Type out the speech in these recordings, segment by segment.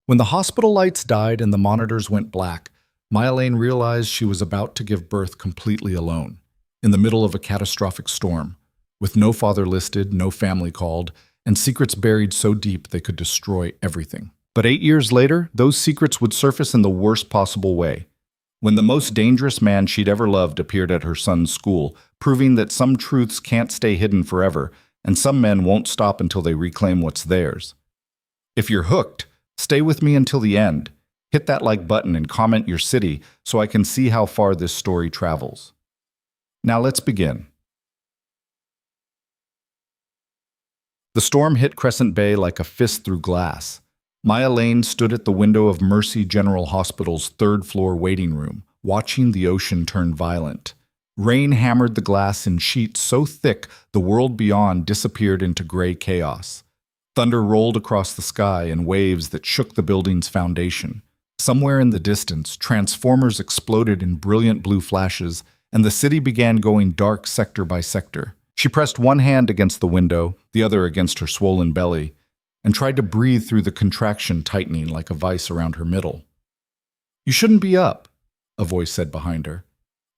When the hospital lights died and the monitors went black, Maya Lane realized she was about to give birth completely alone, in the middle of a catastrophic storm, with no father listed, no family called, and secrets buried so deep they could destroy everything. But 8 years later, those secrets would surface in the worst possible way. When the most dangerous man she'd ever loved appeared at her son's school, proving that some truths can't stay hidden forever, and some men won't stop until they reclaim what's theirs. If you're hooked, stay with me until the end. Hit that like button and comment your city so I can see how far this story travels. Now let's begin. The storm hit Crescent Bay like a fist through glass. Maya Lane stood at the window of Mercy General Hospital's third-floor waiting room, watching the ocean turn violent. Rain hammered the glass in sheets so thick the world beyond disappeared into gray chaos. Thunder rolled across the sky in waves that shook the building's foundation. Somewhere in the distance, transformers exploded in brilliant blue flashes, and the city began going dark sector by sector. She pressed one hand against the window, the other against her swollen belly, and tried to breathe through the contraction tightening like a vice around her middle. "You shouldn't be up," a voice said behind her.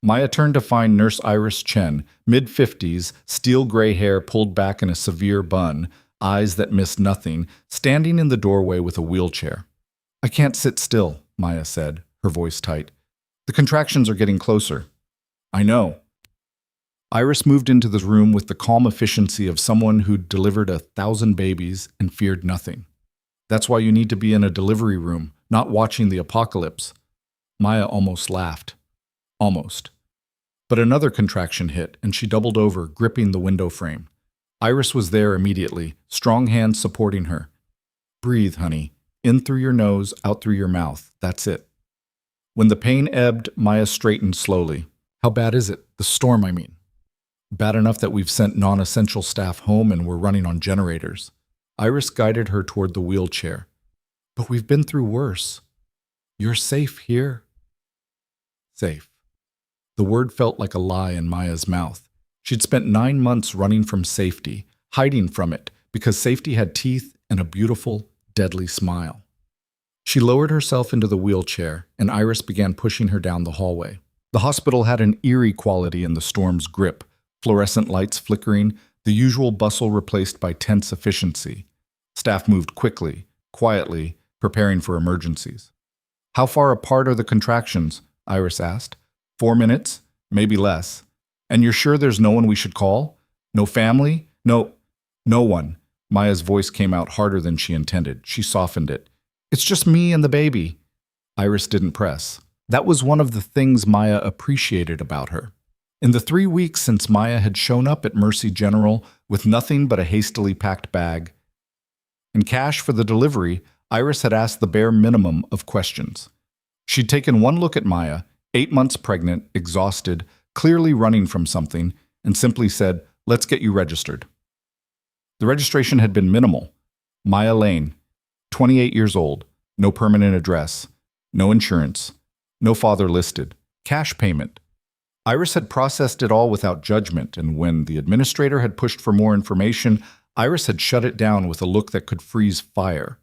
Maya turned to find Nurse Iris Chen, mid-50s, steel gray hair pulled back in a severe bun, eyes that missed nothing, standing in the doorway with a wheelchair. "I can't sit still," Maya said, her voice tight. "The contractions are getting closer." "I know." Iris moved into the room with the calm efficiency of someone who'd delivered 1,000 babies and feared nothing. "That's why you need to be in a delivery room, not watching the apocalypse." Maya almost laughed. Almost. But another contraction hit, and she doubled over, gripping the window frame. Iris was there immediately, strong hands supporting her. "Breathe, honey. In through your nose, out through your mouth. That's it." When the pain ebbed, Maya straightened slowly. "How bad is it? The storm, I mean." "Bad enough that we've sent non-essential staff home and we're running on generators." Iris guided her toward the wheelchair. "But we've been through worse. You're safe here." Safe. The word felt like a lie in Maya's mouth. She'd spent 9 months running from safety, hiding from it, because safety had teeth and a beautiful, deadly smile. She lowered herself into the wheelchair, and Iris began pushing her down the hallway. The hospital had an eerie quality in the storm's grip, fluorescent lights flickering, the usual bustle replaced by tense efficiency. Staff moved quickly, quietly, preparing for emergencies. "How far apart are the contractions?" Iris asked. 4 minutes? Maybe less. "And you're sure there's no one we should call? No family? No one." Maya's voice came out harder than she intended. She softened it. "It's just me and the baby." Iris didn't press. That was one of the things Maya appreciated about her. In the 3 weeks since Maya had shown up at Mercy General with nothing but a hastily packed bag and cash for the delivery, Iris had asked the bare minimum of questions. She'd taken one look at Maya, 8 months pregnant, exhausted, clearly running from something, and simply said, "Let's get you registered." The registration had been minimal. Maya Lane, 28 years old, no permanent address, no insurance, no father listed, cash payment. Iris had processed it all without judgment, and when the administrator had pushed for more information, Iris had shut it down with a look that could freeze fire.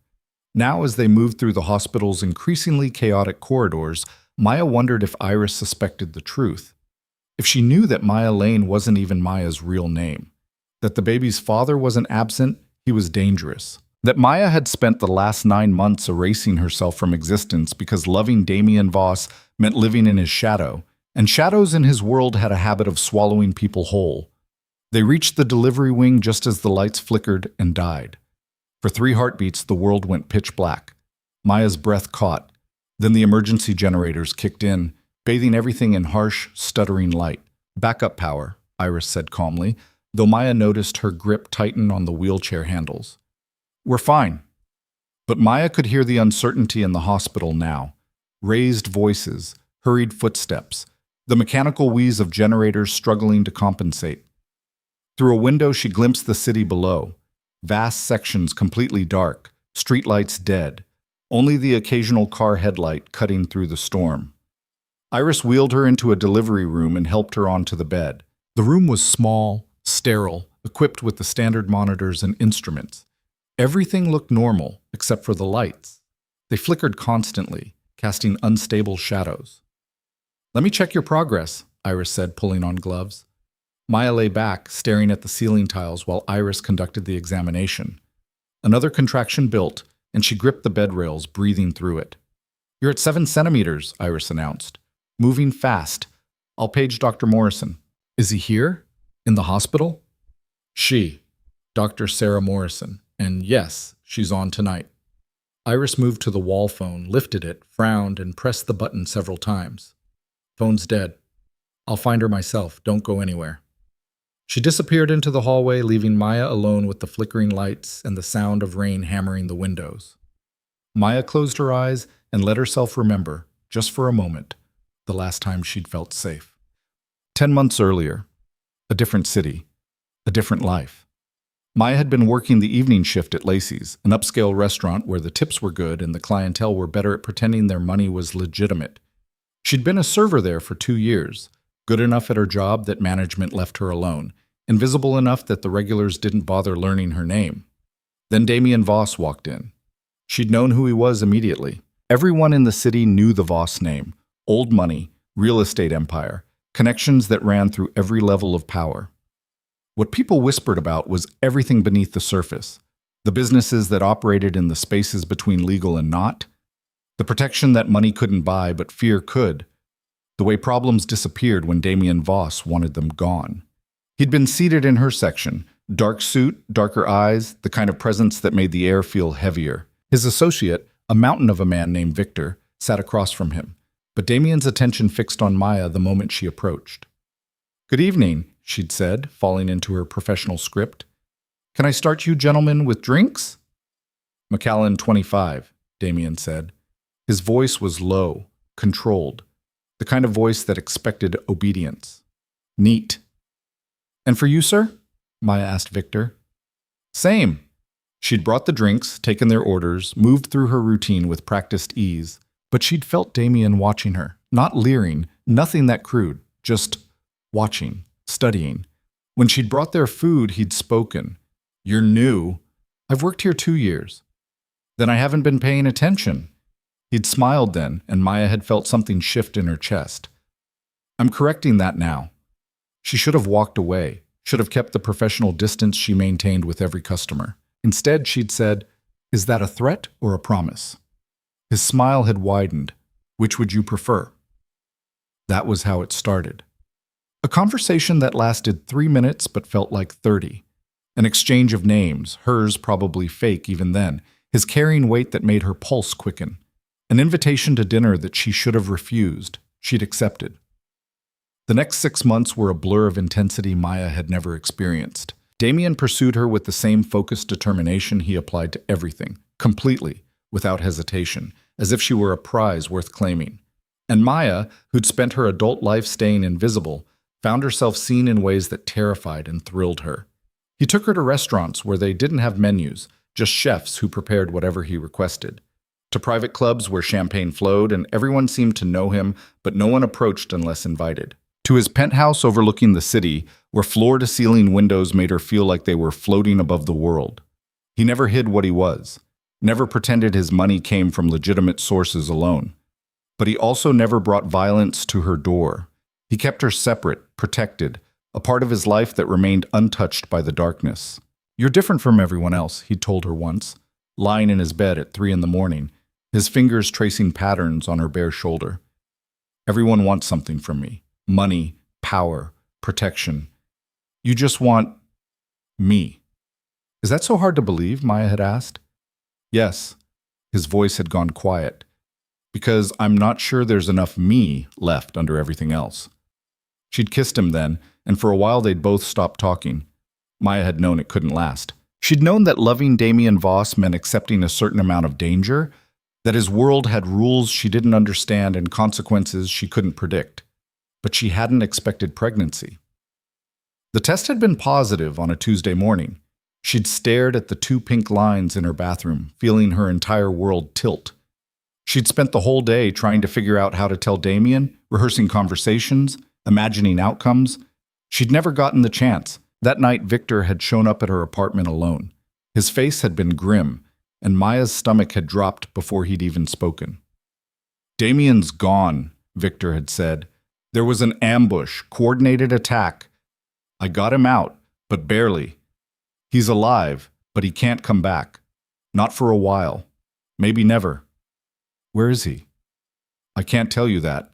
Now, as they moved through the hospital's increasingly chaotic corridors, Maya wondered if Iris suspected the truth. If she knew that Maya Lane wasn't even Maya's real name, that the baby's father wasn't absent, he was dangerous. That Maya had spent the last 9 months erasing herself from existence because loving Damien Voss meant living in his shadow, and shadows in his world had a habit of swallowing people whole. They reached the delivery wing just as the lights flickered and died. For 3 heartbeats, the world went pitch black. Maya's breath caught. Then the emergency generators kicked in, bathing everything in harsh, stuttering light. "Backup power," Iris said calmly, though Maya noticed her grip tighten on the wheelchair handles. "We're fine." But Maya could hear the uncertainty in the hospital now. Raised voices, hurried footsteps, the mechanical wheeze of generators struggling to compensate. Through a window she glimpsed the city below. Vast sections completely dark, streetlights dead, only the occasional car headlight cutting through the storm. Iris wheeled her into a delivery room and helped her onto the bed. The room was small, sterile, equipped with the standard monitors and instruments. Everything looked normal, except for the lights. They flickered constantly, casting unstable shadows. "Let me check your progress," Iris said, pulling on gloves. Maya lay back, staring at the ceiling tiles while Iris conducted the examination. Another contraction built, and she gripped the bed rails, breathing through it. "You're at 7 centimeters, Iris announced. "Moving fast. I'll page Dr. Morrison." "Is he here? In the hospital?" "She. Dr. Sarah Morrison. And yes, she's on tonight." Iris moved to the wall phone, lifted it, frowned, and pressed the button several times. "Phone's dead. I'll find her myself. Don't go anywhere." She disappeared into the hallway, leaving Maya alone with the flickering lights and the sound of rain hammering the windows. Maya closed her eyes and let herself remember, just for a moment, the last time she'd felt safe. 10 months earlier, a different city, a different life. Maya had been working the evening shift at Lacey's, an upscale restaurant where the tips were good and the clientele were better at pretending their money was legitimate. She'd been a server there for 2 years, good enough at her job that management left her alone, invisible enough that the regulars didn't bother learning her name. Then Damien Voss walked in. She'd known who he was immediately. Everyone in the city knew the Voss name: old money, real estate empire, connections that ran through every level of power. What people whispered about was everything beneath the surface: the businesses that operated in the spaces between legal and not, the protection that money couldn't buy but fear could, the way problems disappeared when Damien Voss wanted them gone. He'd been seated in her section, dark suit, darker eyes, the kind of presence that made the air feel heavier. His associate, a mountain of a man named Victor, sat across from him, but Damien's attention fixed on Maya the moment she approached. "Good evening," she'd said, falling into her professional script. "Can I start you gentlemen with drinks?" "McAllen 25, Damien said. His voice was low, controlled, the kind of voice that expected obedience. "Neat." "And for you, sir?" Maya asked Victor. "Same." She'd brought the drinks, taken their orders, moved through her routine with practiced ease, but she'd felt Damien watching her, not leering, nothing that crude, just watching, studying. When she'd brought their food, he'd spoken. "You're new. I've worked here 2 years." "Then I haven't been paying attention." He'd smiled then, and Maya had felt something shift in her chest. "I'm correcting that now." She should have walked away, should have kept the professional distance she maintained with every customer. Instead, she'd said, "Is that a threat or a promise?" His smile had widened. "Which would you prefer?" That was how it started. A conversation that lasted 3 minutes but felt like 30. An exchange of names, hers probably fake even then, his carrying weight that made her pulse quicken. An invitation to dinner that she should have refused, she'd accepted. The next 6 months were a blur of intensity Maya had never experienced. Damien pursued her with the same focused determination he applied to everything, completely, without hesitation, as if she were a prize worth claiming. And Maya, who'd spent her adult life staying invisible, found herself seen in ways that terrified and thrilled her. He took her to restaurants where they didn't have menus, just chefs who prepared whatever he requested. To private clubs where champagne flowed and everyone seemed to know him, but no one approached unless invited. To his penthouse overlooking the city, where floor-to-ceiling windows made her feel like they were floating above the world. He never hid what he was, never pretended his money came from legitimate sources alone. But he also never brought violence to her door. He kept her separate, protected, a part of his life that remained untouched by the darkness. "You're different from everyone else," he'd told her once, lying in his bed at 3 a.m, his fingers tracing patterns on her bare shoulder. "Everyone wants something from me. Money, power, protection. You just want me." "Is that so hard to believe?" Maya had asked. "Yes." His voice had gone quiet. "Because I'm not sure there's enough me left under everything else." She'd kissed him then, and for a while they'd both stopped talking. Maya had known it couldn't last. She'd known that loving Damien Voss meant accepting a certain amount of danger, that his world had rules she didn't understand and consequences she couldn't predict. But she hadn't expected pregnancy. The test had been positive on a Tuesday morning. She'd stared at the 2 pink lines in her bathroom, feeling her entire world tilt. She'd spent the whole day trying to figure out how to tell Damien, rehearsing conversations, imagining outcomes. She'd never gotten the chance. That night, Victor had shown up at her apartment alone. His face had been grim, and Maya's stomach had dropped before he'd even spoken. "Damien's gone," Victor had said. "There was an ambush, coordinated attack. I got him out, but barely. He's alive, but he can't come back. Not for a while. Maybe never." "Where is he?" "I can't tell you that.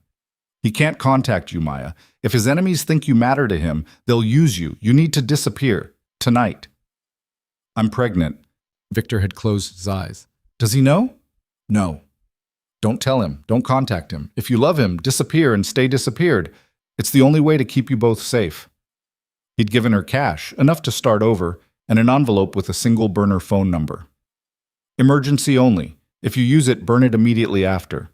He can't contact you, Maya. If his enemies think you matter to him, they'll use you. You need to disappear. Tonight." "I'm pregnant." Victor had closed his eyes. "Does he know?" "No." "Don't tell him. Don't contact him. If you love him, disappear and stay disappeared. It's the only way to keep you both safe." He'd given her cash, enough to start over, and an envelope with a single burner phone number. "Emergency only. If you use it, burn it immediately after."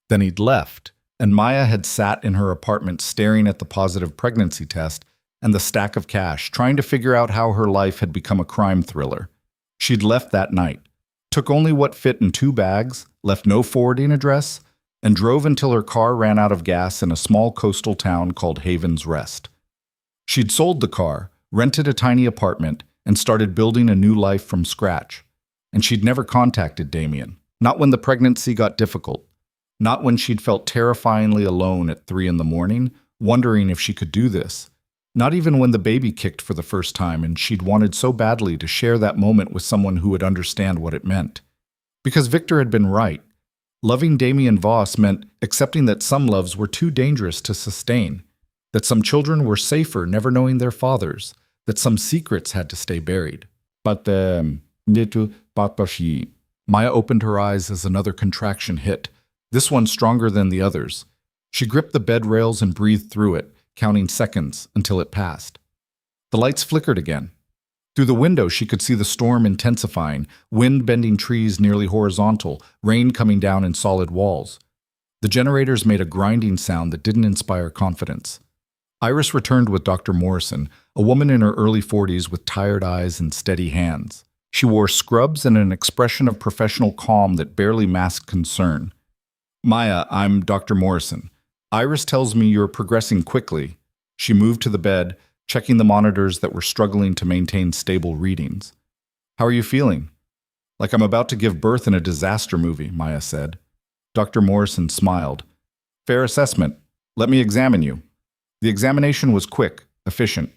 Then he'd left, and Maya had sat in her apartment staring at the positive pregnancy test and the stack of cash, trying to figure out how her life had become a crime thriller. She'd left that night, took only what fit in 2 bags, left no forwarding address, and drove until her car ran out of gas in a small coastal town called Haven's Rest. She'd sold the car, rented a tiny apartment, and started building a new life from scratch. And she'd never contacted Damien, not when the pregnancy got difficult, not when she'd felt terrifyingly alone at 3 in the morning, wondering if she could do this, not even when the baby kicked for the first time and she'd wanted so badly to share that moment with someone who would understand what it meant. Because Victor had been right. Loving Damien Voss meant accepting that some loves were too dangerous to sustain, that some children were safer never knowing their fathers, that some secrets had to stay buried. But Maya opened her eyes as another contraction hit, this one stronger than the others. She gripped the bed rails and breathed through it, counting seconds until it passed. The lights flickered again. Through the window, she could see the storm intensifying, wind bending trees nearly horizontal, rain coming down in solid walls. The generators made a grinding sound that didn't inspire confidence. Iris returned with Dr. Morrison, a woman in her early 40s with tired eyes and steady hands. She wore scrubs and an expression of professional calm that barely masked concern. "Maya, I'm Dr. Morrison. Iris tells me you're progressing quickly." She moved to the bed, checking the monitors that were struggling to maintain stable readings. "How are you feeling?" "Like I'm about to give birth in a disaster movie," Maya said. Dr. Morrison smiled. "Fair assessment. Let me examine you." The examination was quick, efficient.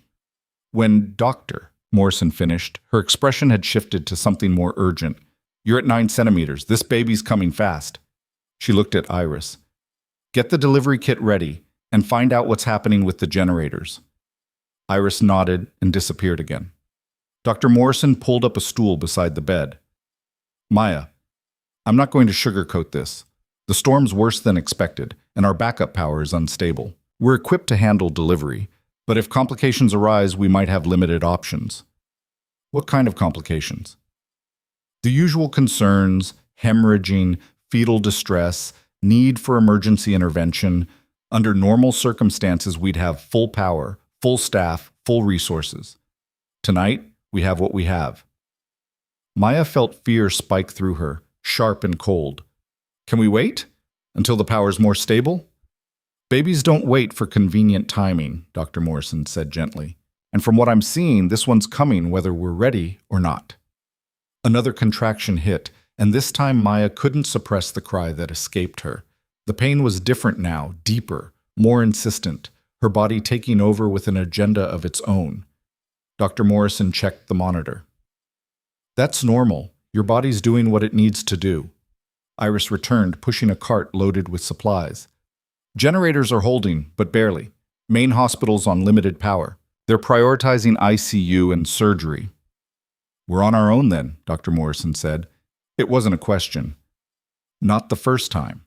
When Dr. Morrison finished, her expression had shifted to something more urgent. "You're at 9 centimeters. This baby's coming fast." She looked at Iris. "Get the delivery kit ready and find out what's happening with the generators." Iris nodded and disappeared again. Dr. Morrison pulled up a stool beside the bed. "Maya, I'm not going to sugarcoat this. The storm's worse than expected, and our backup power is unstable. We're equipped to handle delivery, but if complications arise, we might have limited options." "What kind of complications?" "The usual concerns: hemorrhaging, fetal distress, need for emergency intervention. Under normal circumstances, we'd have full power, full staff, full resources. Tonight, we have what we have." Maya felt fear spike through her, sharp and cold. "Can we wait? Until the power's more stable?" "Babies don't wait for convenient timing," Dr. Morrison said gently. "And from what I'm seeing, this one's coming whether we're ready or not." Another contraction hit, and this time Maya couldn't suppress the cry that escaped her. The pain was different now, deeper, more insistent, her body taking over with an agenda of its own. Dr. Morrison checked the monitor. "That's normal. Your body's doing what it needs to do." Iris returned, pushing a cart loaded with supplies. "Generators are holding, but barely. Main hospital's on limited power. They're prioritizing ICU and surgery." "We're on our own then," Dr. Morrison said. It wasn't a question. Not the first time.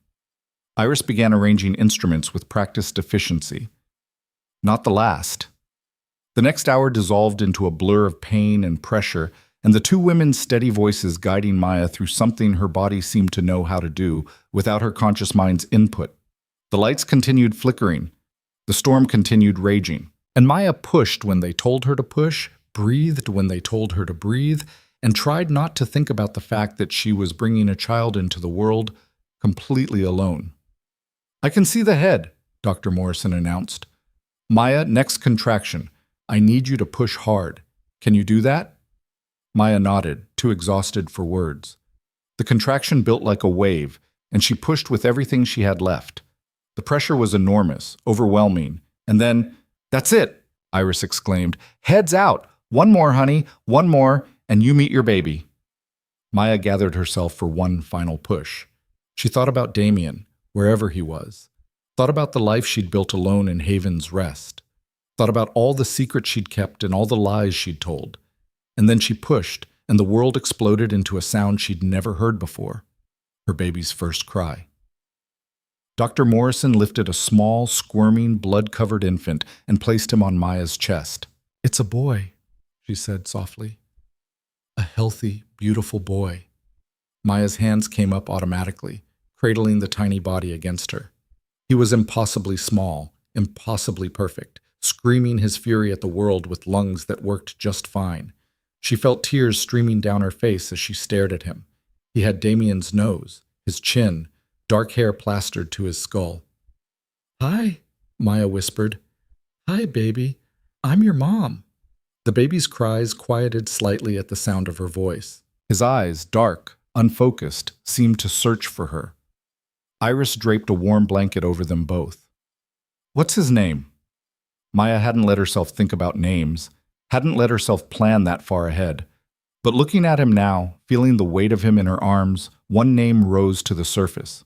Iris began arranging instruments with practiced efficiency. Not the last. The next hour dissolved into a blur of pain and pressure, and the two women's steady voices guiding Maya through something her body seemed to know how to do without her conscious mind's input. The lights continued flickering. The storm continued raging. And Maya pushed when they told her to push, breathed when they told her to breathe, and tried not to think about the fact that she was bringing a child into the world completely alone. "I can see the head," Dr. Morrison announced. "Maya, next contraction. I need you to push hard. Can you do that?" Maya nodded, too exhausted for words. The contraction built like a wave, and she pushed with everything she had left. The pressure was enormous, overwhelming, and then, "That's it!" Iris exclaimed. "Heads out! One more, honey, one more, and you meet your baby." Maya gathered herself for one final push. She thought about Damien, wherever he was. Thought about the life she'd built alone in Haven's Rest. Thought about all the secrets she'd kept and all the lies she'd told. And then she pushed, and the world exploded into a sound she'd never heard before. Her baby's first cry. Dr. Morrison lifted a small, squirming, blood-covered infant and placed him on Maya's chest. "It's a boy," she said softly. "A healthy, beautiful boy." Maya's hands came up automatically, cradling the tiny body against her. He was impossibly small, impossibly perfect, screaming his fury at the world with lungs that worked just fine. She felt tears streaming down her face as she stared at him. He had Damien's nose, his chin, dark hair plastered to his skull. "Hi," Maya whispered. "Hi, baby. I'm your mom." The baby's cries quieted slightly at the sound of her voice. His eyes, dark, unfocused, seemed to search for her. Iris draped a warm blanket over them both. "What's his name?" Maya hadn't let herself think about names, hadn't let herself plan that far ahead. But looking at him now, feeling the weight of him in her arms, one name rose to the surface.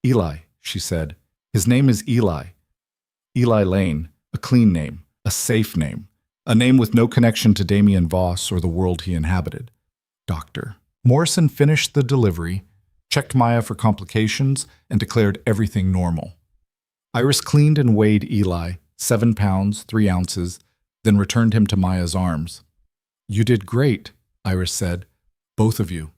"Eli," she said. "His name is Eli. Eli Lane, a clean name, a safe name, a name with no connection to Damien Voss or the world he inhabited." Doctor Morrison finished the delivery, checked Maya for complications, and declared everything normal. Iris cleaned and weighed Eli, 7 pounds, 3 ounces, then returned him to Maya's arms. "You did great," Iris said. "Both of you."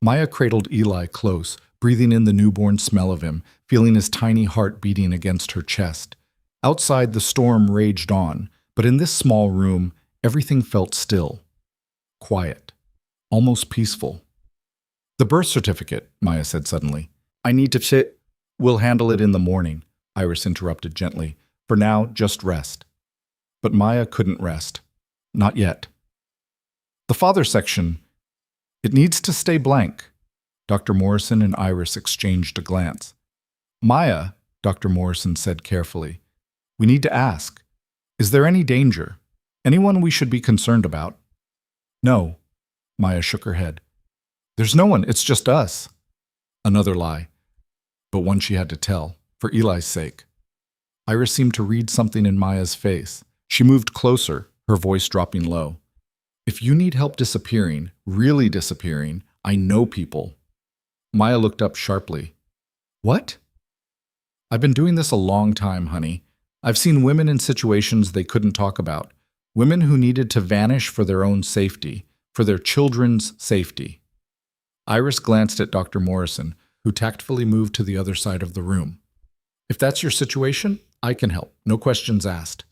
Maya cradled Eli close, breathing in the newborn smell of him, feeling his tiny heart beating against her chest. Outside, the storm raged on, but in this small room, everything felt still. Quiet. Almost peaceful. "The birth certificate," Maya said suddenly. "I need to sit." "We'll handle it in the morning," Iris interrupted gently. "For now, just rest." But Maya couldn't rest. Not yet. "The father section, it needs to stay blank." Dr. Morrison and Iris exchanged a glance. "Maya," Dr. Morrison said carefully, "we need to ask. Is there any danger? Anyone we should be concerned about?" "No." Maya shook her head. "There's no one, it's just us." Another lie. But one she had to tell, for Eli's sake. Iris seemed to read something in Maya's face. She moved closer, her voice dropping low. "If you need help disappearing, really disappearing, I know people." Maya looked up sharply. "What?" "I've been doing this a long time, honey. I've seen women in situations they couldn't talk about. Women who needed to vanish for their own safety, for their children's safety." Iris glanced at Dr. Morrison, who tactfully moved to the other side of the room. "If that's your situation, I can help. No questions asked."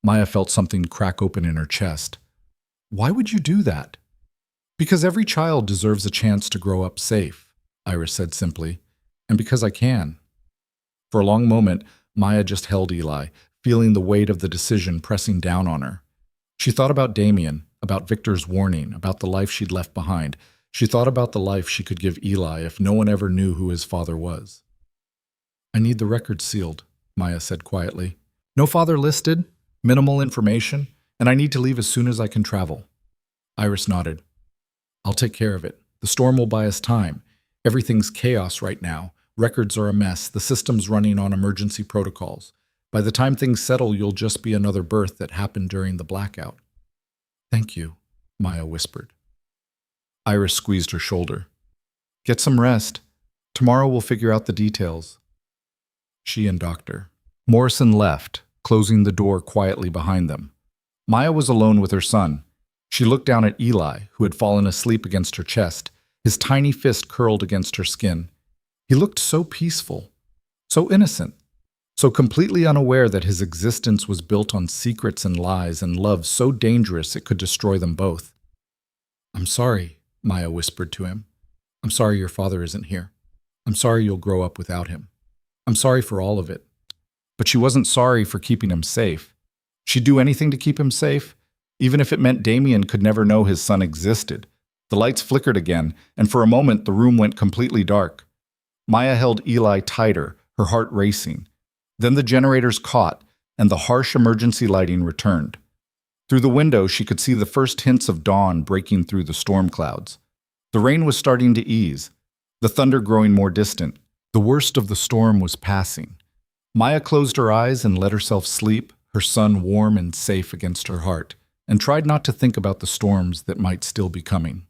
Maya felt something crack open in her chest. "Why would you do that?" "Because every child deserves a chance to grow up safe," Iris said simply. "And because I can." For a long moment, Maya just held Eli, feeling the weight of the decision pressing down on her. She thought about Damien, about Victor's warning, about the life she'd left behind. She thought about the life she could give Eli if no one ever knew who his father was. "I need the record sealed," Maya said quietly. "No father listed, minimal information, and I need to leave as soon as I can travel." Iris nodded. "I'll take care of it. The storm will buy us time. Everything's chaos right now. Records are a mess. The system's running on emergency protocols. By the time things settle, you'll just be another birth that happened during the blackout." "Thank you," Maya whispered. Iris squeezed her shoulder. "Get some rest. Tomorrow we'll figure out the details." She and Dr. Morrison left, closing the door quietly behind them. Maya was alone with her son. She looked down at Eli, who had fallen asleep against her chest, his tiny fist curled against her skin. He looked so peaceful, so innocent, so completely unaware that his existence was built on secrets and lies and love so dangerous it could destroy them both. "I'm sorry," Maya whispered to him. "I'm sorry your father isn't here. I'm sorry you'll grow up without him. I'm sorry for all of it." But she wasn't sorry for keeping him safe. She'd do anything to keep him safe, even if it meant Damien could never know his son existed. The lights flickered again, and for a moment the room went completely dark. Maya held Eli tighter, her heart racing. Then the generators caught, and the harsh emergency lighting returned. Through the window, she could see the first hints of dawn breaking through the storm clouds. The rain was starting to ease, the thunder growing more distant. The worst of the storm was passing. Maya closed her eyes and let herself sleep, her son warm and safe against her heart, and tried not to think about the storms that might still be coming.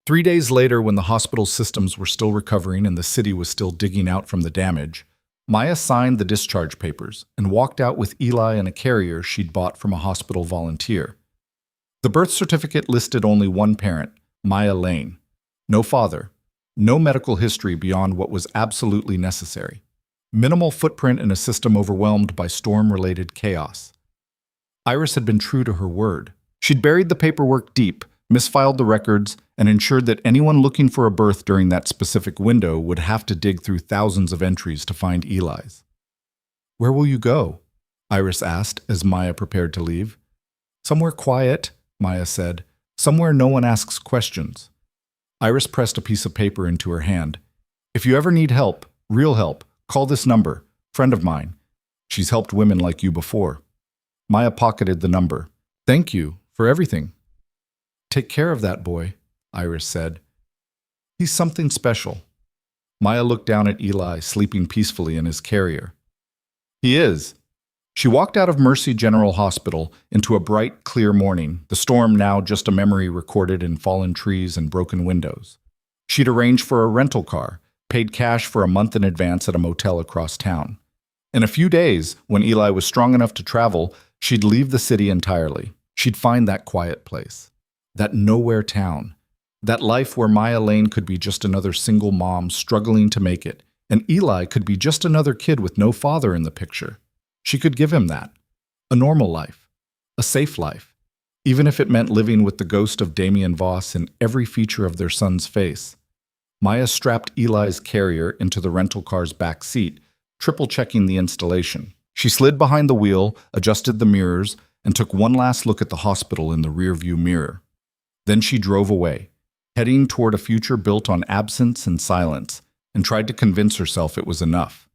3 days later, when the hospital systems were still recovering and the city was still digging out from the damage, Maya signed the discharge papers and walked out with Eli in a carrier she'd bought from a hospital volunteer. The birth certificate listed only one parent, Maya Lane. No father, no medical history beyond what was absolutely necessary. Minimal footprint in a system overwhelmed by storm-related chaos. Iris had been true to her word. She'd buried the paperwork deep, misfiled the records, and ensured that anyone looking for a birth during that specific window would have to dig through thousands of entries to find Eli's. "Where will you go?" Iris asked as Maya prepared to leave. "Somewhere quiet," Maya said. "Somewhere no one asks questions." Iris pressed a piece of paper into her hand. "If you ever need help, real help, call this number. Friend of mine. She's helped women like you before." Maya pocketed the number. "Thank you for everything." "Take care of that boy," Iris said. "He's something special." Maya looked down at Eli, sleeping peacefully in his carrier. "He is." She walked out of Mercy General Hospital into a bright, clear morning, the storm now just a memory recorded in fallen trees and broken windows. She'd arranged for a rental car, paid cash for a month in advance at a motel across town. In a few days, when Eli was strong enough to travel, she'd leave the city entirely. She'd find that quiet place, that nowhere town, that life where Maya Lane could be just another single mom struggling to make it, and Eli could be just another kid with no father in the picture. She could give him that. A normal life. A safe life. Even if it meant living with the ghost of Damien Voss in every feature of their son's face. Maya strapped Eli's carrier into the rental car's back seat, triple-checking the installation. She slid behind the wheel, adjusted the mirrors, and took one last look at the hospital in the rearview mirror. Then she drove away, heading toward a future built on absence and silence, and tried to convince herself it was enough.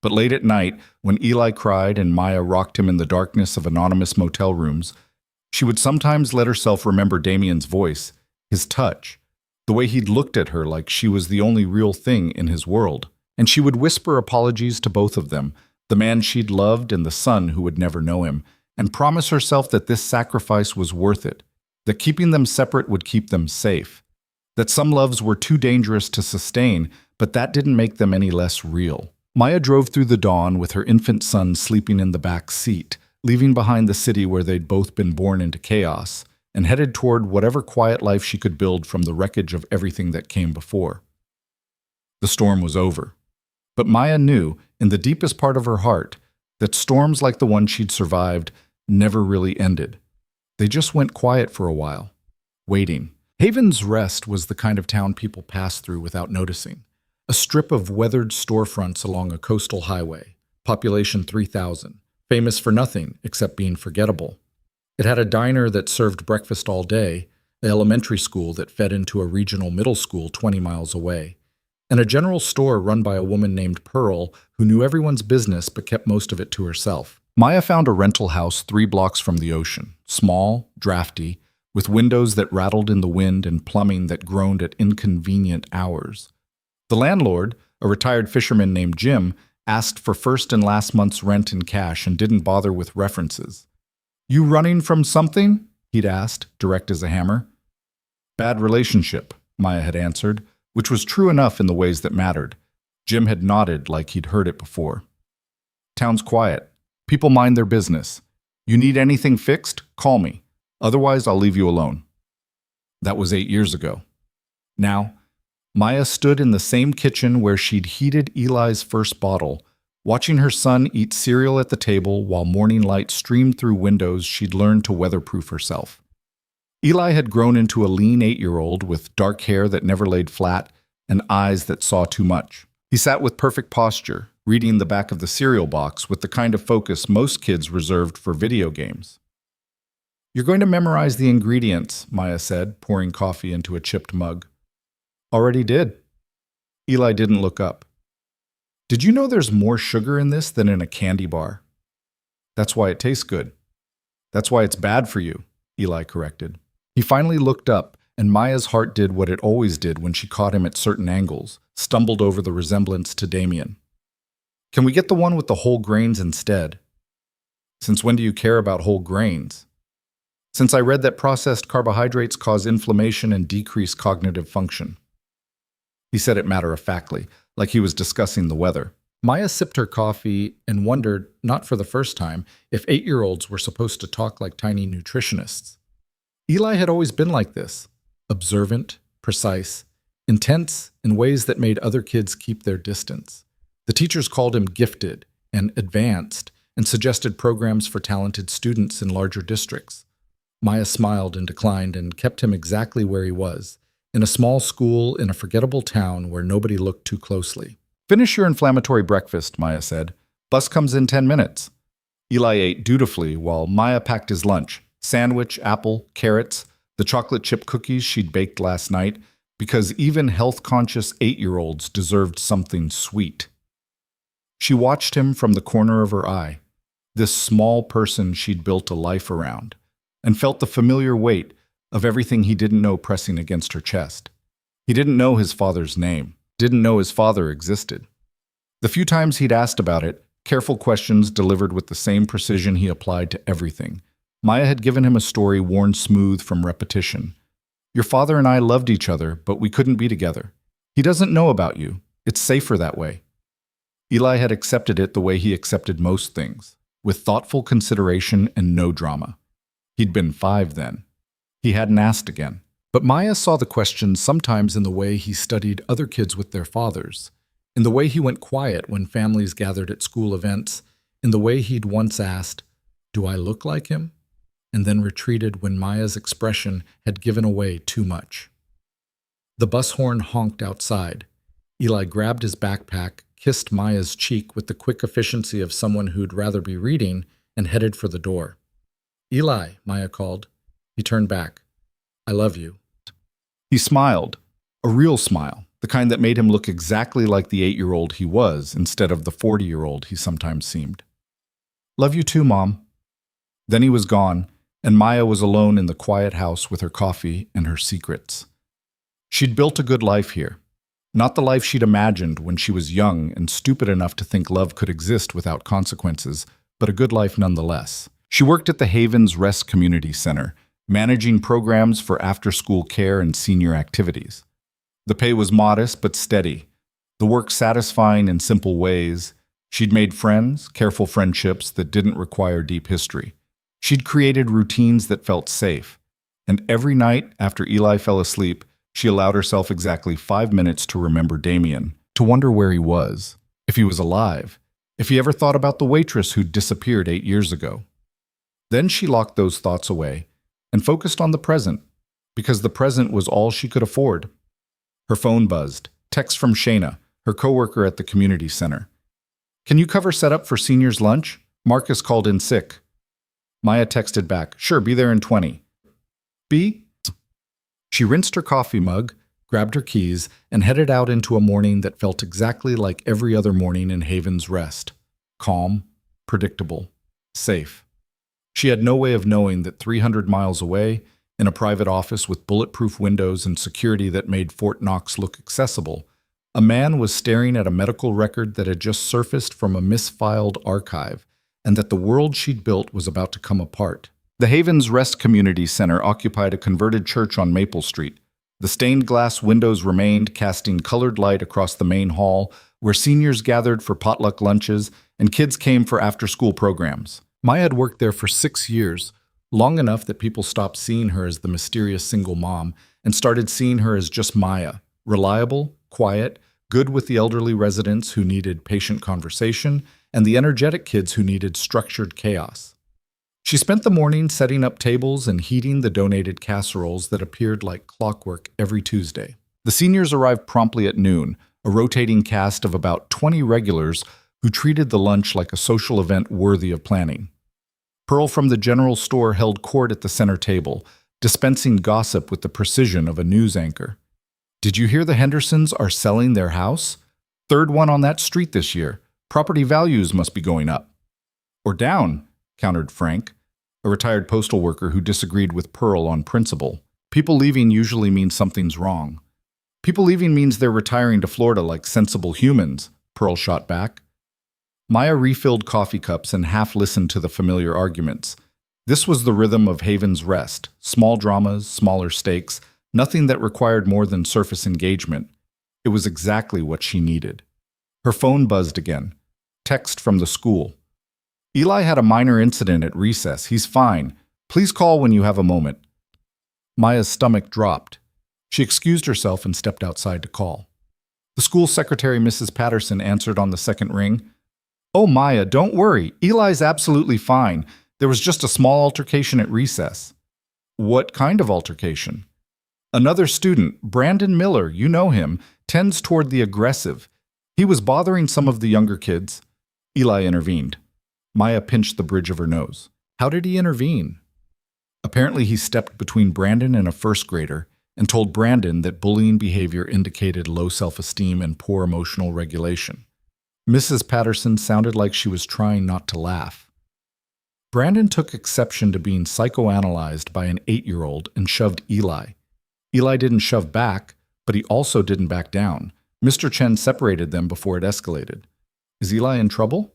But late at night, when Eli cried and Maya rocked him in the darkness of anonymous motel rooms, she would sometimes let herself remember Damien's voice, his touch, the way he'd looked at her like she was the only real thing in his world. And she would whisper apologies to both of them, the man she'd loved and the son who would never know him, and promise herself that this sacrifice was worth it, that keeping them separate would keep them safe, that some loves were too dangerous to sustain, but that didn't make them any less real. Maya drove through the dawn with her infant son sleeping in the back seat, leaving behind the city where they'd both been born into chaos, and headed toward whatever quiet life she could build from the wreckage of everything that came before. The storm was over. But Maya knew, in the deepest part of her heart, that storms like the one she'd survived never really ended. They just went quiet for a while, waiting. Haven's Rest was the kind of town people passed through without noticing. A strip of weathered storefronts along a coastal highway, population 3,000, famous for nothing except being forgettable. It had a diner that served breakfast all day, an elementary school that fed into a regional middle school 20 miles away, and a general store run by a woman named Pearl who knew everyone's business but kept most of it to herself. Maya found a rental house 3 blocks from the ocean, small, drafty, with windows that rattled in the wind and plumbing that groaned at inconvenient hours. The landlord, a retired fisherman named Jim, asked for first and last month's rent in cash and didn't bother with references. "You running from something?" he'd asked, direct as a hammer. "Bad relationship," Maya had answered, which was true enough in the ways that mattered. Jim had nodded like he'd heard it before. "Town's quiet. People mind their business. You need anything fixed? Call me. Otherwise, I'll leave you alone." That was 8 years ago. Now, Maya stood in the same kitchen where she'd heated Eli's first bottle, watching her son eat cereal at the table while morning light streamed through windows she'd learned to weatherproof herself. Eli had grown into a lean 8-year-old with dark hair that never laid flat and eyes that saw too much. He sat with perfect posture, reading the back of the cereal box with the kind of focus most kids reserved for video games. You're going to memorize the ingredients, Maya said, pouring coffee into a chipped mug. Already did. Eli didn't look up. Did you know there's more sugar in this than in a candy bar? That's why it tastes good. That's why it's bad for you, Eli corrected. He finally looked up, and Maya's heart did what it always did when she caught him at certain angles, stumbled over the resemblance to Damien. Can we get the one with the whole grains instead? Since when do you care about whole grains? Since I read that processed carbohydrates cause inflammation and decrease cognitive function. He said it matter-of-factly, like he was discussing the weather. Maya sipped her coffee and wondered, not for the first time, if 8-year-olds were supposed to talk like tiny nutritionists. Eli had always been like this, observant, precise, intense in ways that made other kids keep their distance. The teachers called him gifted and advanced and suggested programs for talented students in larger districts. Maya smiled and declined and kept him exactly where he was, in a small school in a forgettable town where nobody looked too closely. Finish your inflammatory breakfast, Maya said. Bus comes in 10 minutes. Eli ate dutifully while Maya packed his lunch, sandwich, apple, carrots, the chocolate chip cookies she'd baked last night, because even health-conscious 8-year-olds deserved something sweet. She watched him from the corner of her eye, this small person she'd built a life around, and felt the familiar weight of everything he didn't know pressing against her chest. He didn't know his father's name, didn't know his father existed. The few times he'd asked about it, careful questions delivered with the same precision he applied to everything. Maya had given him a story worn smooth from repetition. Your father and I loved each other, but we couldn't be together. He doesn't know about you. It's safer that way. Eli had accepted it the way he accepted most things, with thoughtful consideration and no drama. He'd been 5 then. He hadn't asked again. But Maya saw the question sometimes in the way he studied other kids with their fathers, in the way he went quiet when families gathered at school events, in the way he'd once asked, "Do I look like him?" and then retreated when Maya's expression had given away too much. The bus horn honked outside. Eli grabbed his backpack, kissed Maya's cheek with the quick efficiency of someone who'd rather be reading, and headed for the door. "Eli," Maya called. He turned back. "I love you." He smiled, a real smile, the kind that made him look exactly like the 8-year-old he was instead of the 40-year-old he sometimes seemed. "Love you too, Mom." Then he was gone, and Maya was alone in the quiet house with her coffee and her secrets. She'd built a good life here. Not the life she'd imagined when she was young and stupid enough to think love could exist without consequences, but a good life nonetheless. She worked at the Havens Rest Community Center, managing programs for after-school care and senior activities. The pay was modest but steady, the work satisfying in simple ways. She'd made friends, careful friendships that didn't require deep history. She'd created routines that felt safe, and every night after Eli fell asleep, she allowed herself exactly 5 minutes to remember Damien, to wonder where he was, if he was alive, if he ever thought about the waitress who'd disappeared 8 years ago. Then she locked those thoughts away and focused on the present, because the present was all she could afford. Her phone buzzed, text from Shayna, her coworker at the community center. "Can you cover setup for seniors' lunch? Marcus called in sick." Maya texted back, "Sure, be there in 20. "B?" She rinsed her coffee mug, grabbed her keys, and headed out into a morning that felt exactly like every other morning in Haven's Rest. Calm, predictable, safe. She had no way of knowing that 300 miles away, in a private office with bulletproof windows and security that made Fort Knox look accessible, a man was staring at a medical record that had just surfaced from a misfiled archive, and that the world she'd built was about to come apart. The Havens Rest Community Center occupied a converted church on Maple Street. The stained glass windows remained, casting colored light across the main hall, where seniors gathered for potluck lunches and kids came for after-school programs. Maya had worked there for 6 years, long enough that people stopped seeing her as the mysterious single mom and started seeing her as just Maya, reliable, quiet, good with the elderly residents who needed patient conversation, and the energetic kids who needed structured chaos. She spent the morning setting up tables and heating the donated casseroles that appeared like clockwork every Tuesday. The seniors arrived promptly at noon, a rotating cast of about 20 regulars who treated the lunch like a social event worthy of planning. Pearl from the general store held court at the center table, dispensing gossip with the precision of a news anchor. Did you hear the Hendersons are selling their house? Third one on that street this year. Property values must be going up. Or down, countered Frank, a retired postal worker who disagreed with Pearl on principle. People leaving usually means something's wrong. People leaving means they're retiring to Florida like sensible humans, Pearl shot back. Maya refilled coffee cups and half listened to the familiar arguments. This was the rhythm of Haven's Rest. Small dramas, smaller stakes, nothing that required more than surface engagement. It was exactly what she needed. Her phone buzzed again. Text from the school. Eli had a minor incident at recess. He's fine. Please call when you have a moment. Maya's stomach dropped. She excused herself and stepped outside to call. The school secretary, Mrs. Patterson, answered on the second ring. Oh, Maya, don't worry. Eli's absolutely fine. There was just a small altercation at recess. What kind of altercation? Another student, Brandon Miller, you know him, tends toward the aggressive. He was bothering some of the younger kids. Eli intervened. Maya pinched the bridge of her nose. How did he intervene? Apparently he stepped between Brandon and a first grader and told Brandon that bullying behavior indicated low self-esteem and poor emotional regulation. Mrs. Patterson sounded like she was trying not to laugh. Brandon took exception to being psychoanalyzed by an 8-year-old and shoved Eli. Eli didn't shove back, but he also didn't back down. Mr. Chen separated them before it escalated. Is Eli in trouble?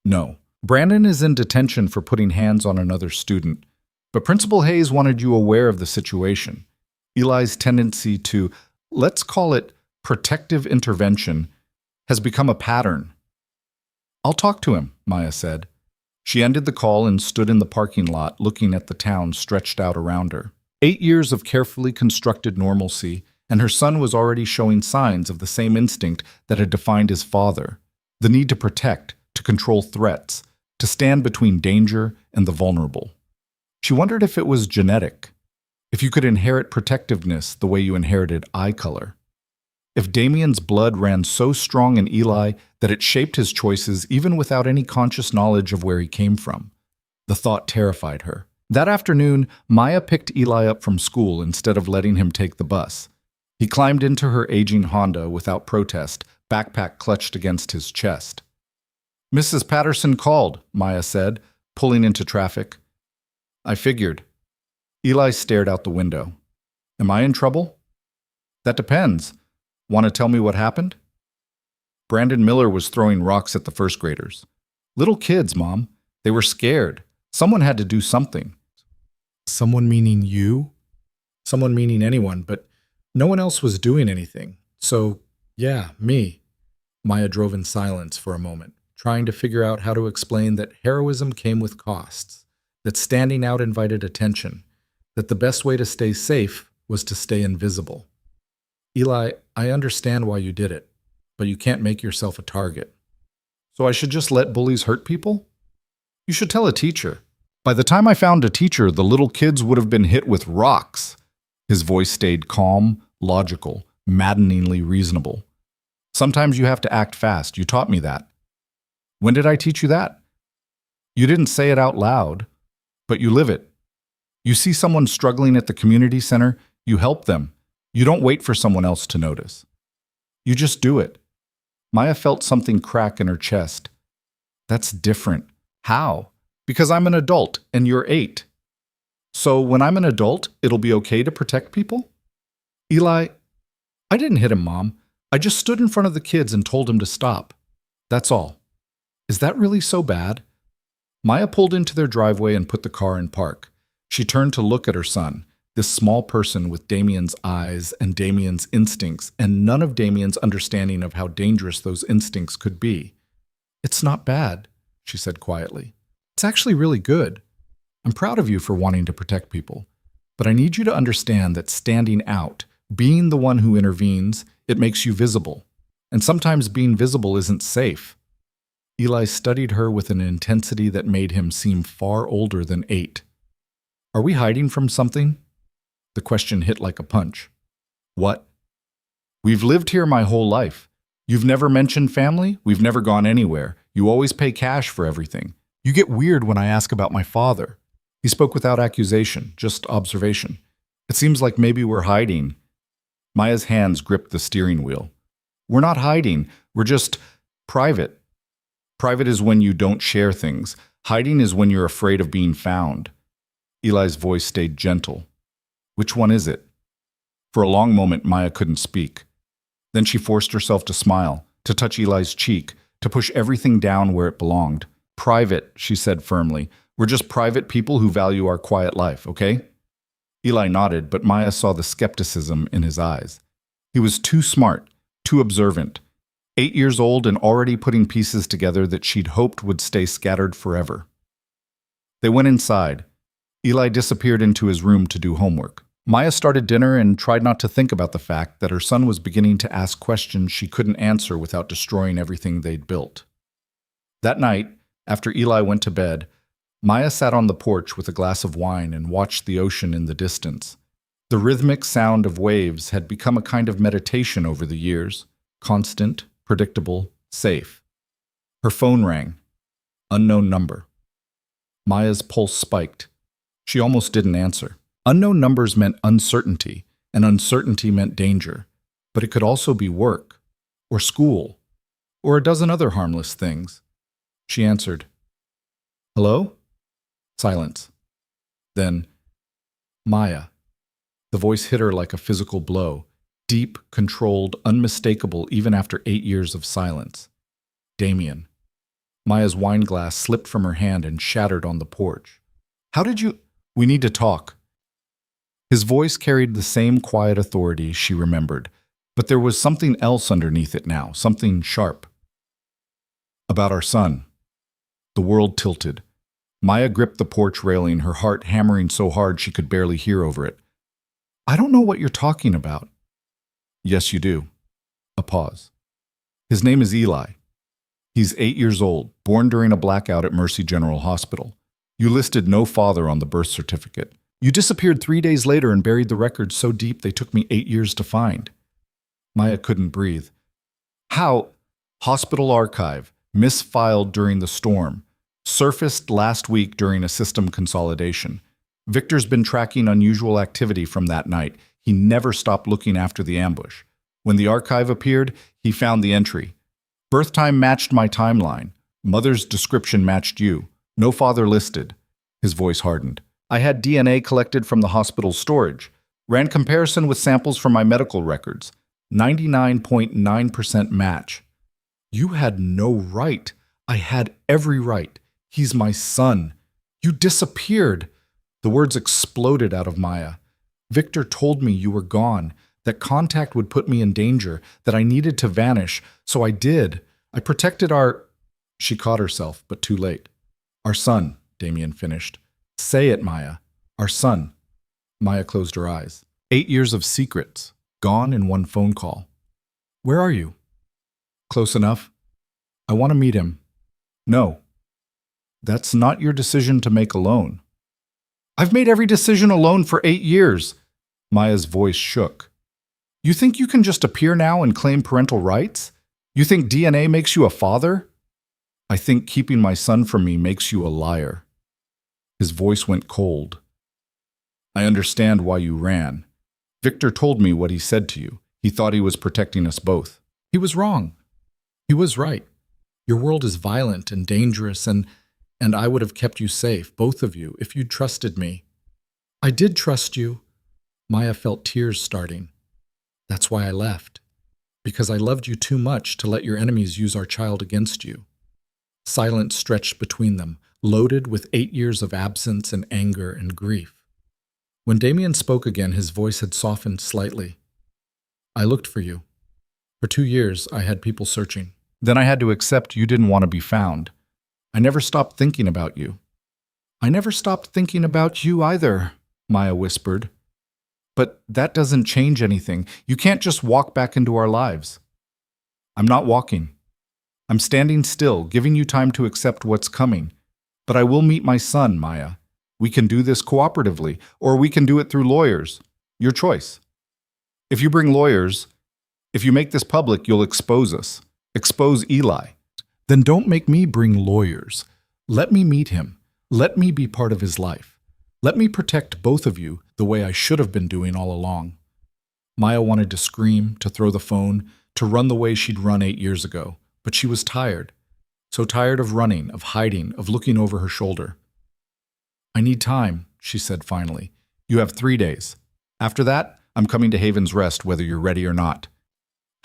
No. Brandon is in detention for putting hands on another student, but Principal Hayes wanted you aware of the situation. Eli's tendency to, let's call it protective intervention, has become a pattern. I'll talk to him, Maya said. She ended the call and stood in the parking lot looking at the town stretched out around her. 8 years of carefully constructed normalcy, and her son was already showing signs of the same instinct that had defined his father, the need to protect, to control threats, to stand between danger and the vulnerable. She wondered if it was genetic, if you could inherit protectiveness the way you inherited eye color. If Damien's blood ran so strong in Eli that it shaped his choices even without any conscious knowledge of where he came from. The thought terrified her. That afternoon, Maya picked Eli up from school instead of letting him take the bus. He climbed into her aging Honda without protest, backpack clutched against his chest. Mrs. Patterson called, Maya said, pulling into traffic. I figured. Eli stared out the window. Am I in trouble? That depends. Want to tell me what happened? Brandon Miller was throwing rocks at the first graders. Little kids, Mom. They were scared. Someone had to do something. Someone meaning you? Someone meaning anyone, but no one else was doing anything. So, yeah, me. Maya drove in silence for a moment, trying to figure out how to explain that heroism came with costs, that standing out invited attention, that the best way to stay safe was to stay invisible. Eli, I understand why you did it, but you can't make yourself a target. So I should just let bullies hurt people? You should tell a teacher. By the time I found a teacher, the little kids would have been hit with rocks. His voice stayed calm, logical, maddeningly reasonable. Sometimes you have to act fast. You taught me that. When did I teach you that? You didn't say it out loud, but you live it. You see someone struggling at the community center, you help them. You don't wait for someone else to notice. You just do it. Maya felt something crack in her chest. That's different. How? Because I'm an adult and you're 8. So when I'm an adult, it'll be okay to protect people? Eli, I didn't hit him, Mom. I just stood in front of the kids and told him to stop. That's all. Is that really so bad? Maya pulled into their driveway and put the car in park. She turned to look at her son, this small person with Damien's eyes and Damien's instincts, and none of Damien's understanding of how dangerous those instincts could be. It's not bad, she said quietly. It's actually really good. I'm proud of you for wanting to protect people, but I need you to understand that standing out, being the one who intervenes, it makes you visible. And sometimes being visible isn't safe. Eli studied her with an intensity that made him seem far older than 8. Are we hiding from something? The question hit like a punch. What? We've lived here my whole life. You've never mentioned family? We've never gone anywhere. You always pay cash for everything. You get weird when I ask about my father. He spoke without accusation, just observation. It seems like maybe we're hiding. Maya's hands gripped the steering wheel. We're not hiding. We're just private. Private is when you don't share things. Hiding is when you're afraid of being found. Eli's voice stayed gentle. Which one is it? For a long moment, Maya couldn't speak. Then she forced herself to smile, to touch Eli's cheek, to push everything down where it belonged. Private, she said firmly. We're just private people who value our quiet life, okay? Eli nodded, but Maya saw the skepticism in his eyes. He was too smart, too observant. 8 years old and already putting pieces together that she'd hoped would stay scattered forever. They went inside. Eli disappeared into his room to do homework. Maya started dinner and tried not to think about the fact that her son was beginning to ask questions she couldn't answer without destroying everything they'd built. That night, after Eli went to bed, Maya sat on the porch with a glass of wine and watched the ocean in the distance. The rhythmic sound of waves had become a kind of meditation over the years, constant, predictable, safe. Her phone rang. Unknown number. Maya's pulse spiked. She almost didn't answer. Unknown numbers meant uncertainty, and uncertainty meant danger. But it could also be work, or school, or a dozen other harmless things. She answered. Hello? Silence. Then, Maya. The voice hit her like a physical blow, deep, controlled, unmistakable even after 8 years of silence. Damien. Maya's wine glass slipped from her hand and shattered on the porch. How did you— We need to talk. His voice carried the same quiet authority she remembered, but there was something else underneath it now, something sharp. About our son. The world tilted. Maya gripped the porch railing, her heart hammering so hard she could barely hear over it. I don't know what you're talking about. Yes, you do. A pause. His name is Eli. He's 8 years old, born during a blackout at Mercy General Hospital. You listed no father on the birth certificate. You disappeared 3 days later and buried the records so deep they took me 8 years to find. Maya couldn't breathe. How? Hospital archive, misfiled during the storm. Surfaced last week during a system consolidation. Victor's been tracking unusual activity from that night. He never stopped looking after the ambush. When the archive appeared, he found the entry. Birth time matched my timeline. Mother's description matched you. No father listed. His voice hardened. I had DNA collected from the hospital's storage. Ran comparison with samples from my medical records. 99.9% match. You had no right. I had every right. He's my son. You disappeared. The words exploded out of Maya. Victor told me you were gone, that contact would put me in danger, that I needed to vanish, so I did. I protected our— She caught herself, but too late. Our son, Damien finished. Say it, Maya. Our son. Maya closed her eyes. 8 years of secrets, gone in one phone call. Where are you? Close enough. I want to meet him. No. That's not your decision to make alone. I've made every decision alone for 8 years. Maya's voice shook. You think you can just appear now and claim parental rights? You think DNA makes you a father? I think keeping my son from me makes you a liar. His voice went cold. I understand why you ran. Victor told me what he said to you. He thought he was protecting us both. He was wrong. He was right. Your world is violent and dangerous, and I would have kept you safe, both of you, if you'd trusted me. I did trust you. Maya felt tears starting. That's why I left. Because I loved you too much to let your enemies use our child against you. Silence stretched between them, loaded with 8 years of absence and anger and grief. When Damien spoke again, his voice had softened slightly. I looked for you. For 2 years, I had people searching. Then I had to accept you didn't want to be found. I never stopped thinking about you. I never stopped thinking about you either, Maya whispered. But that doesn't change anything. You can't just walk back into our lives. I'm not walking. I'm standing still, giving you time to accept what's coming. But I will meet my son, Maya. We can do this cooperatively, or we can do it through lawyers. Your choice. If you bring lawyers, if you make this public, you'll expose us. Expose Eli. Then don't make me bring lawyers. Let me meet him. Let me be part of his life. Let me protect both of you the way I should have been doing all along. Maya wanted to scream, to throw the phone, to run the way she'd run 8 years ago, but she was tired. So tired of running, of hiding, of looking over her shoulder. I need time, she said finally. You have 3 days. After that, I'm coming to Haven's Rest whether you're ready or not.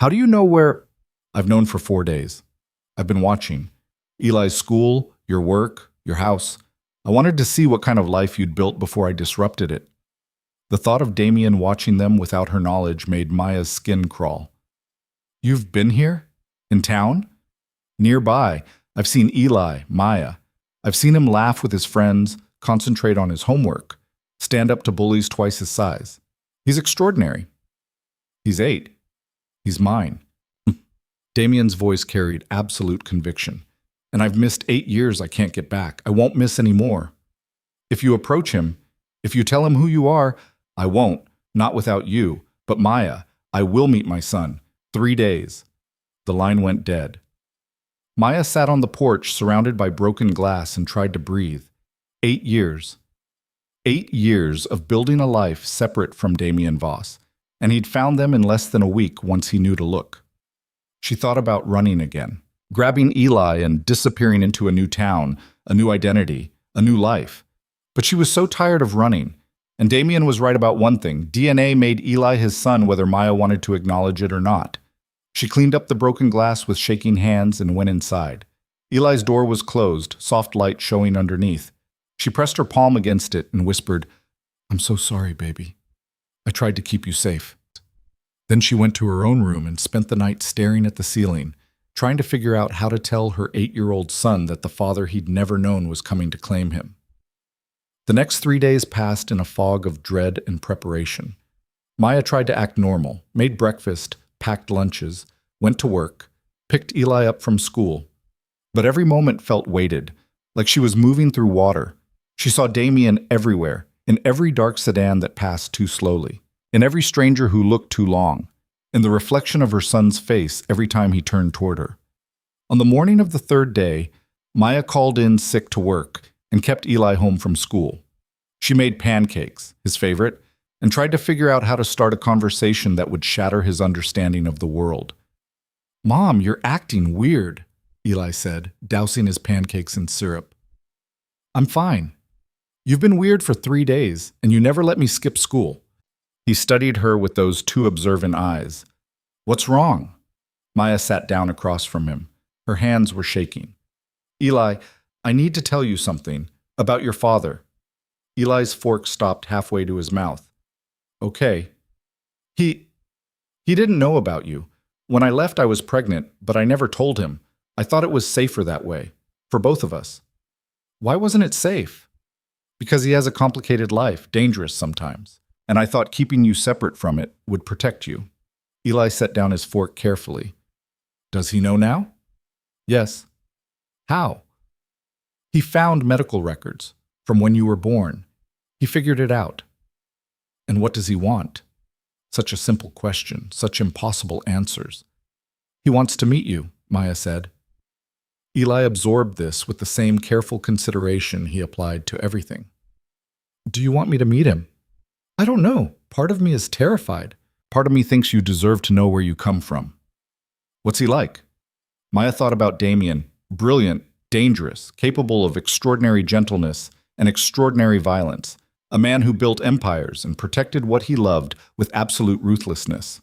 How do you know where? I've known for 4 days. I've been watching. Eli's school, your work, your house. I wanted to see what kind of life you'd built before I disrupted it. The thought of Damien watching them without her knowledge made Maya's skin crawl. You've been here? In town? Nearby, I've seen Eli, Maya. I've seen him laugh with his friends, concentrate on his homework, stand up to bullies twice his size. He's extraordinary. He's 8. He's mine. Damien's voice carried absolute conviction. And I've missed 8 years I can't get back. I won't miss any more. If you approach him, if you tell him who you are, I won't, not without you. But Maya, I will meet my son. 3 days. The line went dead. Maya sat on the porch surrounded by broken glass and tried to breathe. 8 years. 8 years of building a life separate from Damien Voss, and he'd found them in less than a week once he knew to look. She thought about running again, grabbing Eli and disappearing into a new town, a new identity, a new life. But she was so tired of running, and Damien was right about one thing. DNA made Eli his son whether Maya wanted to acknowledge it or not. She cleaned up the broken glass with shaking hands and went inside. Eli's door was closed, soft light showing underneath. She pressed her palm against it and whispered, I'm so sorry, baby. I tried to keep you safe. Then she went to her own room and spent the night staring at the ceiling, trying to figure out how to tell her 8-year-old son that the father he'd never known was coming to claim him. The next 3 days passed in a fog of dread and preparation. Maya tried to act normal, made breakfast, packed lunches, went to work, picked Eli up from school. But every moment felt weighted, like she was moving through water. She saw Damien everywhere, in every dark sedan that passed too slowly, in every stranger who looked too long, in the reflection of her son's face every time he turned toward her. On the morning of the 3rd day, Maya called in sick to work and kept Eli home from school. She made pancakes, his favorite, and tried to figure out how to start a conversation that would shatter his understanding of the world. Mom, you're acting weird, Eli said, dousing his pancakes in syrup. I'm fine. You've been weird for 3 days, and you never let me skip school. He studied her with those 2 observant eyes. What's wrong? Maya sat down across from him. Her hands were shaking. Eli, I need to tell you something about your father. Eli's fork stopped halfway to his mouth. Okay. He didn't know about you. When I left, I was pregnant, but I never told him. I thought it was safer that way, for both of us. Why wasn't it safe? Because he has a complicated life, dangerous sometimes, and I thought keeping you separate from it would protect you. Eli set down his fork carefully. Does he know now? Yes. How? He found medical records from when you were born. He figured it out. And what does he want? Such a simple question, such impossible answers. He wants to meet you, Maya said. Eli absorbed this with the same careful consideration he applied to everything. Do you want me to meet him? I don't know. Part of me is terrified. Part of me thinks you deserve to know where you come from. What's he like? Maya thought about Damien, brilliant, dangerous, capable of extraordinary gentleness and extraordinary violence. A man who built empires and protected what he loved with absolute ruthlessness.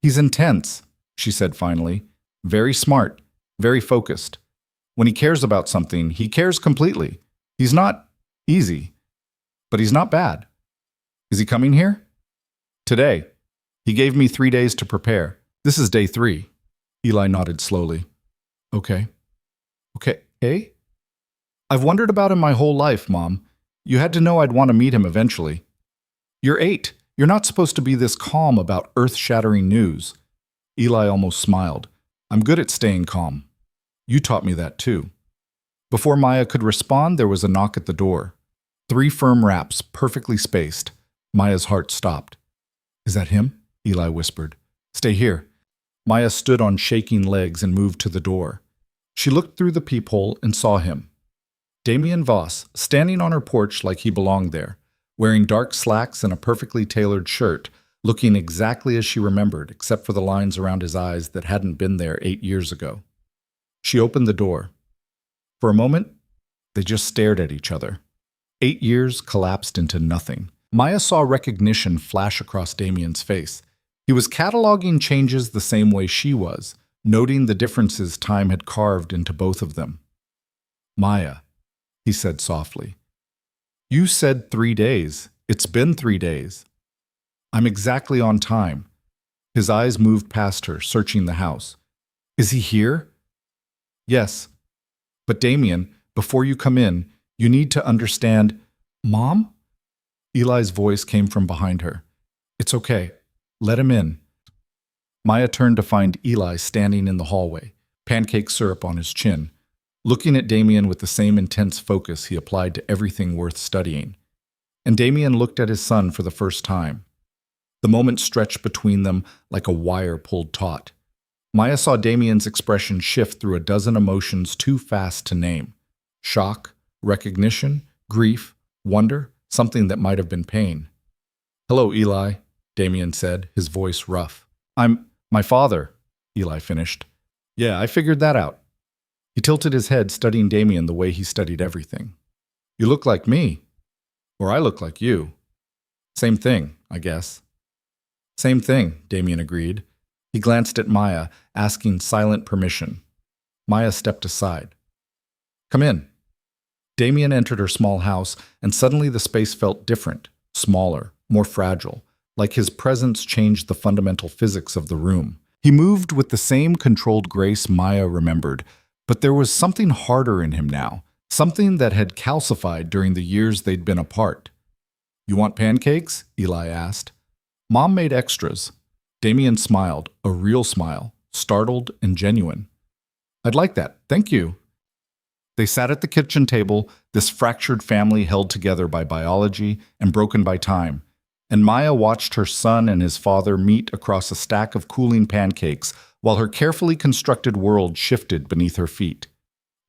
He's intense, she said finally. Very smart, very focused. When he cares about something, he cares completely. He's not easy, but he's not bad. Is he coming here? Today. He gave me 3 days to prepare. This is day 3. Eli nodded slowly. Okay. Okay? I've wondered about him my whole life, Mom. You had to know I'd want to meet him eventually. You're 8. You're not supposed to be this calm about earth-shattering news. Eli almost smiled. I'm good at staying calm. You taught me that too. Before Maya could respond, there was a knock at the door. 3 firm raps, perfectly spaced. Maya's heart stopped. Is that him? Eli whispered. Stay here. Maya stood on shaking legs and moved to the door. She looked through the peephole and saw him. Damien Voss, standing on her porch like he belonged there, wearing dark slacks and a perfectly tailored shirt, looking exactly as she remembered, except for the lines around his eyes that hadn't been there 8 years ago. She opened the door. For a moment, they just stared at each other. 8 years collapsed into nothing. Maya saw recognition flash across Damien's face. He was cataloging changes the same way she was, noting the differences time had carved into both of them. "Maya," he said softly. "You said 3 days. It's been 3 days. I'm exactly on time." His eyes moved past her, searching the house. "Is he here?" "Yes. But Damien, before you come in, you need to understand—" "Mom?" Eli's voice came from behind her. "It's okay. Let him in." Maya turned to find Eli standing in the hallway, pancake syrup on his chin, looking at Damien with the same intense focus he applied to everything worth studying. And Damien looked at his son for the first time. The moment stretched between them like a wire pulled taut. Maya saw Damien's expression shift through a dozen emotions too fast to name. Shock, recognition, grief, wonder, something that might have been pain. "Hello, Eli," Damien said, his voice rough. "I'm my father," Eli finished. "Yeah, I figured that out." He tilted his head, studying Damien the way he studied everything. "You look like me. Or I look like you. Same thing, I guess." "Same thing," Damien agreed. He glanced at Maya, asking silent permission. Maya stepped aside. "Come in." Damien entered her small house, and suddenly the space felt different, smaller, more fragile, like his presence changed the fundamental physics of the room. He moved with the same controlled grace Maya remembered, but there was something harder in him now, something that had calcified during the years they'd been apart. "You want pancakes?" Eli asked. "Mom made extras." Damien smiled, a real smile, startled and genuine. "I'd like that, thank you." They sat at the kitchen table, this fractured family held together by biology and broken by time, and Maya watched her son and his father meet across a stack of cooling pancakes while her carefully constructed world shifted beneath her feet.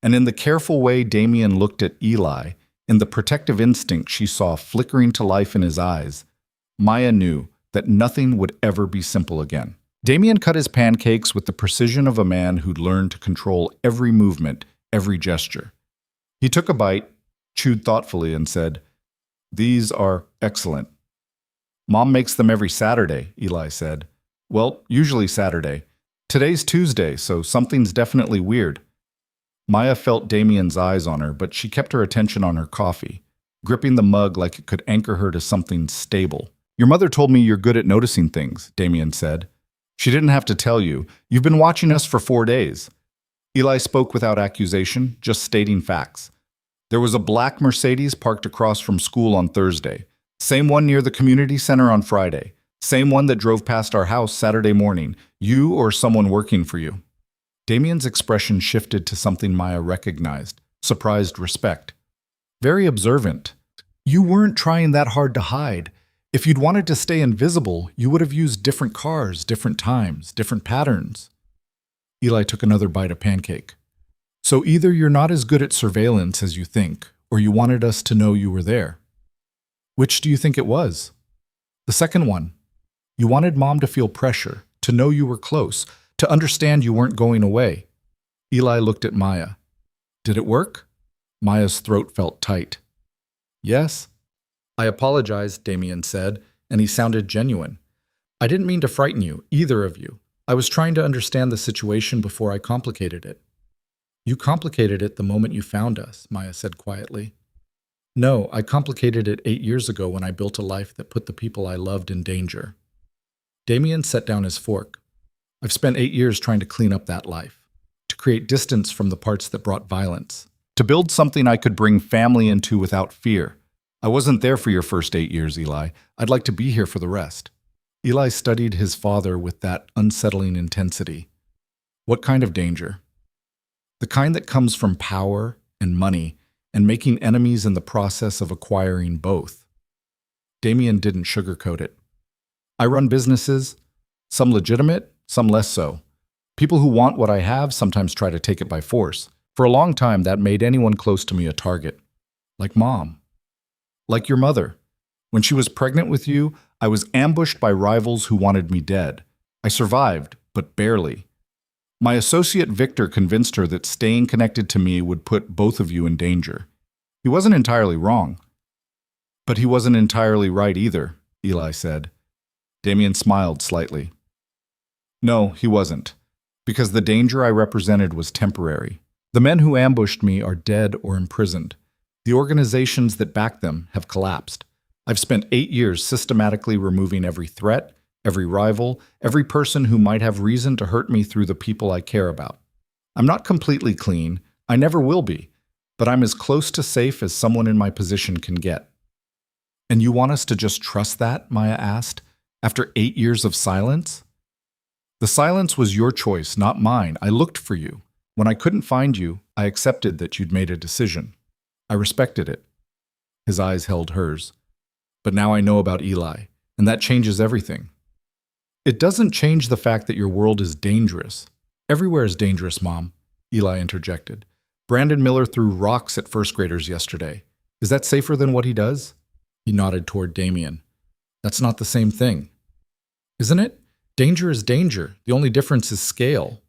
And in the careful way Damien looked at Eli, in the protective instinct she saw flickering to life in his eyes, Maya knew that nothing would ever be simple again. Damien cut his pancakes with the precision of a man who'd learned to control every movement, every gesture. He took a bite, chewed thoughtfully, and said, "These are excellent." "Mom makes them every Saturday," Eli said. "Well, usually Saturday. Today's Tuesday, so something's definitely weird." Maya felt Damien's eyes on her, but she kept her attention on her coffee, gripping the mug like it could anchor her to something stable. "Your mother told me you're good at noticing things," Damien said. "She didn't have to tell you. You've been watching us for 4 days. Eli spoke without accusation, just stating facts. "There was a black Mercedes parked across from school on Thursday. Same one near the community center on Friday. Same one that drove past our house Saturday morning. You or someone working for you." Damien's expression shifted to something Maya recognized, surprised respect. "Very observant. You weren't trying that hard to hide. If you'd wanted to stay invisible, you would have used different cars, different times, different patterns." Eli took another bite of pancake. "So either you're not as good at surveillance as you think, or you wanted us to know you were there. Which do you think it was?" "The second one. You wanted Mom to feel pressure, to know you were close, to understand you weren't going away." Eli looked at Maya. "Did it work?" Maya's throat felt tight. "Yes." "I apologize," Damien said, and he sounded genuine. "I didn't mean to frighten you, either of you. I was trying to understand the situation before I complicated it." "You complicated it the moment you found us," Maya said quietly. "No, I complicated it 8 years ago when I built a life that put the people I loved in danger." Damien set down his fork. "I've spent 8 years trying to clean up that life, to create distance from the parts that brought violence, to build something I could bring family into without fear. I wasn't there for your first 8 years, Eli. I'd like to be here for the rest." Eli studied his father with that unsettling intensity. "What kind of danger?" "The kind that comes from power and money and making enemies in the process of acquiring both." Damien didn't sugarcoat it. "I run businesses, some legitimate, some less so. People who want what I have sometimes try to take it by force. For a long time, that made anyone close to me a target. Like Mom. Like your mother. When she was pregnant with you, I was ambushed by rivals who wanted me dead. I survived, but barely. My associate Victor convinced her that staying connected to me would put both of you in danger. He wasn't entirely wrong. But he wasn't entirely right either, Eli said. Damien smiled slightly. No, he wasn't. Because the danger I represented was temporary. The men who ambushed me are dead or imprisoned. The organizations that back them have collapsed. I've spent 8 years systematically removing every threat, every rival, every person who might have reason to hurt me through the people I care about. I'm not completely clean, I never will be, but I'm as close to safe as someone in my position can get. And you want us to just trust that? Maya asked, after 8 years of silence? The silence was your choice, not mine. I looked for you. When I couldn't find you, I accepted that you'd made a decision. I respected it. His eyes held hers. But now I know about Eli, and that changes everything. It doesn't change the fact that your world is dangerous. Everywhere is dangerous, Mom, Eli interjected. Brandon Miller threw rocks at first graders yesterday. Is that safer than what he does? He nodded toward Damien. That's not the same thing. Isn't it? Danger is danger. The only difference is scale.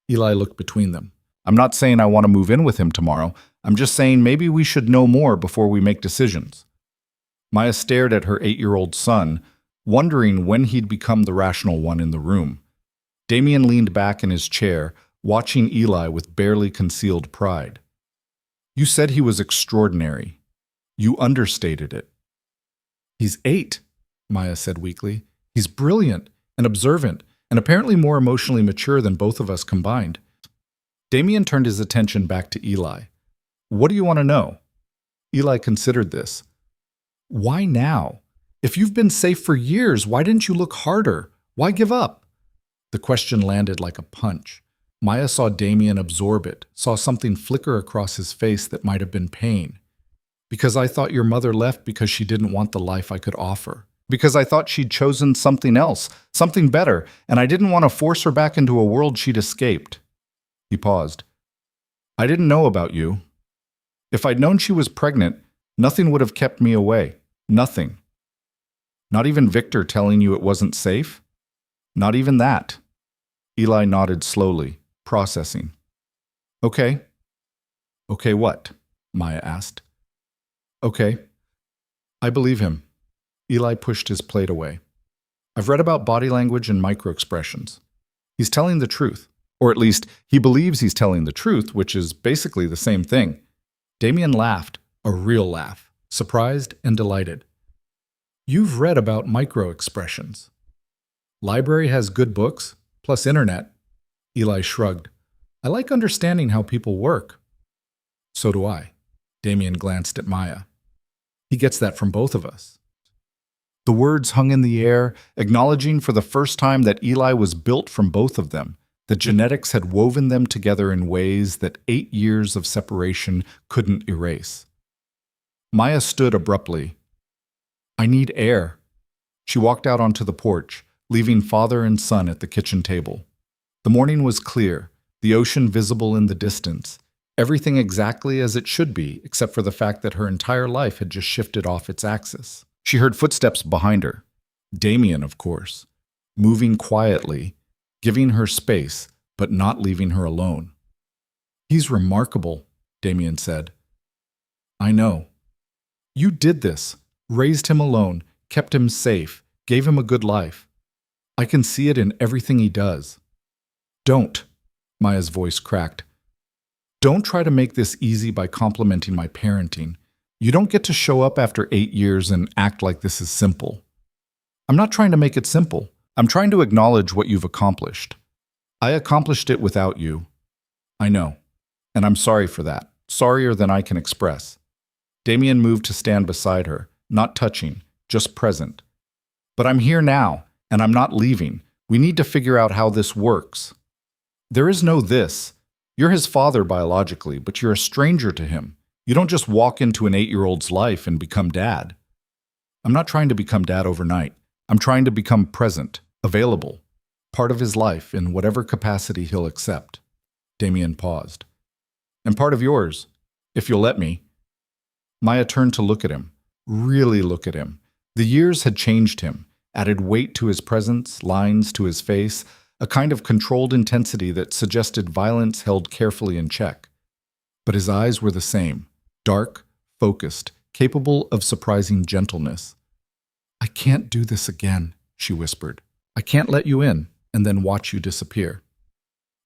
Eli looked between them. I'm not saying I want to move in with him tomorrow. I'm just saying maybe we should know more before we make decisions. Maya stared at her 8-year-old son, wondering when he'd become the rational one in the room. Damien leaned back in his chair, watching Eli with barely concealed pride. You said he was extraordinary. You understated it. He's 8, Maya said weakly. He's brilliant and observant, and apparently more emotionally mature than both of us combined. Damien turned his attention back to Eli. What do you want to know? Eli considered this. Why now? If you've been safe for years, why didn't you look harder? Why give up? The question landed like a punch. Maya saw Damien absorb it, saw something flicker across his face that might have been pain. Because I thought your mother left because she didn't want the life I could offer. Because I thought she'd chosen something else, something better, and I didn't want to force her back into a world she'd escaped. He paused. I didn't know about you. If I'd known she was pregnant, nothing would have kept me away. Nothing. Not even Victor telling you it wasn't safe? Not even that. Eli nodded slowly, processing. Okay. Okay, what? Maya asked. Okay. I believe him. Eli pushed his plate away. I've read about body language and microexpressions. He's telling the truth. Or at least, he believes he's telling the truth, which is basically the same thing. Damien laughed, a real laugh, surprised and delighted. You've read about microexpressions. Library has good books, plus internet. Eli shrugged. I like understanding how people work. So do I. Damien glanced at Maya. He gets that from both of us. The words hung in the air, acknowledging for the first time that Eli was built from both of them, that genetics had woven them together in ways that 8 years of separation couldn't erase. Maya stood abruptly. I need air. She walked out onto the porch, leaving father and son at the kitchen table. The morning was clear, the ocean visible in the distance, everything exactly as it should be, except for the fact that her entire life had just shifted off its axis. She heard footsteps behind her. Damien, of course, moving quietly, giving her space, but not leaving her alone. He's remarkable, Damien said. I know. You did this, raised him alone, kept him safe, gave him a good life. I can see it in everything he does. Don't, Maya's voice cracked. Don't try to make this easy by complimenting my parenting. You don't get to show up after 8 years and act like this is simple. I'm not trying to make it simple. I'm trying to acknowledge what you've accomplished. I accomplished it without you. I know. And I'm sorry for that. Sorrier than I can express. Damien moved to stand beside her, not touching, just present. But I'm here now, and I'm not leaving. We need to figure out how this works. There is no this. You're his father biologically, but you're a stranger to him. You don't just walk into an 8-year-old's life and become dad. I'm not trying to become dad overnight. I'm trying to become present, available, part of his life in whatever capacity he'll accept. Damien paused. And part of yours, if you'll let me. Maya turned to look at him, really look at him. The years had changed him, added weight to his presence, lines to his face, a kind of controlled intensity that suggested violence held carefully in check. But his eyes were the same, dark, focused, capable of surprising gentleness. "I can't do this again," she whispered. "I can't let you in and then watch you disappear."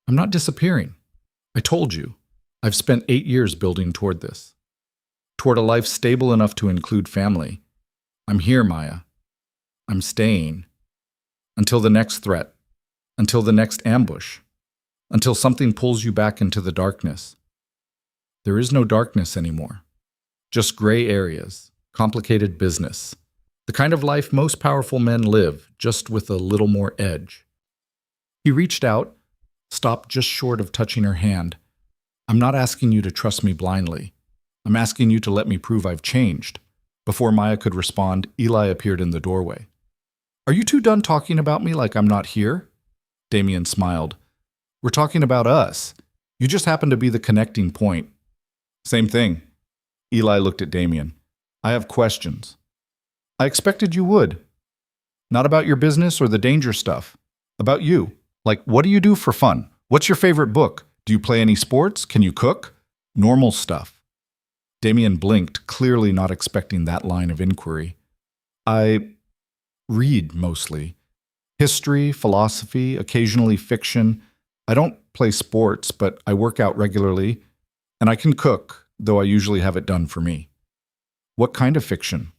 "I'm not disappearing. I told you. I've spent 8 years building toward this. Toward a life stable enough to include family. I'm here, Maya. I'm staying. Until the next threat. Until the next ambush. Until something pulls you back into the darkness. There is no darkness anymore. Just gray areas, complicated business. The kind of life most powerful men live, just with a little more edge." He reached out, stopped just short of touching her hand. "I'm not asking you to trust me blindly. I'm asking you to let me prove I've changed." Before Maya could respond, Eli appeared in the doorway. "Are you two done talking about me like I'm not here?" Damien smiled. "We're talking about us. You just happen to be the connecting point." "Same thing." Eli looked at Damien. "I have questions." "I expected you would. Not about your business or the danger stuff. About you. Like, what do you do for fun? What's your favorite book? Do you play any sports? Can you cook? Normal stuff." Damien blinked, clearly not expecting that line of inquiry. "I read, mostly. History, philosophy, occasionally fiction. I don't play sports, but I work out regularly. And I can cook, though I usually have it done for me." "What kind of fiction?"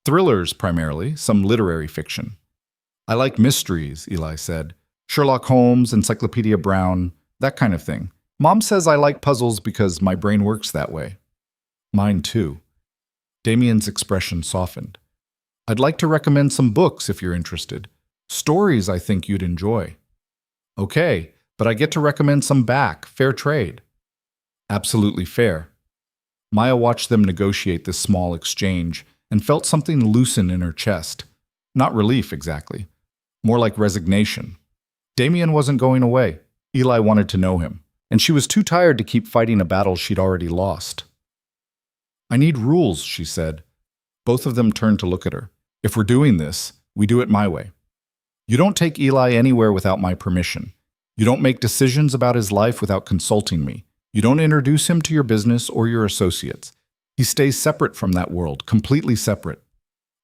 "Thrillers, primarily, some literary fiction." "I like mysteries," Eli said. "Sherlock Holmes, Encyclopedia Brown, that kind of thing. Mom says I like puzzles because my brain works that way." "Mine too." Damien's expression softened. "I'd like to recommend some books if you're interested. Stories I think you'd enjoy." "Okay, but I get to recommend some back. Fair trade." "Absolutely fair." Maya watched them negotiate this small exchange and felt something loosen in her chest. Not relief, exactly. More like resignation. Damien wasn't going away. Eli wanted to know him, and she was too tired to keep fighting a battle she'd already lost. "I need rules," she said. Both of them turned to look at her. "If we're doing this, we do it my way. You don't take Eli anywhere without my permission. You don't make decisions about his life without consulting me. You don't introduce him to your business or your associates. He stays separate from that world, completely separate."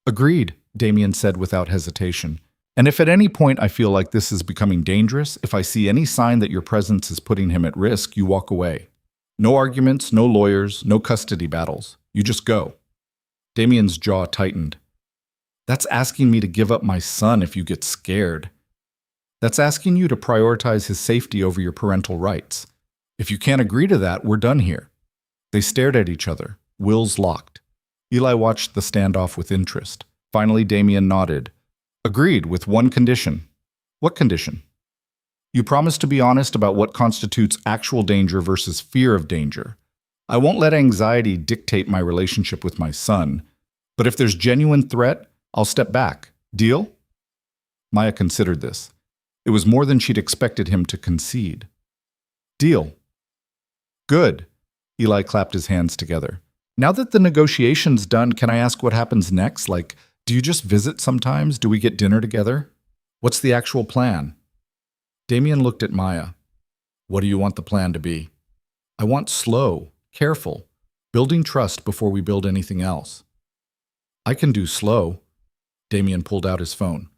"Agreed," Damien said without hesitation. "And if at any point I feel like this is becoming dangerous, if I see any sign that your presence is putting him at risk, you walk away. No arguments, no lawyers, no custody battles. You just go." Damien's jaw tightened. "That's asking me to give up my son if you get scared. That's asking you to prioritize his safety over your parental rights. If you can't agree to that, we're done here." They stared at each other, wills locked. Eli watched the standoff with interest. Finally, Damien nodded. "Agreed, with one condition." "What condition?" "You promise to be honest about what constitutes actual danger versus fear of danger. I won't let anxiety dictate my relationship with my son, but if there's genuine threat, I'll step back. Deal?" Maya considered this. It was more than she'd expected him to concede. "Deal." "Good." Eli clapped his hands together. "Now that the negotiation's done, can I ask what happens next? Like, do you just visit sometimes? Do we get dinner together? What's the actual plan?" Damien looked at Maya. "What do you want the plan to be?" "I want slow, careful, building trust before we build anything else." "I can do slow." Damien pulled out his phone.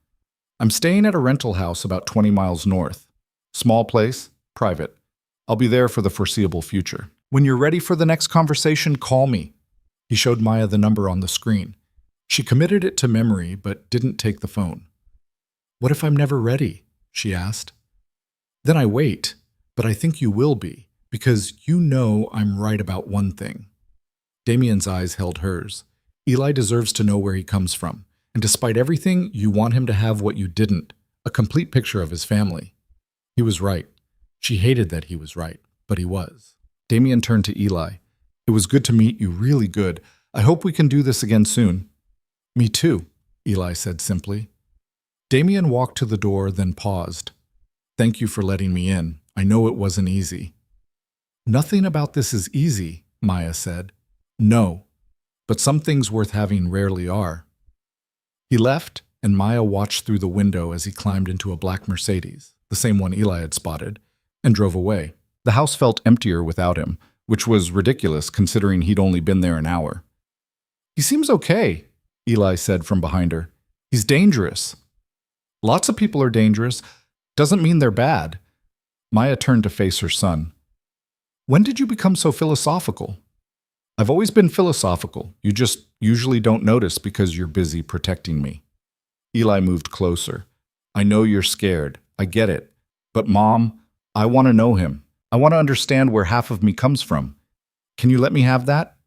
"I'm staying at a rental house about 20 miles north. Small place, private. I'll be there for the foreseeable future. When you're ready for the next conversation, call me." He showed Maya the number on the screen. She committed it to memory, but didn't take the phone. "What if I'm never ready?" she asked. "Then I wait, but I think you will be, because you know I'm right about one thing." Damien's eyes held hers. "Eli deserves to know where he comes from, and despite everything, you want him to have what you didn't, a complete picture of his family." He was right. She hated that he was right, but he was. Damien turned to Eli. "It was good to meet you, really good. I hope we can do this again soon." "Me too," Eli said simply. Damien walked to the door, then paused. "Thank you for letting me in. I know it wasn't easy." Nothing about this is easy, Maya said. No, but some things worth having rarely are. He left, and Maya watched through the window as he climbed into a black Mercedes, the same one Eli had spotted, and drove away. The house felt emptier without him, which was ridiculous considering he'd only been there an hour. He seems okay, Eli said from behind her. He's dangerous. Lots of people are dangerous. Doesn't mean they're bad. Maya turned to face her son. When did you become so philosophical? I've always been philosophical. You just usually don't notice because you're busy protecting me. Eli moved closer. I know you're scared. I get it. But Mom, I want to know him. I want to understand where half of me comes from. Can you let me have that?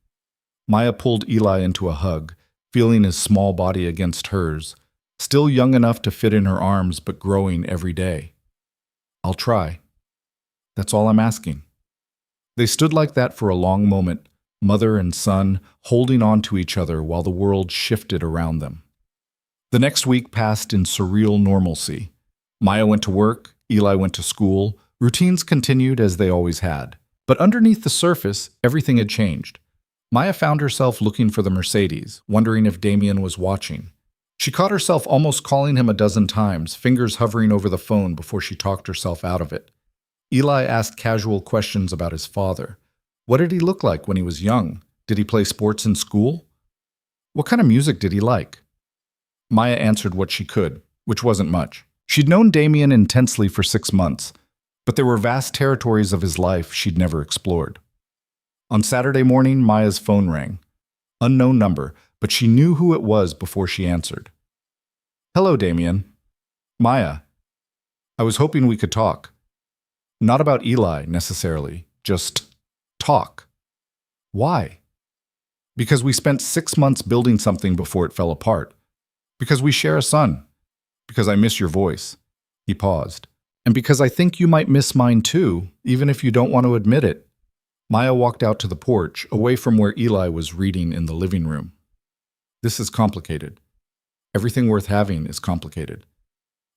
Maya pulled Eli into a hug, feeling his small body against hers, still young enough to fit in her arms but growing every day. I'll try. That's all I'm asking. They stood like that for a long moment, mother and son holding on to each other while the world shifted around them. The next week passed in surreal normalcy. Maya went to work, Eli went to school, routines continued as they always had. But underneath the surface, everything had changed. Maya found herself looking for the Mercedes, wondering if Damien was watching. She caught herself almost calling him a dozen times, fingers hovering over the phone before she talked herself out of it. Eli asked casual questions about his father. What did he look like when he was young? Did he play sports in school? What kind of music did he like? Maya answered what she could, which wasn't much. She'd known Damien intensely for 6 months, but there were vast territories of his life she'd never explored. On Saturday morning, Maya's phone rang. Unknown number, but she knew who it was before she answered. Hello, Damien. Maya. I was hoping we could talk. Not about Eli, necessarily, just talk. Why? Because we spent 6 months building something before it fell apart. Because we share a son. Because I miss your voice. He paused. And because I think you might miss mine too, even if you don't want to admit it. Maya walked out to the porch, away from where Eli was reading in the living room. This is complicated. Everything worth having is complicated.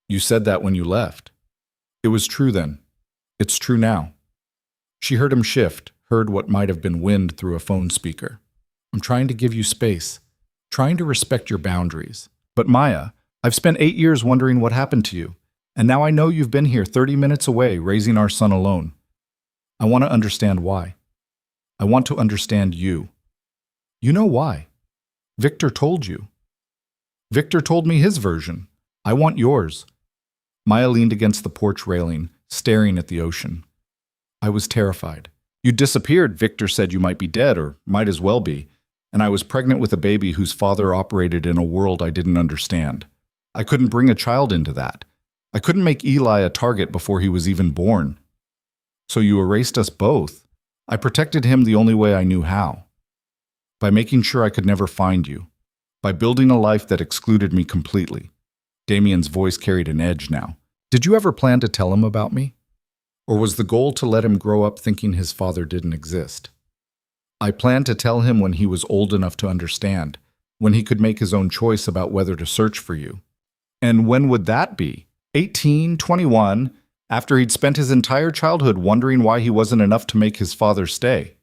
You said that when you left. It was true then. It's true now. She heard him shift, heard what might have been wind through a phone speaker. I'm trying to give you space, trying to respect your boundaries. But Maya, I've spent 8 years wondering what happened to you, and now I know you've been here 30 minutes away raising our son alone. I want to understand why. I want to understand you. You know why. Victor told you. Victor told me his version. I want yours. Maya leaned against the porch railing, staring at the ocean. I was terrified. You disappeared, Victor said you might be dead, or might as well be, and I was pregnant with a baby whose father operated in a world I didn't understand. I couldn't bring a child into that. I couldn't make Eli a target before he was even born. So you erased us both. I protected him the only way I knew how. By making sure I could never find you. By building a life that excluded me completely. Damien's voice carried an edge now. Did you ever plan to tell him about me? Or was the goal to let him grow up thinking his father didn't exist? I planned to tell him when he was old enough to understand, when he could make his own choice about whether to search for you. And when would that be? 18, 21, after he'd spent his entire childhood wondering why he wasn't enough to make his father stay.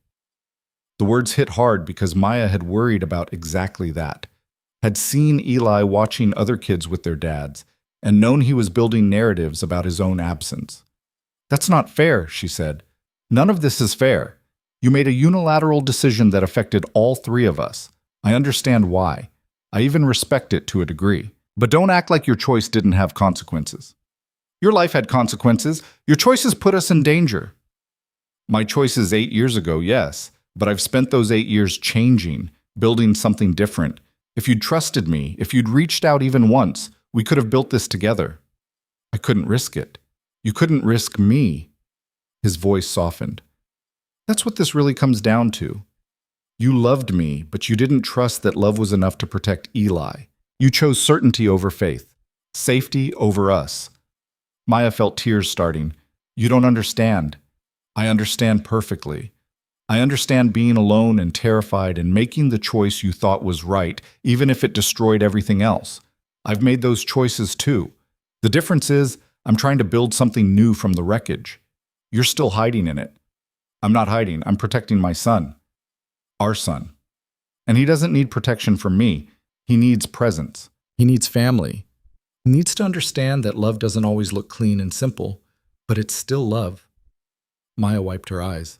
The words hit hard because Maya had worried about exactly that, had seen Eli watching other kids with their dads, and known he was building narratives about his own absence. That's not fair, she said. None of this is fair. You made a unilateral decision that affected all 3 of us. I understand why. I even respect it to a degree. But don't act like your choice didn't have consequences. Your life had consequences. Your choices put us in danger. My choices 8 years ago, yes, but I've spent those 8 years changing, building something different. If you'd trusted me, if you'd reached out even once, we could have built this together. I couldn't risk it. You couldn't risk me. His voice softened. That's what this really comes down to. You loved me, but you didn't trust that love was enough to protect Eli. You chose certainty over faith, safety over us. Maya felt tears starting. You don't understand. I understand perfectly. I understand being alone and terrified and making the choice you thought was right, even if it destroyed everything else. I've made those choices too. The difference is, I'm trying to build something new from the wreckage. You're still hiding in it. I'm not hiding. I'm protecting my son. Our son. And he doesn't need protection from me. He needs presence. He needs family. He needs to understand that love doesn't always look clean and simple, but it's still love. Maya wiped her eyes.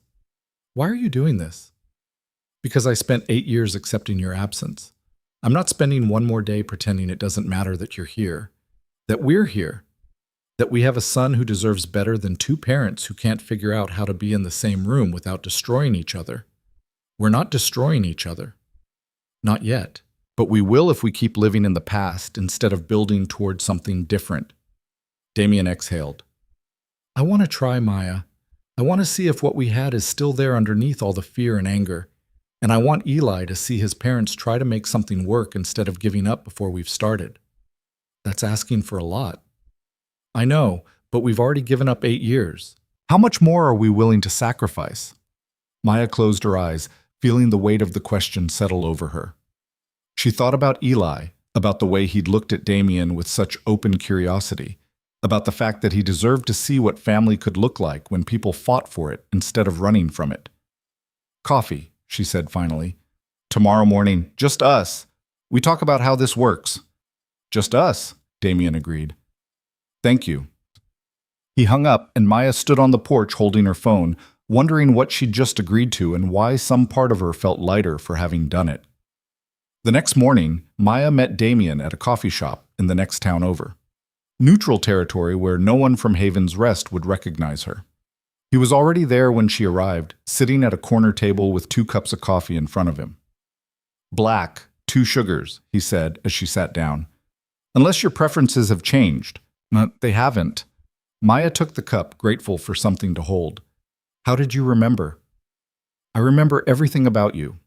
Why are you doing this? Because I spent 8 years accepting your absence. I'm not spending one more day pretending it doesn't matter that you're here, that we're here, that we have a son who deserves better than two parents who can't figure out how to be in the same room without destroying each other. We're not destroying each other. Not yet. But we will if we keep living in the past instead of building towards something different. Damien exhaled. I want to try, Maya. I want to see if what we had is still there underneath all the fear and anger. And I want Eli to see his parents try to make something work instead of giving up before we've started. That's asking for a lot. I know, but we've already given up 8 years. How much more are we willing to sacrifice? Maya closed her eyes, feeling the weight of the question settle over her. She thought about Eli, about the way he'd looked at Damien with such open curiosity, about the fact that he deserved to see what family could look like when people fought for it instead of running from it. Coffee, she said finally. Tomorrow morning, just us. We talk about how this works. Just us, Damien agreed. Thank you. He hung up and Maya stood on the porch holding her phone, wondering what she'd just agreed to and why some part of her felt lighter for having done it. The next morning, Maya met Damien at a coffee shop in the next town over. Neutral territory where no one from Haven's Rest would recognize her. He was already there when she arrived, sitting at a corner table with 2 cups of coffee in front of him. Black, 2 sugars, he said as she sat down. Unless your preferences have changed. They haven't. Maya took the cup, grateful for something to hold. How did you remember? I remember everything about you.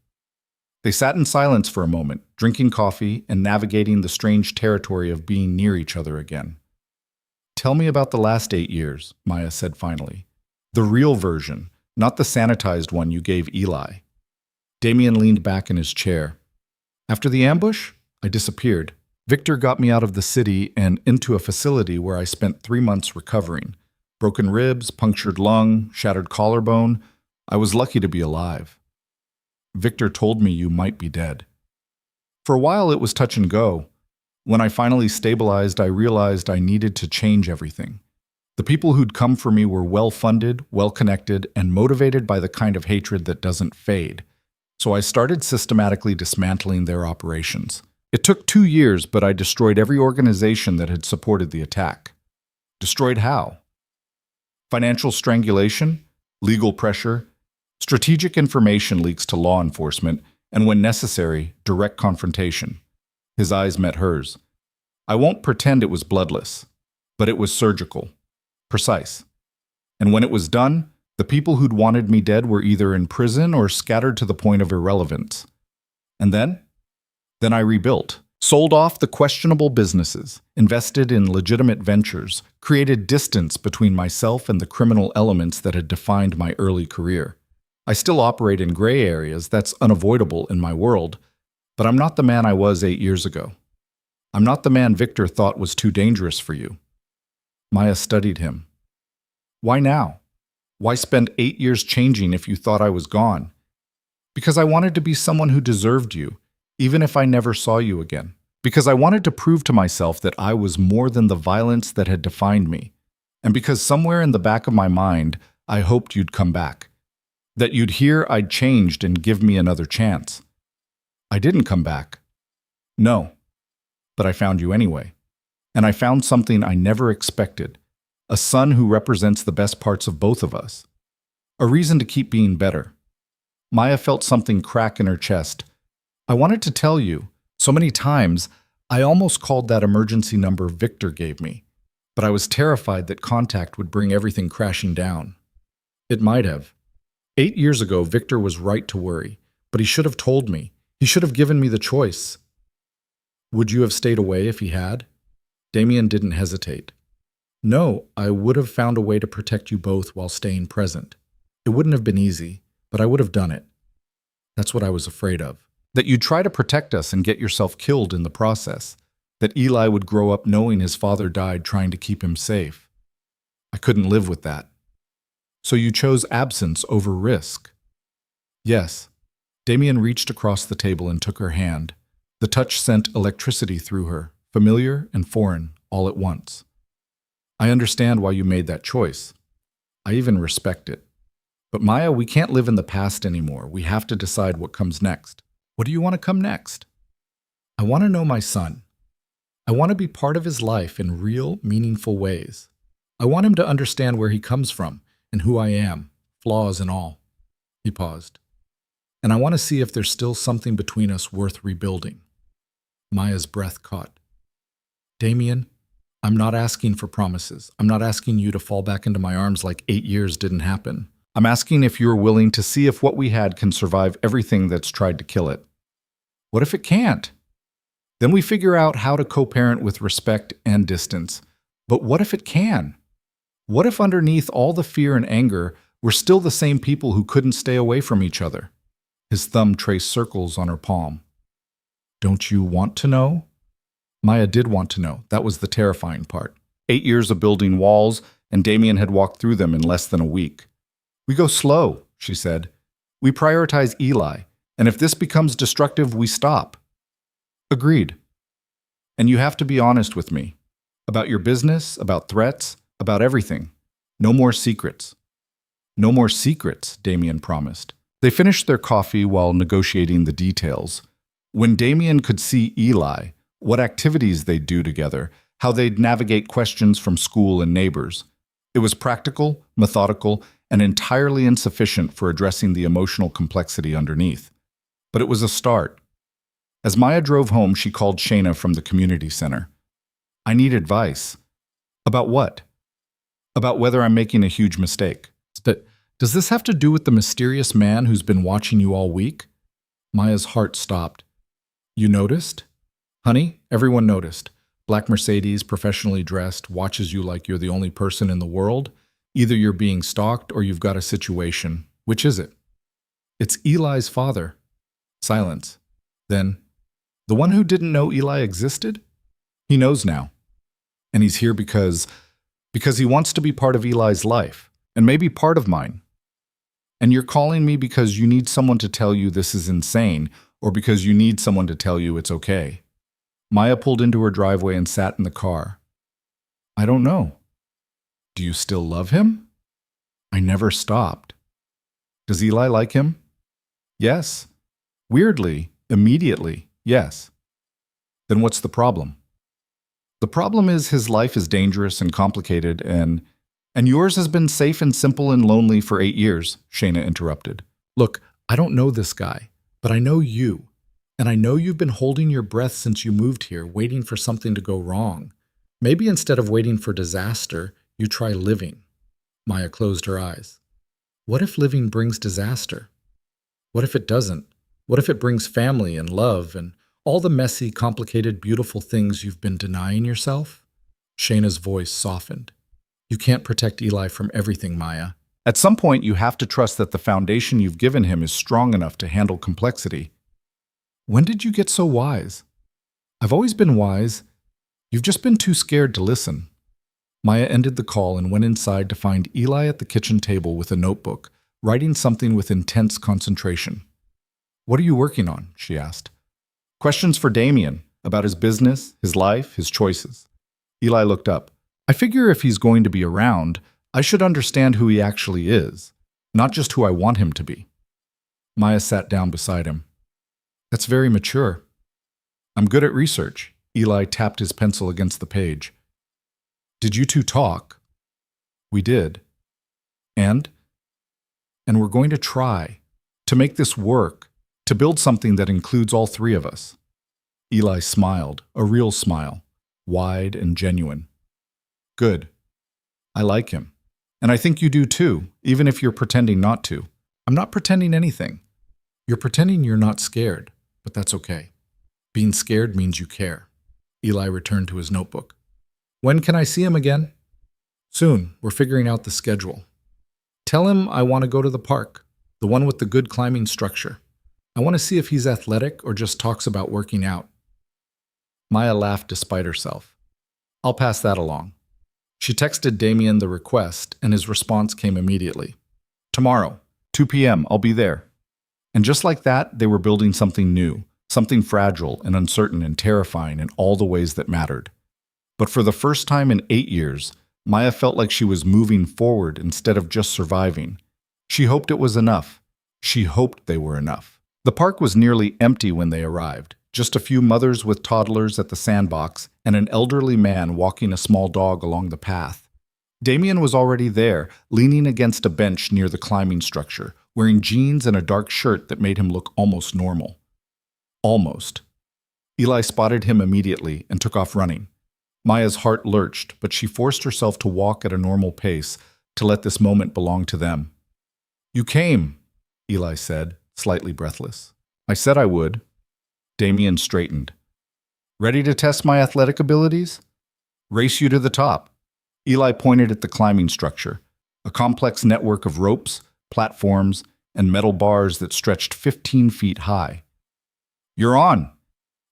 They sat in silence for a moment, drinking coffee and navigating the strange territory of being near each other again. Tell me about the last 8 years, Maya said finally. The real version, not the sanitized one you gave Eli. Damien leaned back in his chair. After the ambush, I disappeared. Victor got me out of the city and into a facility where I spent 3 months recovering. Broken ribs, punctured lung, shattered collarbone. I was lucky to be alive. Victor told me you might be dead. For a while it was touch and go. When I finally stabilized, I realized I needed to change everything. The people who'd come for me were well-funded, well-connected, and motivated by the kind of hatred that doesn't fade. So I started systematically dismantling their operations. It took 2 years, but I destroyed every organization that had supported the attack. Destroyed how? Financial strangulation, legal pressure, strategic information leaks to law enforcement, and when necessary, direct confrontation. His eyes met hers. I won't pretend it was bloodless, but it was surgical, precise. And when it was done, the people who'd wanted me dead were either in prison or scattered to the point of irrelevance. And then I rebuilt, sold off the questionable businesses, invested in legitimate ventures, created distance between myself and the criminal elements that had defined my early career. I still operate in gray areas, that's unavoidable in my world, but I'm not the man I was 8 years ago. I'm not the man Victor thought was too dangerous for you. Maya studied him. Why now? Why spend 8 years changing if you thought I was gone? Because I wanted to be someone who deserved you, even if I never saw you again. Because I wanted to prove to myself that I was more than the violence that had defined me. And because somewhere in the back of my mind, I hoped you'd come back. That you'd hear I'd changed and give me another chance. I didn't come back. No. But I found you anyway. And I found something I never expected. A son who represents the best parts of both of us. A reason to keep being better. Maya felt something crack in her chest. I wanted to tell you, so many times, I almost called that emergency number Victor gave me, but I was terrified that contact would bring everything crashing down. It might have. 8 years ago, Victor was right to worry, but he should have told me. He should have given me the choice. Would you have stayed away if he had? Damien didn't hesitate. No, I would have found a way to protect you both while staying present. It wouldn't have been easy, but I would have done it. That's what I was afraid of. That you'd try to protect us and get yourself killed in the process. That Eli would grow up knowing his father died trying to keep him safe. I couldn't live with that. So you chose absence over risk. Yes. Damien reached across the table and took her hand. The touch sent electricity through her, familiar and foreign, all at once. I understand why you made that choice. I even respect it. But Maya, we can't live in the past anymore. We have to decide what comes next. What do you want to come next? I want to know my son. I want to be part of his life in real, meaningful ways. I want him to understand where he comes from and who I am, flaws and all. He paused. And I want to see if there's still something between us worth rebuilding. Maya's breath caught. Damien, I'm not asking for promises. I'm not asking you to fall back into my arms like 8 years didn't happen. I'm asking if you're willing to see if what we had can survive everything that's tried to kill it. What if it can't? Then we figure out how to co-parent with respect and distance. But what if it can? What if underneath all the fear and anger, we're still the same people who couldn't stay away from each other? His thumb traced circles on her palm. Don't you want to know? Maya did want to know. That was the terrifying part. 8 years of building walls, and Damien had walked through them in less than a week. We go slow, she said. We prioritize Eli, and if this becomes destructive, we stop. Agreed. And you have to be honest with me. About your business, about threats, about everything. No more secrets. No more secrets, Damien promised. They finished their coffee while negotiating the details. When Damien could see Eli, what activities they'd do together, how they'd navigate questions from school and neighbors. It was practical, methodical, and entirely insufficient for addressing the emotional complexity underneath. But it was a start. As Maya drove home, she called Shayna from the community center. I need advice. About what? About whether I'm making a huge mistake. Does this have to do with the mysterious man who's been watching you all week? Maya's heart stopped. You noticed? Honey, everyone noticed. Black Mercedes, professionally dressed, watches you like you're the only person in the world. Either you're being stalked or you've got a situation. Which is it? It's Eli's father. Silence. Then, the one who didn't know Eli existed? He knows now. And he's here because he wants to be part of Eli's life, and maybe part of mine. And you're calling me because you need someone to tell you this is insane, or because you need someone to tell you it's okay. Maya pulled into her driveway and sat in the car. I don't know. Do you still love him? I never stopped. Does Eli like him? Yes. Weirdly, immediately, yes. Then what's the problem? The problem is his life is dangerous and complicated, and yours has been safe and simple and lonely for 8 years, Shayna interrupted. Look, I don't know this guy, but I know you. And I know you've been holding your breath since you moved here, waiting for something to go wrong. Maybe instead of waiting for disaster, you try living. Maya closed her eyes. What if living brings disaster? What if it doesn't? What if it brings family and love and all the messy, complicated, beautiful things you've been denying yourself? Shayna's voice softened. You can't protect Eli from everything, Maya. At some point, you have to trust that the foundation you've given him is strong enough to handle complexity. When did you get so wise? I've always been wise. You've just been too scared to listen. Maya ended the call and went inside to find Eli at the kitchen table with a notebook, writing something with intense concentration. What are you working on? She asked. Questions for Damien, about his business, his life, his choices. Eli looked up. I figure if he's going to be around, I should understand who he actually is, not just who I want him to be. Maya sat down beside him. That's very mature. I'm good at research. Eli tapped his pencil against the page. Did you two talk? We did. And we're going to try to make this work, to build something that includes all three of us. Eli smiled, a real smile, wide and genuine. Good. I like him. And I think you do too, even if you're pretending not to. I'm not pretending anything. You're pretending you're not scared, but that's okay. Being scared means you care. Eli returned to his notebook. When can I see him again? Soon. We're figuring out the schedule. Tell him I want to go to the park, the one with the good climbing structure. I want to see if he's athletic or just talks about working out. Maya laughed despite herself. I'll pass that along. She texted Damien the request, and his response came immediately. Tomorrow, 2 p.m., I'll be there. And just like that, they were building something new, something fragile and uncertain and terrifying in all the ways that mattered. But for the first time in 8 years, Maya felt like she was moving forward instead of just surviving. She hoped it was enough. She hoped they were enough. The park was nearly empty when they arrived. Just a few mothers with toddlers at the sandbox and an elderly man walking a small dog along the path. Damien was already there, leaning against a bench near the climbing structure, wearing jeans and a dark shirt that made him look almost normal. Almost. Eli spotted him immediately and took off running. Maya's heart lurched, but she forced herself to walk at a normal pace to let this moment belong to them. You came, Eli said, slightly breathless. I said I would. Damien straightened. Ready to test my athletic abilities? Race you to the top. Eli pointed at the climbing structure, a complex network of ropes, platforms, and metal bars that stretched 15 feet high. You're on.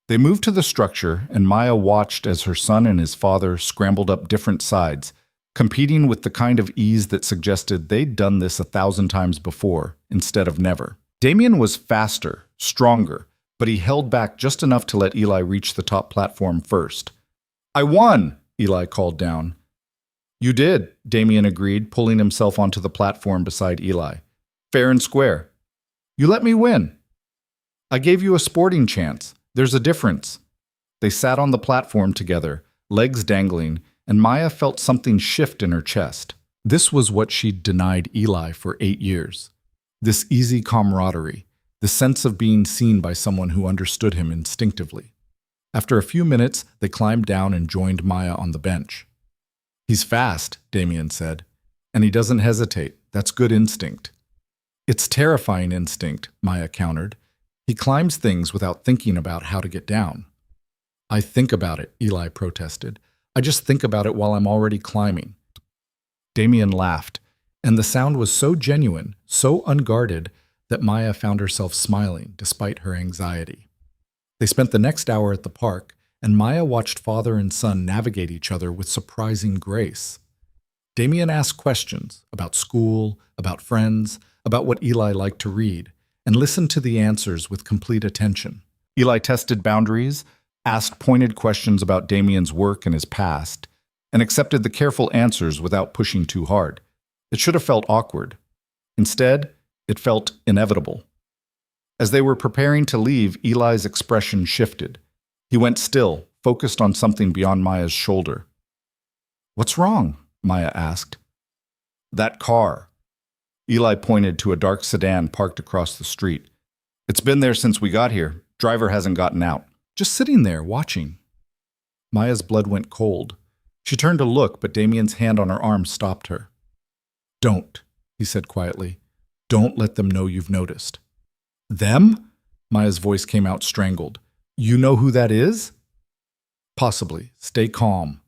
They moved to the structure, and Maya watched as her son and his father scrambled up different sides, competing with the kind of ease that suggested they'd done this 1,000 times before, instead of never. Damien was faster, stronger, but he held back just enough to let Eli reach the top platform first. I won, Eli called down. You did, Damien agreed, pulling himself onto the platform beside Eli. Fair and square. You let me win. I gave you a sporting chance. There's a difference. They sat on the platform together, legs dangling, and Maya felt something shift in her chest. This was what she'd denied Eli for 8 years. This easy camaraderie, the sense of being seen by someone who understood him instinctively. After a few minutes, they climbed down and joined Maya on the bench. He's fast, Damien said, and he doesn't hesitate. That's good instinct. It's terrifying instinct, Maya countered. He climbs things without thinking about how to get down. I think about it, Eli protested. I just think about it while I'm already climbing. Damien laughed, and the sound was so genuine, so unguarded, that Maya found herself smiling despite her anxiety. They spent the next hour at the park, and Maya watched father and son navigate each other with surprising grace. Damien asked questions about school, about friends, about what Eli liked to read, and listened to the answers with complete attention. Eli tested boundaries, asked pointed questions about Damien's work and his past, and accepted the careful answers without pushing too hard. It should have felt awkward. Instead, it felt inevitable. As they were preparing to leave, Eli's expression shifted. He went still, focused on something beyond Maya's shoulder. What's wrong? Maya asked. That car. Eli pointed to a dark sedan parked across the street. It's been there since we got here. Driver hasn't gotten out. Just sitting there, watching. Maya's blood went cold. She turned to look, but Damien's hand on her arm stopped her. Don't, he said quietly. Don't let them know you've noticed. Them? Maya's voice came out strangled. You know who that is? Possibly. Stay calm.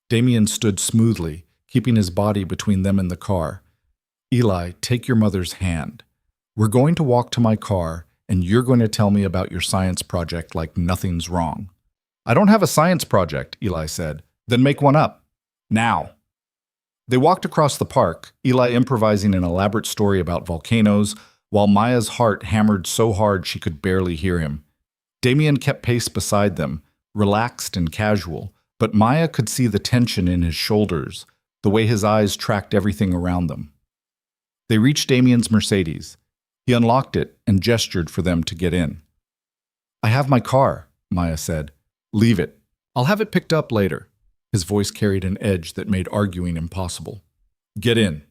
Damien stood smoothly, keeping his body between them and the car. Eli, take your mother's hand. We're going to walk to my car, and you're going to tell me about your science project like nothing's wrong. I don't have a science project, Eli said. Then make one up. Now. They walked across the park, Eli improvising an elaborate story about volcanoes, while Maya's heart hammered so hard she could barely hear him. Damien kept pace beside them, relaxed and casual, but Maya could see the tension in his shoulders, the way his eyes tracked everything around them. They reached Damien's Mercedes. He unlocked it and gestured for them to get in. I have my car, Maya said. Leave it. I'll have it picked up later. His voice carried an edge that made arguing impossible. Get in.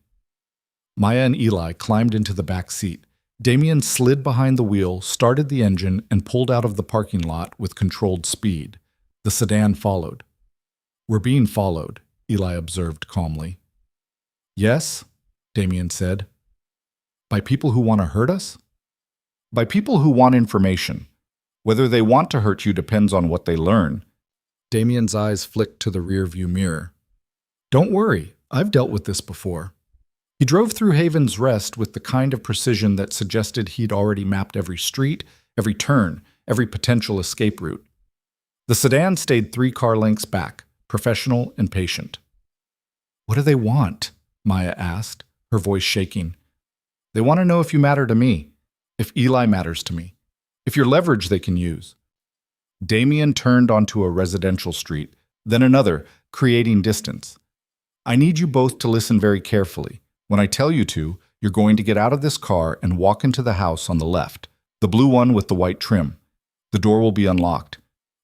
Maya and Eli climbed into the back seat. Damien slid behind the wheel, started the engine, and pulled out of the parking lot with controlled speed. The sedan followed. We're being followed, Eli observed calmly. Yes, Damien said. By people who want to hurt us? By people who want information. Whether they want to hurt you depends on what they learn. Damien's eyes flicked to the rearview mirror. Don't worry, I've dealt with this before. He drove through Haven's Rest with the kind of precision that suggested he'd already mapped every street, every turn, every potential escape route. The sedan stayed 3 car lengths back, professional and patient. What do they want? Maya asked, her voice shaking. They want to know if you matter to me, if Eli matters to me, if you're leverage they can use. Damien turned onto a residential street, then another, creating distance. I need you both to listen very carefully. When I tell you to, you're going to get out of this car and walk into the house on the left, the blue one with the white trim. The door will be unlocked.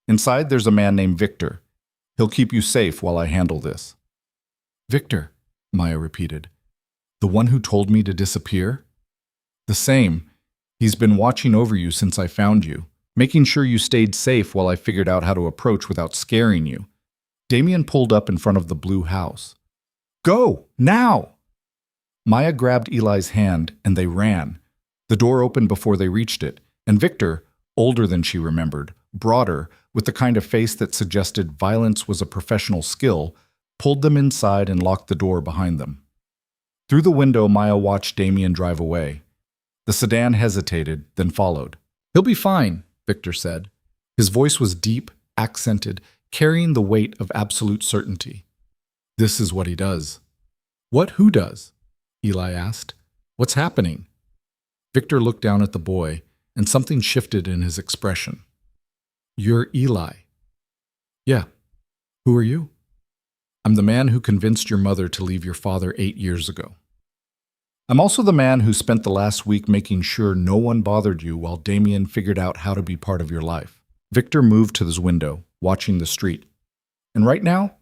Inside, there's a man named Victor. He'll keep you safe while I handle this. Victor, Maya repeated. The one who told me to disappear? The same. He's been watching over you since I found you, making sure you stayed safe while I figured out how to approach without scaring you. Damien pulled up in front of the blue house. Go, now! Maya grabbed Eli's hand and they ran. The door opened before they reached it, and Victor, older than she remembered, broader, with the kind of face that suggested violence was a professional skill, pulled them inside and locked the door behind them. Through the window, Maya watched Damien drive away. The sedan hesitated, then followed. He'll be fine, Victor said. His voice was deep, accented, carrying the weight of absolute certainty. This is what he does. What who does? Eli asked. What's happening? Victor looked down at the boy, and something shifted in his expression. You're Eli. Yeah. Who are you? I'm the man who convinced your mother to leave your father 8 years ago. I'm also the man who spent the last week making sure no one bothered you while Damien figured out how to be part of your life. Victor moved to his window, watching the street. And right now,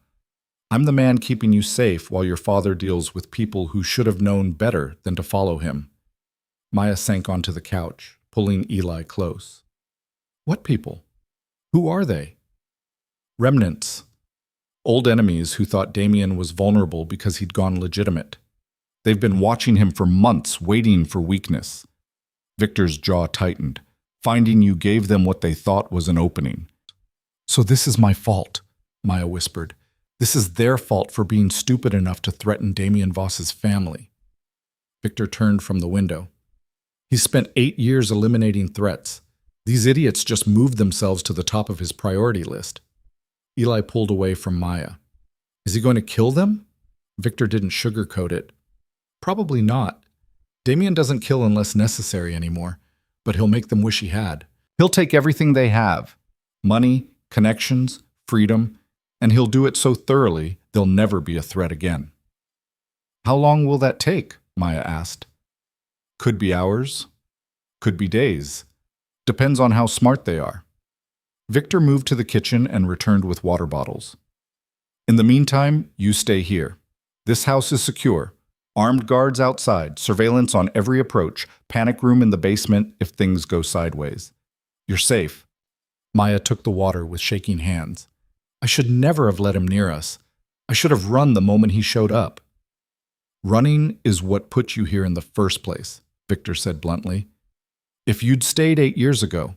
I'm the man keeping you safe while your father deals with people who should have known better than to follow him. Maya sank onto the couch, pulling Eli close. What people? Who are they? Remnants. Old enemies who thought Damien was vulnerable because he'd gone legitimate. They've been watching him for months, waiting for weakness. Victor's jaw tightened. Finding you gave them what they thought was an opening. So this is my fault, Maya whispered. This is their fault for being stupid enough to threaten Damien Voss's family. Victor turned from the window. He spent 8 years eliminating threats. These idiots just moved themselves to the top of his priority list. Eli pulled away from Maya. Is he going to kill them? Victor didn't sugarcoat it. Probably not. Damien doesn't kill unless necessary anymore, but he'll make them wish he had. He'll take everything they have. Money, connections, freedom, and he'll do it so thoroughly they'll never be a threat again. How long will that take? Maya asked. Could be hours. Could be days. Depends on how smart they are. Victor moved to the kitchen and returned with water bottles. In the meantime, you stay here. This house is secure. Armed guards outside, surveillance on every approach, panic room in the basement if things go sideways. You're safe. Maya took the water with shaking hands. I should never have let him near us. I should have run the moment he showed up. Running is what put you here in the first place, Victor said bluntly. If you'd stayed 8 years ago,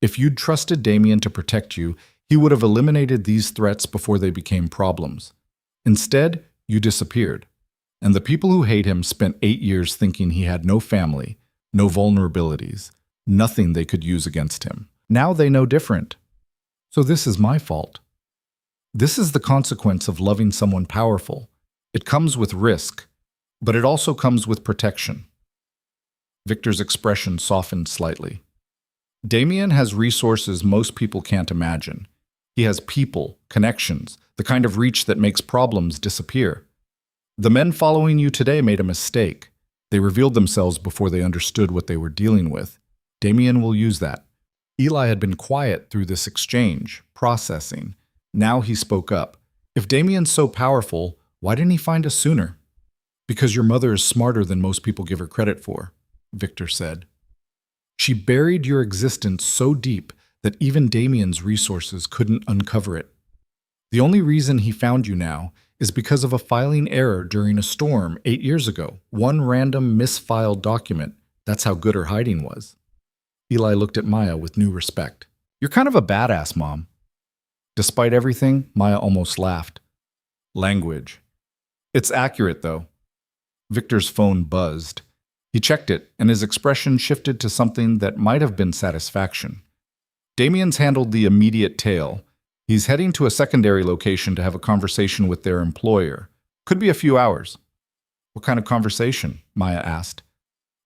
if you'd trusted Damien to protect you, he would have eliminated these threats before they became problems. Instead, you disappeared. And the people who hate him spent 8 years thinking he had no family, no vulnerabilities, nothing they could use against him. Now they know different. So this is my fault. This is the consequence of loving someone powerful. It comes with risk, but it also comes with protection. Victor's expression softened slightly. Damien has resources most people can't imagine. He has people, connections, the kind of reach that makes problems disappear. The men following you today made a mistake. They revealed themselves before they understood what they were dealing with. Damien will use that. Eli had been quiet through this exchange, processing. Now he spoke up. If Damien's so powerful, why didn't he find us sooner? Because your mother is smarter than most people give her credit for, Victor said. She buried your existence so deep that even Damien's resources couldn't uncover it. The only reason he found you now is because of a filing error during a storm 8 years ago. One random misfiled document. That's how good her hiding was. Eli looked at Maya with new respect. You're kind of a badass, Mom. Despite everything, Maya almost laughed. Language. It's accurate, though. Victor's phone buzzed. He checked it, and his expression shifted to something that might have been satisfaction. Damien's handled the immediate tale. He's heading to a secondary location to have a conversation with their employer. Could be a few hours. What kind of conversation? Maya asked.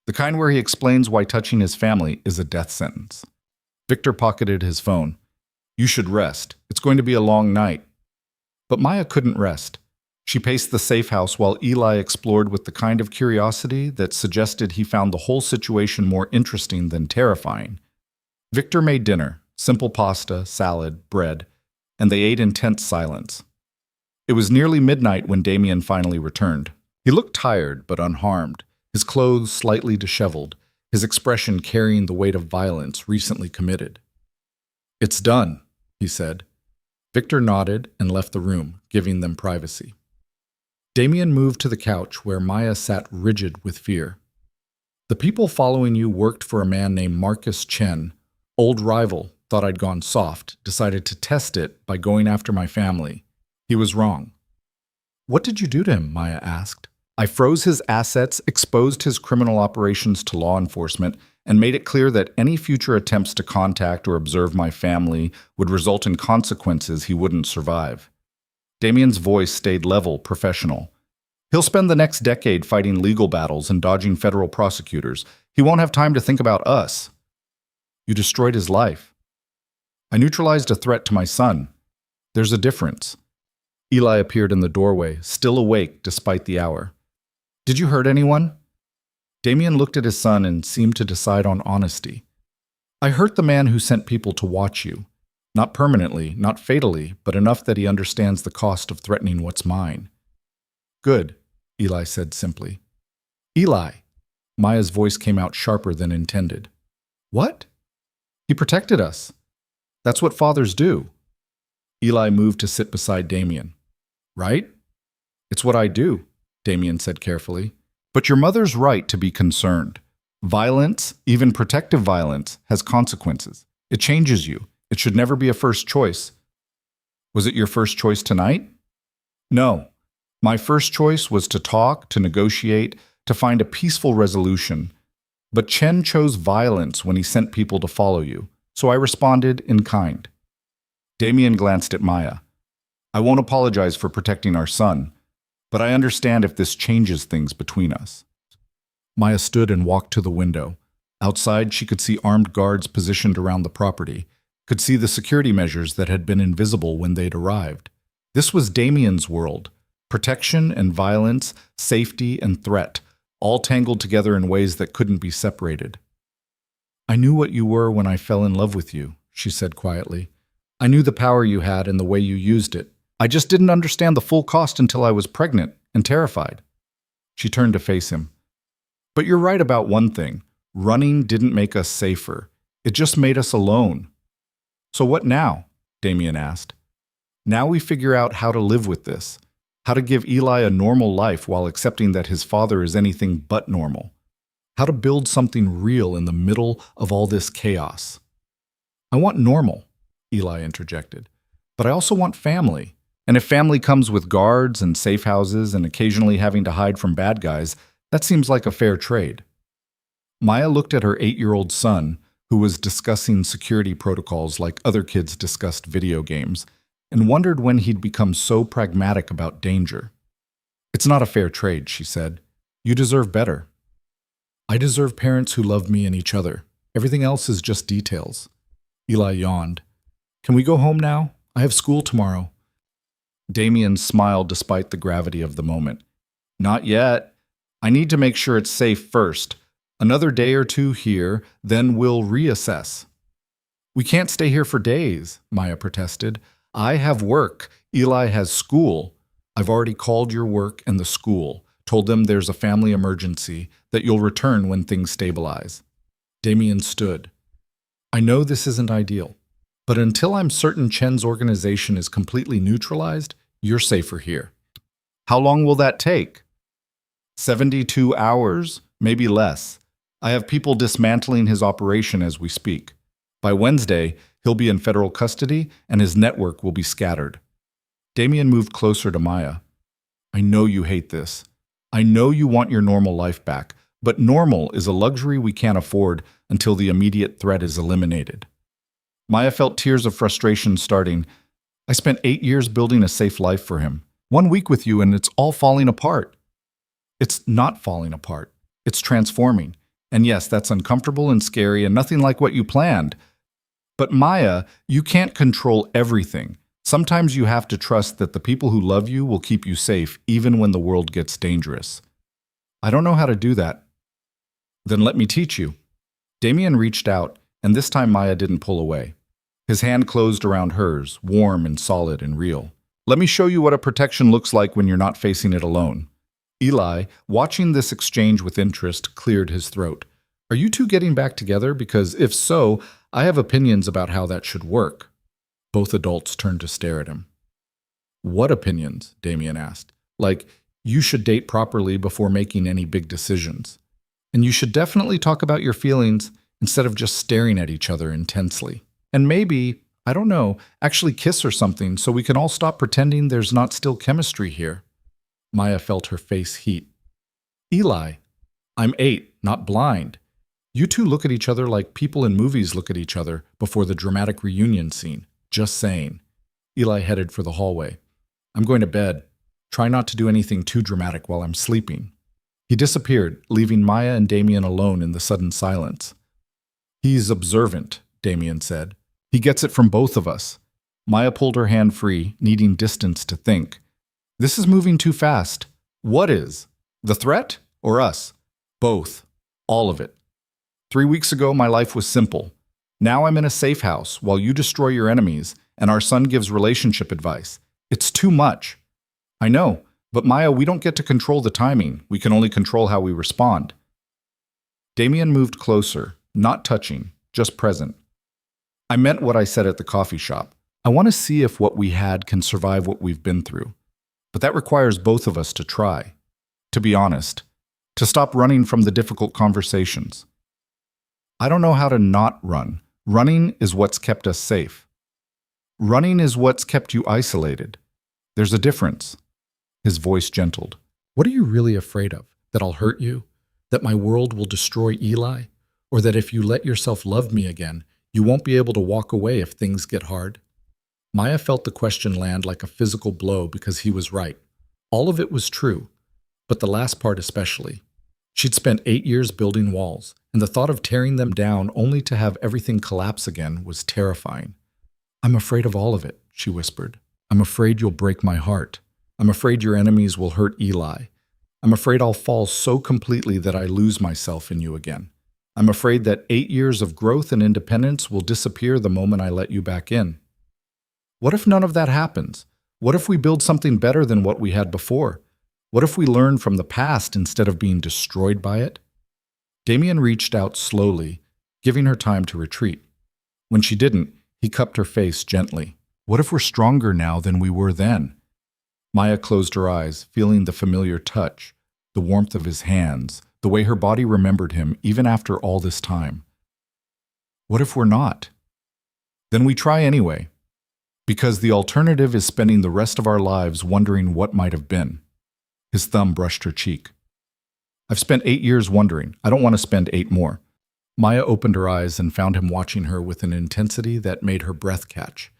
The kind where he explains why touching his family is a death sentence. Victor pocketed his phone. You should rest. It's going to be a long night. But Maya couldn't rest. She paced the safe house while Eli explored with the kind of curiosity that suggested he found the whole situation more interesting than terrifying. Victor made dinner, simple pasta, salad, bread, and they ate in tense silence. It was nearly midnight when Damien finally returned. He looked tired but unharmed, his clothes slightly disheveled, his expression carrying the weight of violence recently committed. It's done, he said. Victor nodded and left the room, giving them privacy. Damien moved to the couch where Maya sat rigid with fear. The people following you worked for a man named Marcus Chen. Old rival, thought I'd gone soft, decided to test it by going after my family. He was wrong. What did you do to him? Maya asked. I froze his assets, exposed his criminal operations to law enforcement, and made it clear that any future attempts to contact or observe my family would result in consequences he wouldn't survive. Damien's voice stayed level, professional. He'll spend the next decade fighting legal battles and dodging federal prosecutors. He won't have time to think about us. You destroyed his life. I neutralized a threat to my son. There's a difference. Eli appeared in the doorway, still awake despite the hour. Did you hurt anyone? Damien looked at his son and seemed to decide on honesty. I hurt the man who sent people to watch you. Not permanently, not fatally, but enough that he understands the cost of threatening what's mine. Good, Eli said simply. Eli. Maya's voice came out sharper than intended. What? He protected us. That's what fathers do. Eli moved to sit beside Damien. Right? It's what I do, Damien said carefully. But your mother's right to be concerned. Violence, even protective violence, has consequences. It changes you. It should never be a first choice. Was it your first choice tonight? No. My first choice was to talk, to negotiate, to find a peaceful resolution. But Chen chose violence when he sent people to follow you, so I responded in kind. Damien glanced at Maya. I won't apologize for protecting our son, but I understand if this changes things between us. Maya stood and walked to the window. Outside, she could see armed guards positioned around the property, could see the security measures that had been invisible when they'd arrived. This was Damien's world. Protection and violence, safety and threat, all tangled together in ways that couldn't be separated. I knew what you were when I fell in love with you, she said quietly. I knew the power you had and the way you used it. I just didn't understand the full cost until I was pregnant and terrified. She turned to face him. But you're right about one thing. Running didn't make us safer. It just made us alone. So what now? Damien asked. Now we figure out how to live with this, how to give Eli a normal life while accepting that his father is anything but normal, how to build something real in the middle of all this chaos. I want normal, Eli interjected, but I also want family. And if family comes with guards and safe houses and occasionally having to hide from bad guys, that seems like a fair trade. Maya looked at her 8-year-old son, who was discussing security protocols like other kids discussed video games, and wondered when he'd become so pragmatic about danger. It's not a fair trade, she said. You deserve better. I deserve parents who love me and each other. Everything else is just details. Eli yawned. Can we go home now? I have school tomorrow. Damien smiled despite the gravity of the moment. Not yet. I need to make sure it's safe first. Another day or two here, then we'll reassess. We can't stay here for days, Maya protested. I have work. Eli has school. I've already called your work and the school, told them there's a family emergency, that you'll return when things stabilize. Damien stood. I know this isn't ideal, but until I'm certain Chen's organization is completely neutralized, you're safer here. How long will that take? 72 hours, maybe less. I have people dismantling his operation as we speak. By Wednesday, he'll be in federal custody and his network will be scattered. Damien moved closer to Maya. I know you hate this. I know you want your normal life back, but normal is a luxury we can't afford until the immediate threat is eliminated. Maya felt tears of frustration starting. I spent 8 years building a safe life for him. 1 week with you and it's all falling apart. It's not falling apart. It's transforming. And yes, that's uncomfortable and scary and nothing like what you planned. But Maya, you can't control everything. Sometimes you have to trust that the people who love you will keep you safe even when the world gets dangerous. I don't know how to do that. Then let me teach you. Damien reached out, and this time Maya didn't pull away. His hand closed around hers, warm and solid and real. Let me show you what a protection looks like when you're not facing it alone. Eli, watching this exchange with interest, cleared his throat. Are you two getting back together? Because if so, I have opinions about how that should work. Both adults turned to stare at him. What opinions? Damien asked. Like, you should date properly before making any big decisions. And you should definitely talk about your feelings instead of just staring at each other intensely. And maybe, I don't know, actually kiss or something so we can all stop pretending there's not still chemistry here. Maya felt her face heat. Eli, I'm 8, not blind. You two look at each other like people in movies look at each other before the dramatic reunion scene. Just saying. Eli headed for the hallway. I'm going to bed. Try not to do anything too dramatic while I'm sleeping. He disappeared, leaving Maya and Damien alone in the sudden silence. He's observant, Damien said. He gets it from both of us. Maya pulled her hand free, needing distance to think. This is moving too fast. What is? The threat or us? Both. All of it. 3 weeks ago, my life was simple. Now I'm in a safe house while you destroy your enemies and our son gives relationship advice. It's too much. I know, but Maya, we don't get to control the timing. We can only control how we respond. Damien moved closer, not touching, just present. I meant what I said at the coffee shop. I want to see if what we had can survive what we've been through. But that requires both of us to try. To be honest. To stop running from the difficult conversations. I don't know how to not run. Running is what's kept us safe. Running is what's kept you isolated. There's a difference. His voice gentled. What are you really afraid of? That I'll hurt you? That my world will destroy Eli? Or that if you let yourself love me again, you won't be able to walk away if things get hard? Maya felt the question land like a physical blow because he was right. All of it was true, but the last part especially. She'd spent 8 years building walls, and the thought of tearing them down only to have everything collapse again was terrifying. I'm afraid of all of it, she whispered. I'm afraid you'll break my heart. I'm afraid your enemies will hurt Eli. I'm afraid I'll fall so completely that I lose myself in you again. I'm afraid that 8 years of growth and independence will disappear the moment I let you back in. What if none of that happens? What if we build something better than what we had before? What if we learn from the past instead of being destroyed by it? Damien reached out slowly, giving her time to retreat. When she didn't, he cupped her face gently. What if we're stronger now than we were then? Maya closed her eyes, feeling the familiar touch, the warmth of his hands, the way her body remembered him even after all this time. What if we're not? Then we try anyway. Because the alternative is spending the rest of our lives wondering what might have been. His thumb brushed her cheek. I've spent 8 years wondering. I don't want to spend 8 more. Maya opened her eyes and found him watching her with an intensity that made her breath catch.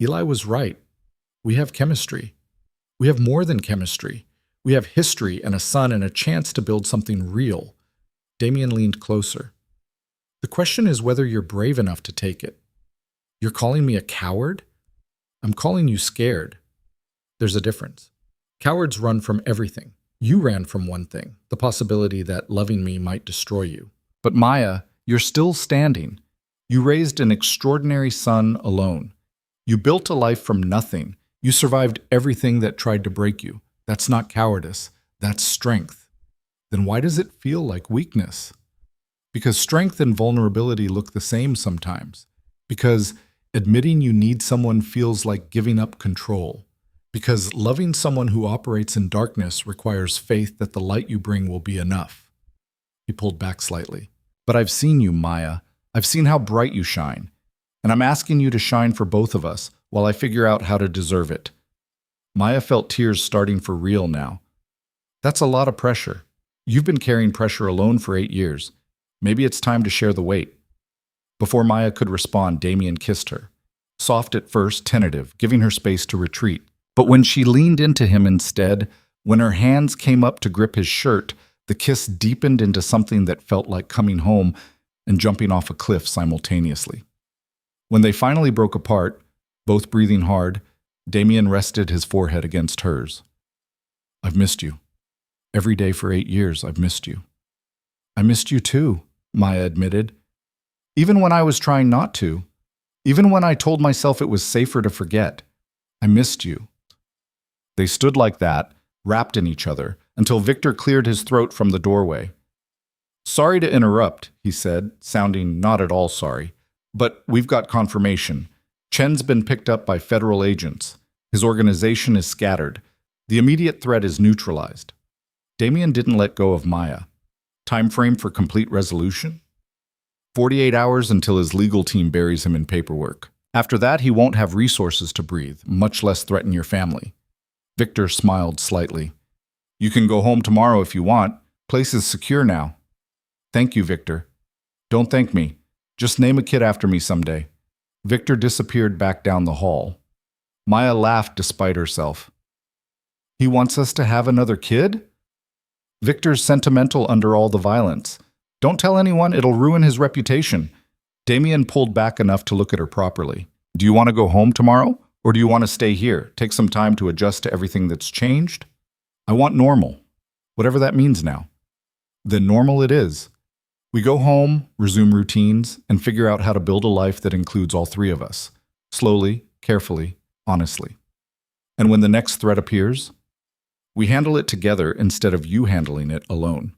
Eli was right. We have chemistry. We have more than chemistry. We have history and a son and a chance to build something real. Damien leaned closer. The question is whether you're brave enough to take it. You're calling me a coward? I'm calling you scared. There's a difference. Cowards run from everything. You ran from one thing, the possibility that loving me might destroy you. But Maya, you're still standing. You raised an extraordinary son alone. You built a life from nothing. You survived everything that tried to break you. That's not cowardice. That's strength. Then why does it feel like weakness? Because strength and vulnerability look the same sometimes. Because admitting you need someone feels like giving up control. Because loving someone who operates in darkness requires faith that the light you bring will be enough. He pulled back slightly. But I've seen you, Maya. I've seen how bright you shine. And I'm asking you to shine for both of us while I figure out how to deserve it. Maya felt tears starting for real now. That's a lot of pressure. You've been carrying pressure alone for 8 years. Maybe it's time to share the weight. Before Maya could respond, Damien kissed her. Soft at first, tentative, giving her space to retreat. But when she leaned into him instead, when her hands came up to grip his shirt, the kiss deepened into something that felt like coming home and jumping off a cliff simultaneously. When they finally broke apart, both breathing hard, Damien rested his forehead against hers. "I've missed you. Every day for 8 years, I've missed you." "I missed you too," Maya admitted. "Even when I was trying not to. Even when I told myself it was safer to forget. I missed you." They stood like that, wrapped in each other, until Victor cleared his throat from the doorway. "Sorry to interrupt," he said, sounding not at all sorry, "but we've got confirmation. Chen's been picked up by federal agents. His organization is scattered. The immediate threat is neutralized." Damien didn't let go of Maya. Time frame for complete resolution? 48 hours until his legal team buries him in paperwork. After that, he won't have resources to breathe, much less threaten your family. Victor smiled slightly. "You can go home tomorrow if you want. Place is secure now." "Thank you, Victor." "Don't thank me. Just name a kid after me someday." Victor disappeared back down the hall. Maya laughed despite herself. "He wants us to have another kid?" "Victor's sentimental under all the violence. Don't tell anyone, it'll ruin his reputation." Damien pulled back enough to look at her properly. "Do you want to go home tomorrow? Or do you want to stay here, take some time to adjust to everything that's changed?" "I want normal. Whatever that means now." "Then normal it is. We go home, resume routines, and figure out how to build a life that includes all three of us. Slowly, carefully, honestly. And when the next threat appears, we handle it together instead of you handling it alone."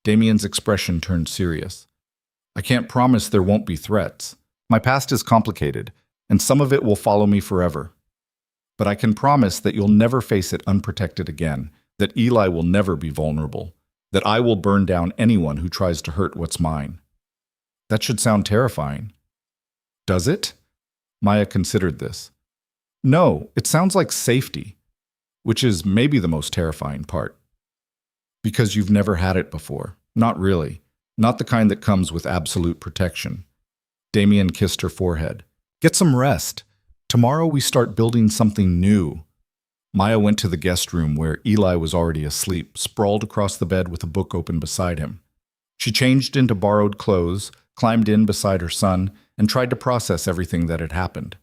Damien's expression turned serious. "I can't promise there won't be threats. My past is complicated, and some of it will follow me forever. But I can promise that you'll never face it unprotected again, that Eli will never be vulnerable, that I will burn down anyone who tries to hurt what's mine." That should sound terrifying. Does it? Maya considered this. No, it sounds like safety, which is maybe the most terrifying part. Because you've never had it before. Not really. Not the kind that comes with absolute protection. Damien kissed her forehead. "Get some rest. Tomorrow we start building something new." Maya went to the guest room where Eli was already asleep, sprawled across the bed with a book open beside him. She changed into borrowed clothes, climbed in beside her son, and tried to process everything that had happened.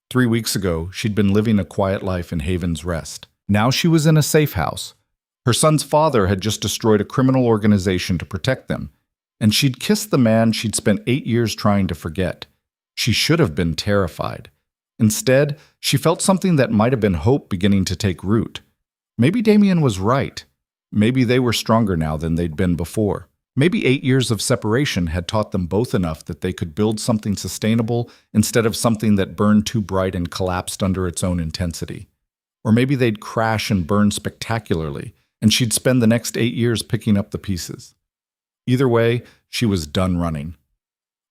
3 weeks ago, she'd been living a quiet life in Haven's Rest. Now she was in a safe house. Her son's father had just destroyed a criminal organization to protect them, and she'd kissed the man she'd spent 8 years trying to forget. She should have been terrified. Instead, she felt something that might have been hope beginning to take root. Maybe Damien was right. Maybe they were stronger now than they'd been before. Maybe 8 years of separation had taught them both enough that they could build something sustainable instead of something that burned too bright and collapsed under its own intensity. Or maybe they'd crash and burn spectacularly, and she'd spend the next 8 years picking up the pieces. Either way, she was done running.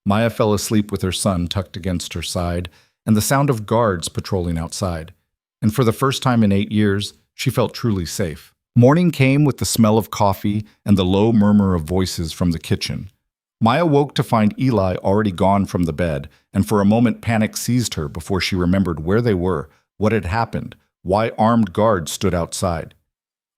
Maya fell asleep with her son tucked against her side, and the sound of guards patrolling outside. And for the first time in 8 years, she felt truly safe. Morning came with the smell of coffee and the low murmur of voices from the kitchen. Maya woke to find Eli already gone from the bed, and for a moment panic seized her before she remembered where they were, what had happened, why armed guards stood outside.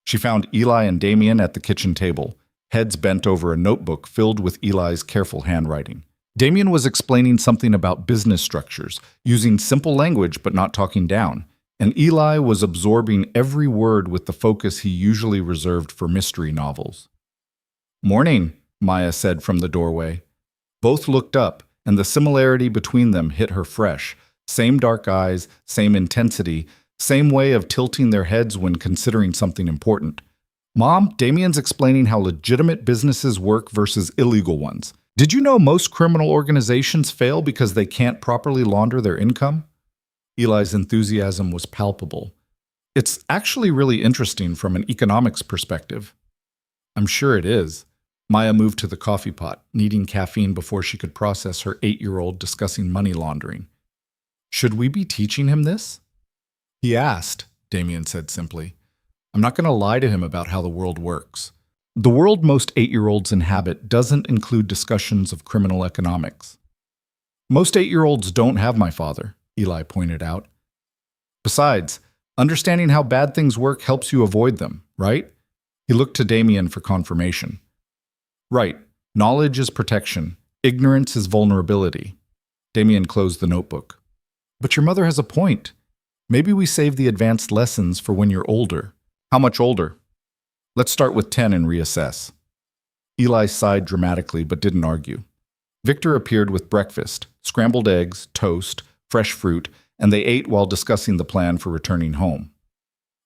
She found Eli and Damien at the kitchen table, heads bent over a notebook filled with Eli's careful handwriting. Damien was explaining something about business structures, using simple language but not talking down, and Eli was absorbing every word with the focus he usually reserved for mystery novels. "Morning," Maya said from the doorway. Both looked up, and the similarity between them hit her fresh. Same dark eyes, same intensity, same way of tilting their heads when considering something important. "Mom, Damien's explaining how legitimate businesses work versus illegal ones. Did you know most criminal organizations fail because they can't properly launder their income?" Eli's enthusiasm was palpable. "It's actually really interesting from an economics perspective." "I'm sure it is." Maya moved to the coffee pot, needing caffeine before she could process her 8-year-old discussing money laundering. "Should we be teaching him this?" "He asked," Damien said simply. "I'm not going to lie to him about how the world works. The world most 8-year-olds inhabit doesn't include discussions of criminal economics." "Most 8-year-olds don't have my father," Eli pointed out. "Besides, Understanding how bad things work helps you avoid them, right? He looked to Damien for confirmation. Right. Knowledge is protection. Ignorance is vulnerability. Damien closed the notebook. But your mother has a point. Maybe we save the advanced lessons for when you're older. How much older? Let's start with 10 and reassess. Eli sighed dramatically but didn't argue. Victor appeared with breakfast, scrambled eggs, toast, fresh fruit, and they ate while discussing the plan for returning home.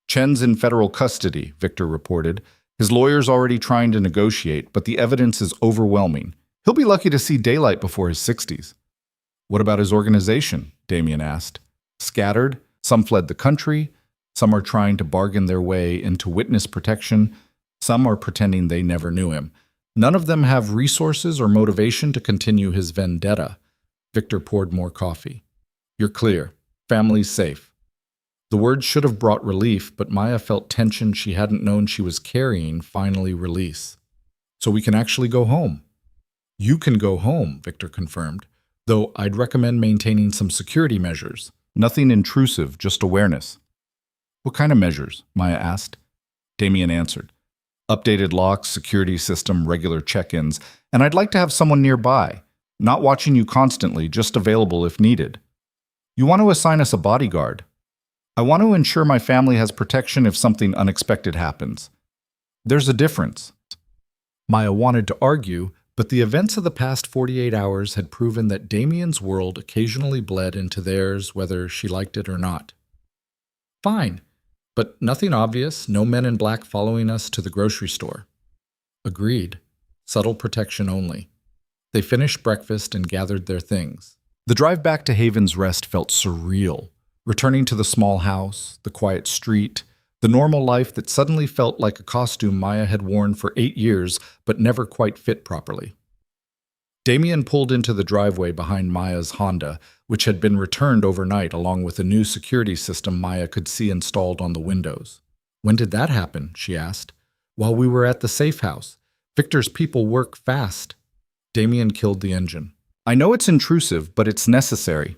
Chen's in federal custody, Victor reported. His lawyer's already trying to negotiate, but the evidence is overwhelming. He'll be lucky to see daylight before his 60s. What about his organization? Damien asked. Scattered, some fled the country, some are trying to bargain their way into witness protection, some are pretending they never knew him. None of them have resources or motivation to continue his vendetta. Victor poured more coffee. You're clear. Family's safe. The words should have brought relief, but Maya felt tension she hadn't known she was carrying finally release. So we can actually go home. You can go home, Victor confirmed, though I'd recommend maintaining some security measures. Nothing intrusive, just awareness. What kind of measures? Maya asked. Damien answered. Updated locks, security system, regular check-ins, and I'd like to have someone nearby, not watching you constantly, just available if needed. You want to assign us a bodyguard. I want to ensure my family has protection if something unexpected happens. There's a difference. Maya wanted to argue, but the events of the past 48 hours had proven that Damien's world occasionally bled into theirs, whether she liked it or not. Fine, but nothing obvious, no men in black following us to the grocery store. Agreed. Subtle protection only. They finished breakfast and gathered their things. The drive back to Haven's Rest felt surreal. Returning to the small house, the quiet street, the normal life that suddenly felt like a costume Maya had worn for 8 years but never quite fit properly. Damien pulled into the driveway behind Maya's Honda, which had been returned overnight along with a new security system Maya could see installed on the windows. When did that happen? She asked. While we were at the safe house. Victor's people work fast. Damien killed the engine. I know it's intrusive, but it's necessary.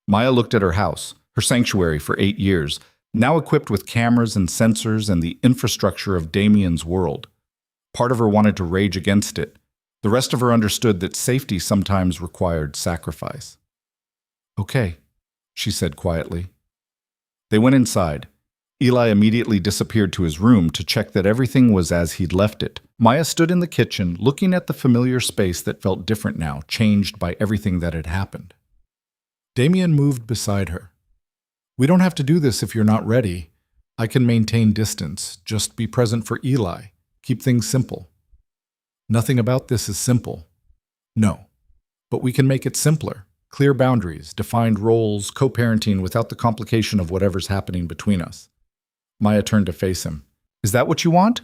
Maya looked at her house, her sanctuary for 8 years, now equipped with cameras and sensors and the infrastructure of Damien's world. Part of her wanted to rage against it. The rest of her understood that safety sometimes required sacrifice. Okay, she said quietly. They went inside. Eli immediately disappeared to his room to check that everything was as he'd left it. Maya stood in the kitchen, looking at the familiar space that felt different now, changed by everything that had happened. Damien moved beside her. We don't have to do this if you're not ready. I can maintain distance. Just be present for Eli. Keep things simple. Nothing about this is simple. No. But we can make it simpler. Clear boundaries, defined roles, co-parenting without the complication of whatever's happening between us. Maya turned to face him. Is that what you want?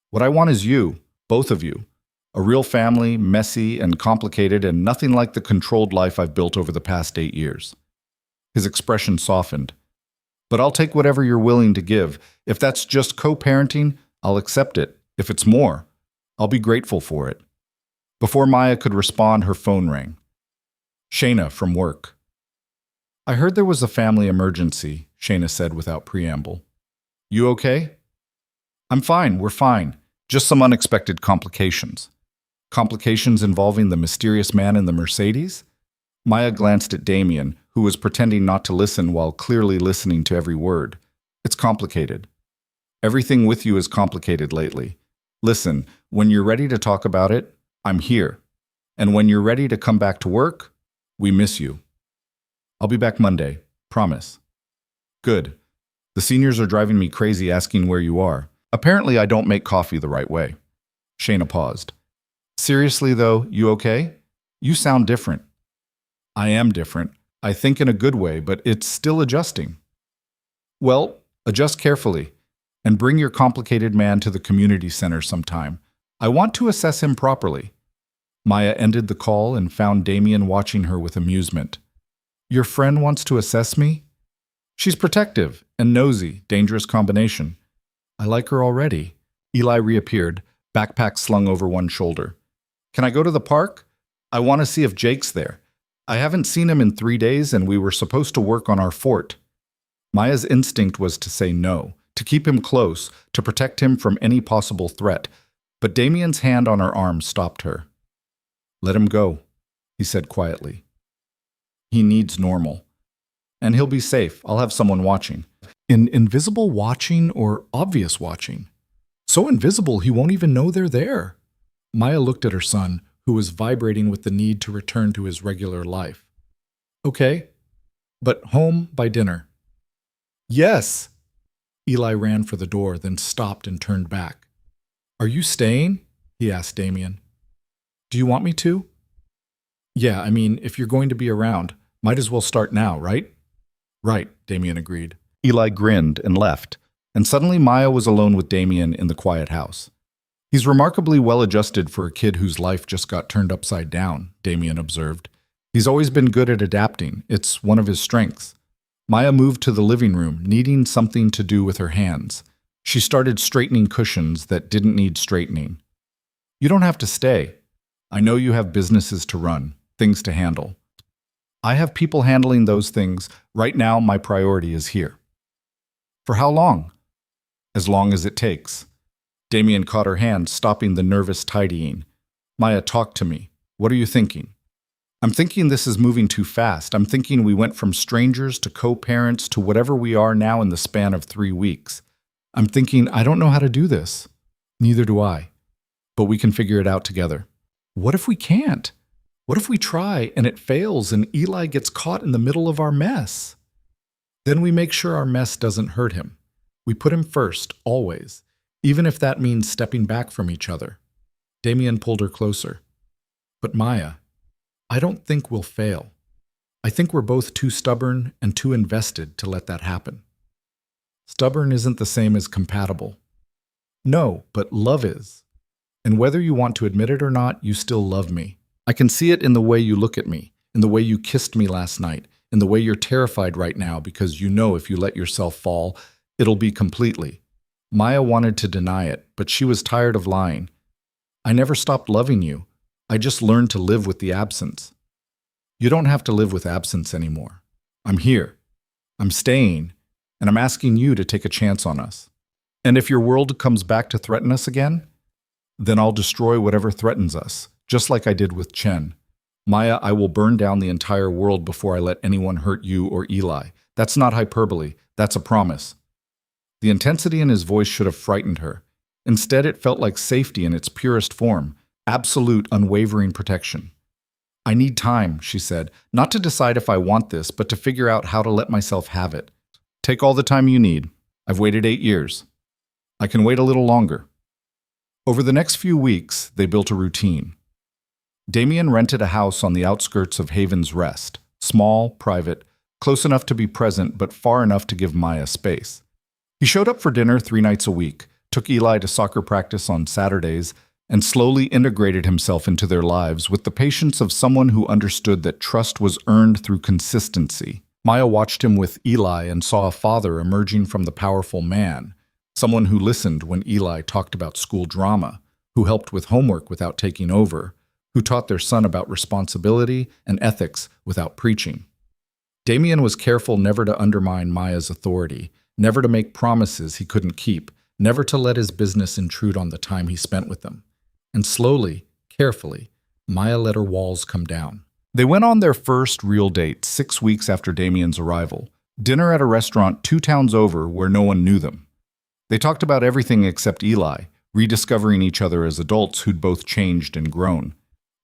What I want is you, both of you. A real family, messy and complicated, and nothing like the controlled life I've built over the past 8 years. His expression softened. But I'll take whatever you're willing to give. If that's just co-parenting, I'll accept it. If it's more, I'll be grateful for it. Before Maya could respond, her phone rang. Shayna from work. I heard there was a family emergency, Shayna said without preamble. You okay? I'm fine, we're fine. Just some unexpected complications. Complications involving the mysterious man in the Mercedes? Maya glanced at Damien, who was pretending not to listen while clearly listening to every word. It's complicated. Everything with you is complicated lately. Listen, when you're ready to talk about it, I'm here. And when you're ready to come back to work, we miss you. I'll be back Monday, promise. Good. The seniors are driving me crazy asking where you are. Apparently I don't make coffee the right way. Shayna paused. Seriously though, you okay? You sound different. I am different. I think in a good way, but it's still adjusting. Well, adjust carefully, and bring your complicated man to the community center sometime. I want to assess him properly. Maya ended the call and found Damien watching her with amusement. Your friend wants to assess me? She's protective and nosy, dangerous combination. I like her already. Eli reappeared, backpack slung over one shoulder. Can I go to the park? I want to see if Jake's there. I haven't seen him in 3 days and we were supposed to work on our fort. Maya's instinct was to say no, to keep him close, to protect him from any possible threat, but Damien's hand on her arm stopped her. "Let him go," he said quietly. "He needs normal. And he'll be safe. I'll have someone watching." Invisible watching or obvious watching? So invisible he won't even know they're there. Maya looked at her son, who was vibrating with the need to return to his regular life. "Okay, but home by dinner." "Yes!" Eli ran for the door, then stopped and turned back. "Are you staying?" he asked Damien. "Do you want me to?" "Yeah, I mean, if you're going to be around, might as well start now, right?" "Right," Damien agreed. Eli grinned and left, and suddenly Maya was alone with Damien in the quiet house. "He's remarkably well-adjusted for a kid whose life just got turned upside down," Damien observed. "He's always been good at adapting. It's one of his strengths." Maya moved to the living room, needing something to do with her hands. She started straightening cushions that didn't need straightening. "You don't have to stay. I know you have businesses to run, things to handle. I have people handling those things. Right now, my priority is here." "For how long?" "As long as it takes." Damien caught her hand, stopping the nervous tidying. "Maya, talk to me. What are you thinking?" "I'm thinking this is moving too fast. I'm thinking we went from strangers to co-parents to whatever we are now in the span of 3 weeks. I'm thinking I don't know how to do this." "Neither do I. But we can figure it out together." "What if we can't? What if we try and it fails and Eli gets caught in the middle of our mess?" "Then we make sure our mess doesn't hurt him. We put him first, always, even if that means stepping back from each other." Damien pulled her closer. "But Maya, I don't think we'll fail. I think we're both too stubborn and too invested to let that happen." "Stubborn isn't the same as compatible." "No, but love is. And whether you want to admit it or not, you still love me. I can see it in the way you look at me, in the way you kissed me last night, in the way you're terrified right now because you know if you let yourself fall, it'll be completely." Maya wanted to deny it, but she was tired of lying. "I never stopped loving you. I just learned to live with the absence." "You don't have to live with absence anymore. I'm here. I'm staying, and I'm asking you to take a chance on us. And if your world comes back to threaten us again, then I'll destroy whatever threatens us, just like I did with Chen. Maya, I will burn down the entire world before I let anyone hurt you or Eli. That's not hyperbole. That's a promise." The intensity in his voice should have frightened her. Instead, it felt like safety in its purest form, absolute, unwavering protection. "I need time," she said, "not to decide if I want this, but to figure out how to let myself have it. Take all the time you need. I've waited 8 years. I can wait a little longer." Over the next few weeks, they built a routine. Damien rented a house on the outskirts of Haven's Rest, small, private, close enough to be present but far enough to give Maya space. He showed up for dinner 3 nights a week, took Eli to soccer practice on Saturdays, and slowly integrated himself into their lives with the patience of someone who understood that trust was earned through consistency. Maya watched him with Eli and saw a father emerging from the powerful man, someone who listened when Eli talked about school drama, who helped with homework without taking over, who taught their son about responsibility and ethics without preaching. Damien was careful never to undermine Maya's authority, never to make promises he couldn't keep, never to let his business intrude on the time he spent with them. And slowly, carefully, Maya let her walls come down. They went on their first real date 6 weeks after Damien's arrival, dinner at a restaurant 2 towns over where no one knew them. They talked about everything except Eli, rediscovering each other as adults who'd both changed and grown.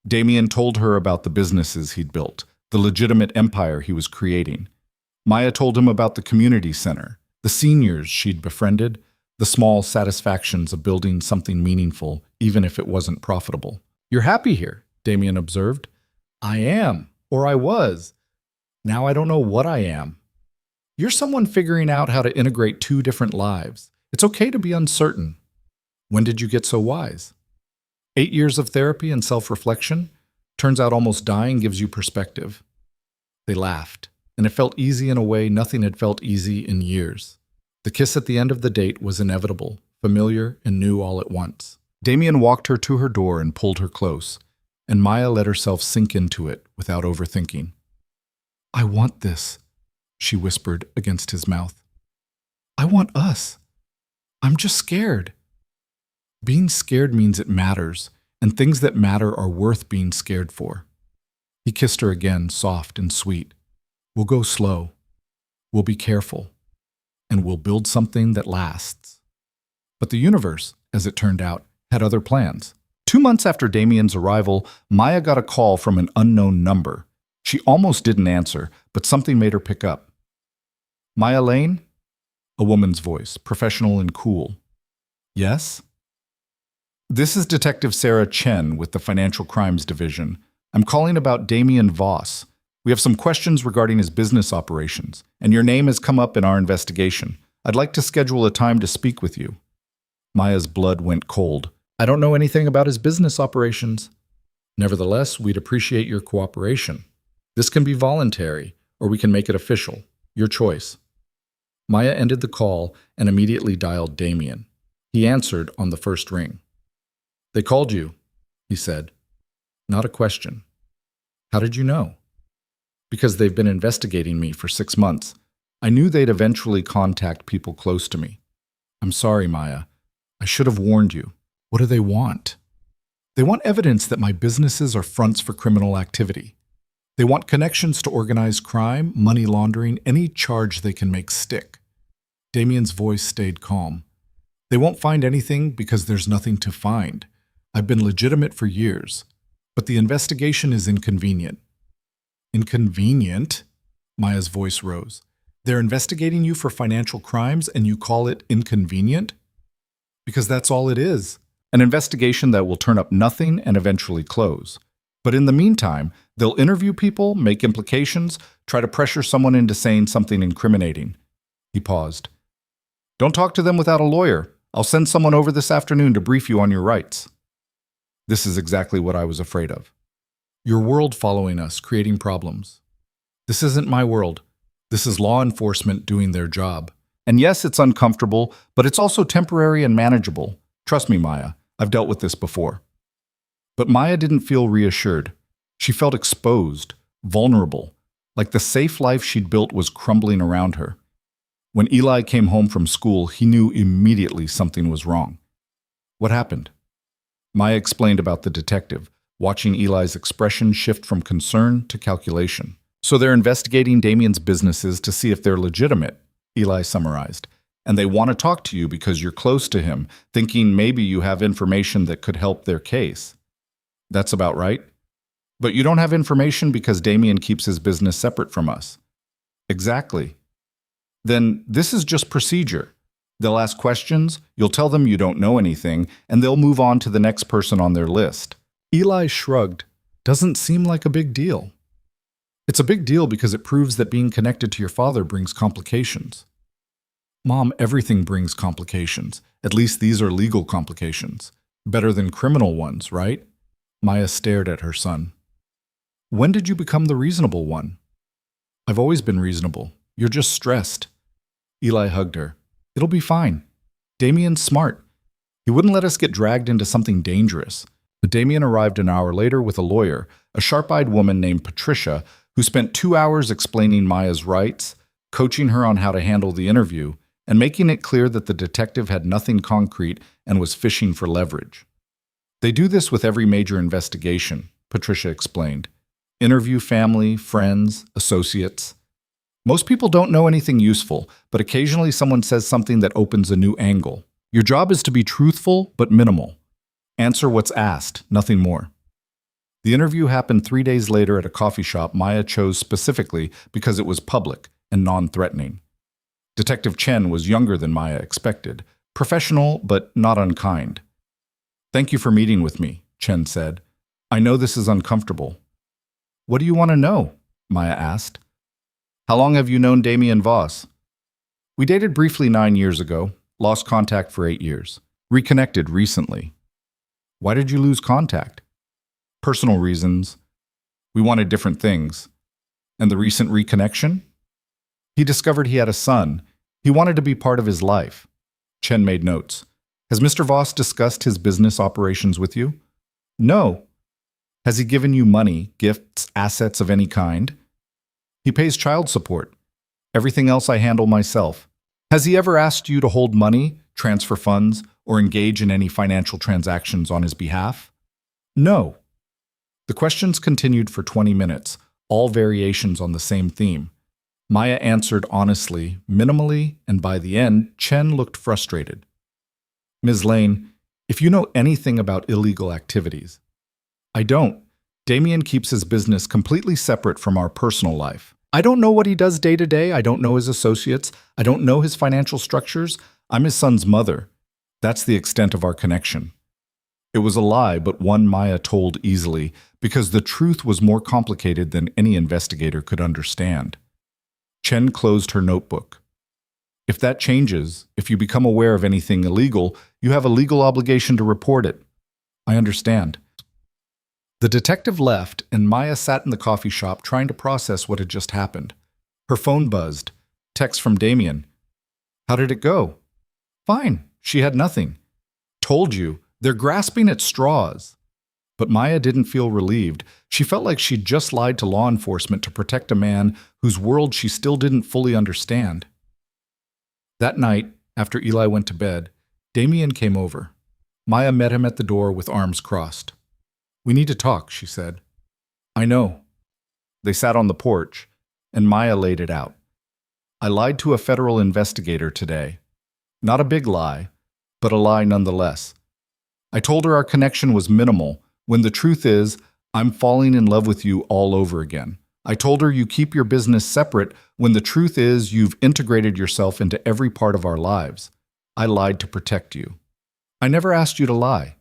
Damien told her about the businesses he'd built, the legitimate empire he was creating. Maya told him about the community center, the seniors she'd befriended, the small satisfactions of building something meaningful, even if it wasn't profitable. "You're happy here," Damien observed. "I am, or I was. Now I don't know what I am." "You're someone figuring out how to integrate 2 different lives. It's okay to be uncertain." "When did you get so wise?" 8 years of therapy and self-reflection. Turns out almost dying gives you perspective." They laughed, and it felt easy in a way nothing had felt easy in years. The kiss at the end of the date was inevitable, familiar, and new all at once. Damien walked her to her door and pulled her close, and Maya let herself sink into it without overthinking. "I want this. she whispered against his mouth. I want us. I'm just scared. Being scared means it matters, and things that matter are worth being scared for. He kissed her again, soft and sweet. We'll go slow. We'll be careful. And we'll build something that lasts. But the universe, as it turned out, had other plans. 2 months after Damien's arrival, Maya got a call from an unknown number. She almost didn't answer, but something made her pick up. Maya Lane? A woman's voice, professional and cool. Yes? This is Detective Sarah Chen with the Financial Crimes Division. I'm calling about Damien Voss. We have some questions regarding his business operations, and your name has come up in our investigation. I'd like to schedule a time to speak with you. Maya's blood went cold. I don't know anything about his business operations. Nevertheless, we'd appreciate your cooperation. This can be voluntary, or we can make it official. Your choice. Maya ended the call and immediately dialed Damien. He answered on the first ring. They called you, he said. Not a question. How did you know? Because they've been investigating me for 6 months. I knew they'd eventually contact people close to me. I'm sorry, Maya. I should have warned you. What do they want? They want evidence that my businesses are fronts for criminal activity. They want connections to organized crime, money laundering, any charge they can make stick. Damien's voice stayed calm. They won't find anything because there's nothing to find. I've been legitimate for years, but the investigation is inconvenient. Inconvenient? Maya's voice rose. They're investigating you for financial crimes and you call it inconvenient? Because that's all it is. An investigation that will turn up nothing and eventually close. But in the meantime, they'll interview people, make implications, try to pressure someone into saying something incriminating. He paused. Don't talk to them without a lawyer. I'll send someone over this afternoon to brief you on your rights. This is exactly what I was afraid of. Your world following us, creating problems. This isn't my world. This is law enforcement doing their job. And yes, it's uncomfortable, but it's also temporary and manageable. Trust me, Maya. I've dealt with this before. But Maya didn't feel reassured. She felt exposed, vulnerable, like the safe life she'd built was crumbling around her. When Eli came home from school, he knew immediately something was wrong. What happened? Maya explained about the detective, watching Eli's expression shift from concern to calculation. So they're investigating Damien's businesses to see if they're legitimate, Eli summarized. And they want to talk to you because you're close to him, thinking maybe you have information that could help their case. That's about right. But you don't have information because Damien keeps his business separate from us. Exactly. Then this is just procedure. They'll ask questions, you'll tell them you don't know anything, and they'll move on to the next person on their list. Eli shrugged. Doesn't seem like a big deal. It's a big deal because it proves that being connected to your father brings complications. Mom, everything brings complications. At least these are legal complications. Better than criminal ones, right? Maya stared at her son. When did you become the reasonable one? I've always been reasonable. You're just stressed. Eli hugged her. It'll be fine. Damien's smart. He wouldn't let us get dragged into something dangerous. But Damien arrived an hour later with a lawyer, a sharp-eyed woman named Patricia, who spent 2 hours explaining Maya's rights, coaching her on how to handle the interview, and making it clear that the detective had nothing concrete and was fishing for leverage. They do this with every major investigation, Patricia explained. Interview family, friends, associates. Most people don't know anything useful, but occasionally someone says something that opens a new angle. Your job is to be truthful but minimal. Answer what's asked, nothing more. The interview happened 3 days later at a coffee shop Maya chose specifically because it was public and non-threatening. Detective Chen was younger than Maya expected, professional but not unkind. Thank you for meeting with me, Chen said. I know this is uncomfortable. What do you want to know? Maya asked. How long have you known Damien Voss? We dated briefly 9 years ago, lost contact for 8 years, reconnected recently. Why did you lose contact? Personal reasons. We wanted different things. And the recent reconnection? He discovered he had a son. He wanted to be part of his life. Chen made notes. Has Mr. Voss discussed his business operations with you? No. Has he given you money, gifts, assets of any kind? He pays child support. Everything else I handle myself. Has he ever asked you to hold money, transfer funds, or engage in any financial transactions on his behalf? No. The questions continued for 20 minutes, all variations on the same theme. Maya answered honestly, minimally, and by the end, Chen looked frustrated. Ms. Lane, if you know anything about illegal activities. I don't. Damien keeps his business completely separate from our personal life. I don't know what he does day to day. I don't know his associates. I don't know his financial structures. I'm his son's mother. That's the extent of our connection. It was a lie, but one Maya told easily, because the truth was more complicated than any investigator could understand. Chen closed her notebook. If that changes, if you become aware of anything illegal, you have a legal obligation to report it. I understand. The detective left, and Maya sat in the coffee shop trying to process what had just happened. Her phone buzzed. Text from Damien. How did it go? Fine. She had nothing. Told you. They're grasping at straws. But Maya didn't feel relieved. She felt like she'd just lied to law enforcement to protect a man whose world she still didn't fully understand. That night, after Eli went to bed, Damien came over. Maya met him at the door with arms crossed. We need to talk, she said. I know. They sat on the porch, and Maya laid it out. I lied to a federal investigator today. Not a big lie, but a lie nonetheless. I told her our connection was minimal, when the truth is, I'm falling in love with you all over again. I told her you keep your business separate, when the truth is you've integrated yourself into every part of our lives. I lied to protect you. I never asked you to lie.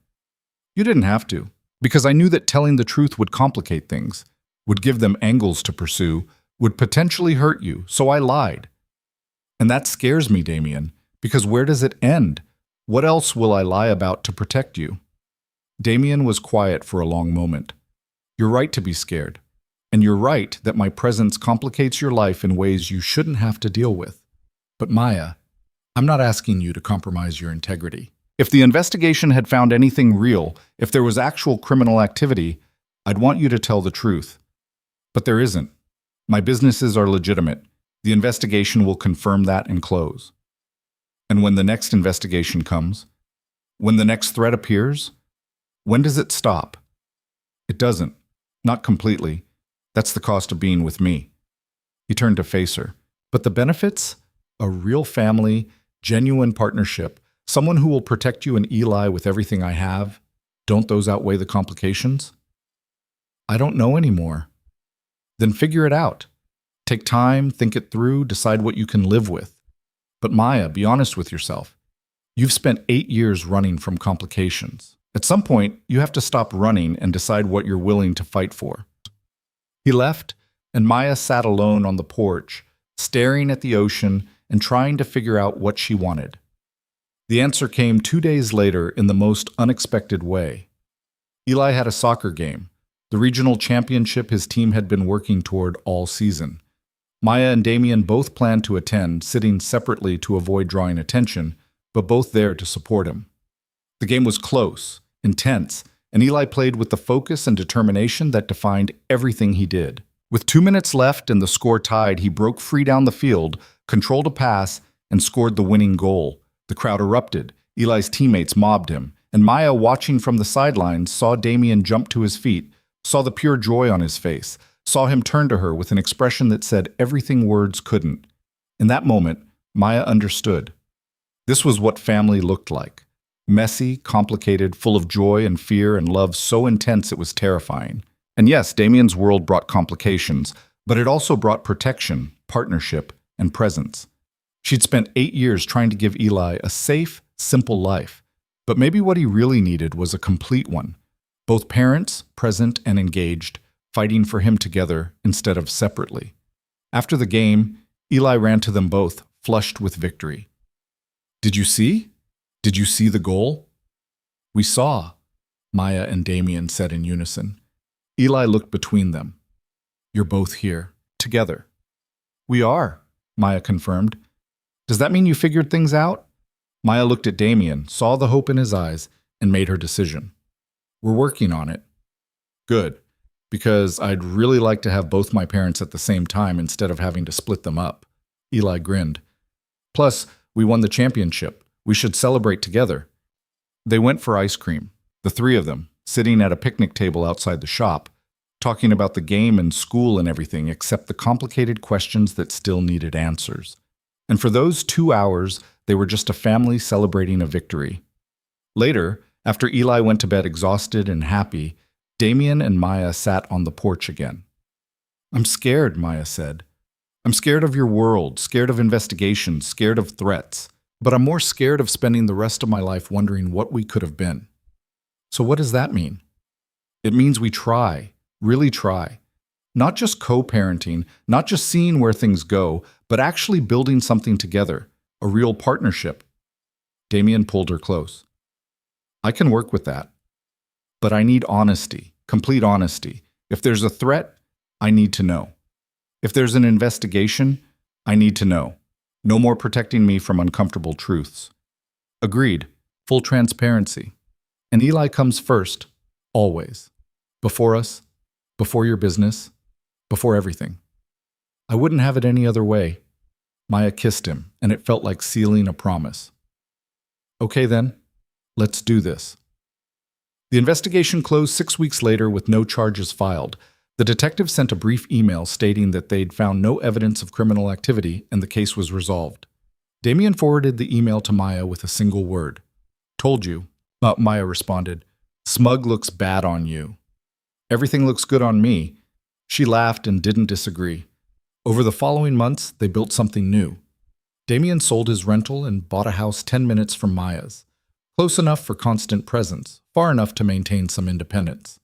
You didn't have to, because I knew that telling the truth would complicate things, would give them angles to pursue, would potentially hurt you, so I lied. And that scares me, Damien, because where does it end? What else will I lie about to protect you? Damien was quiet for a long moment. You're right to be scared. And you're right that my presence complicates your life in ways you shouldn't have to deal with. But Maya, I'm not asking you to compromise your integrity. If the investigation had found anything real, if there was actual criminal activity, I'd want you to tell the truth. But there isn't. My businesses are legitimate. The investigation will confirm that and close. And when the next investigation comes, when the next threat appears, when does it stop? It doesn't. Not completely. That's the cost of being with me. He turned to face her. But the benefits? A real family, genuine partnership, someone who will protect you and Eli with everything I have. Don't those outweigh the complications? I don't know anymore. Then figure it out. Take time, think it through, decide what you can live with. But Maya, be honest with yourself. You've spent 8 years running from complications. At some point, you have to stop running and decide what you're willing to fight for. He left, and Maya sat alone on the porch, staring at the ocean and trying to figure out what she wanted. The answer came 2 days later in the most unexpected way. Eli had a soccer game, the regional championship his team had been working toward all season. Maya and Damien both planned to attend, sitting separately to avoid drawing attention, but both there to support him. The game was close, intense, and Eli played with the focus and determination that defined everything he did. With 2 minutes left and the score tied, he broke free down the field, controlled a pass, and scored the winning goal. The crowd erupted. Eli's teammates mobbed him, and Maya, watching from the sidelines, saw Damien jump to his feet, saw the pure joy on his face, saw him turn to her with an expression that said everything words couldn't. In that moment, Maya understood. This was what family looked like. Messy, complicated, full of joy and fear and love so intense it was terrifying. And yes, Damien's world brought complications, but it also brought protection, partnership, and presence. She'd spent 8 years trying to give Eli a safe, simple life, but maybe what he really needed was a complete one. Both parents, present and engaged, fighting for him together instead of separately. After the game, Eli ran to them both, flushed with victory. Did you see? Did you see the goal? We saw, Maya and Damien said in unison. Eli looked between them. You're both here, together. We are, Maya confirmed. Does that mean you figured things out? Maya looked at Damien, saw the hope in his eyes, and made her decision. We're working on it. Good, because I'd really like to have both my parents at the same time instead of having to split them up. Eli grinned. Plus, we won the championship. We should celebrate together. They went for ice cream, the three of them, sitting at a picnic table outside the shop, talking about the game and school and everything except the complicated questions that still needed answers. And for those 2 hours, they were just a family celebrating a victory. Later, after Eli went to bed exhausted and happy, Damien and Maya sat on the porch again. "I'm scared," Maya said. "I'm scared of your world, scared of investigations, scared of threats. But I'm more scared of spending the rest of my life wondering what we could have been." "So what does that mean?" "It means we try, really try. Not just co-parenting, not just seeing where things go, but actually building something together, a real partnership." Damien pulled her close. "I can work with that. But I need honesty, complete honesty. If there's a threat, I need to know. If there's an investigation, I need to know. No more protecting me from uncomfortable truths." "Agreed. Full transparency. And Eli comes first, always. Before us, before your business, before everything. I wouldn't have it any other way." Maya kissed him, and it felt like sealing a promise. "Okay then, let's do this." The investigation closed 6 weeks later with no charges filed. The detective sent a brief email stating that they'd found no evidence of criminal activity and the case was resolved. Damien forwarded the email to Maya with a single word. "Told you." Maya responded, "Smug looks bad on you." "Everything looks good on me." She laughed and didn't disagree. Over the following months, they built something new. Damien sold his rental and bought a house 10 minutes from Maya's. Close enough for constant presence, far enough to maintain some independence.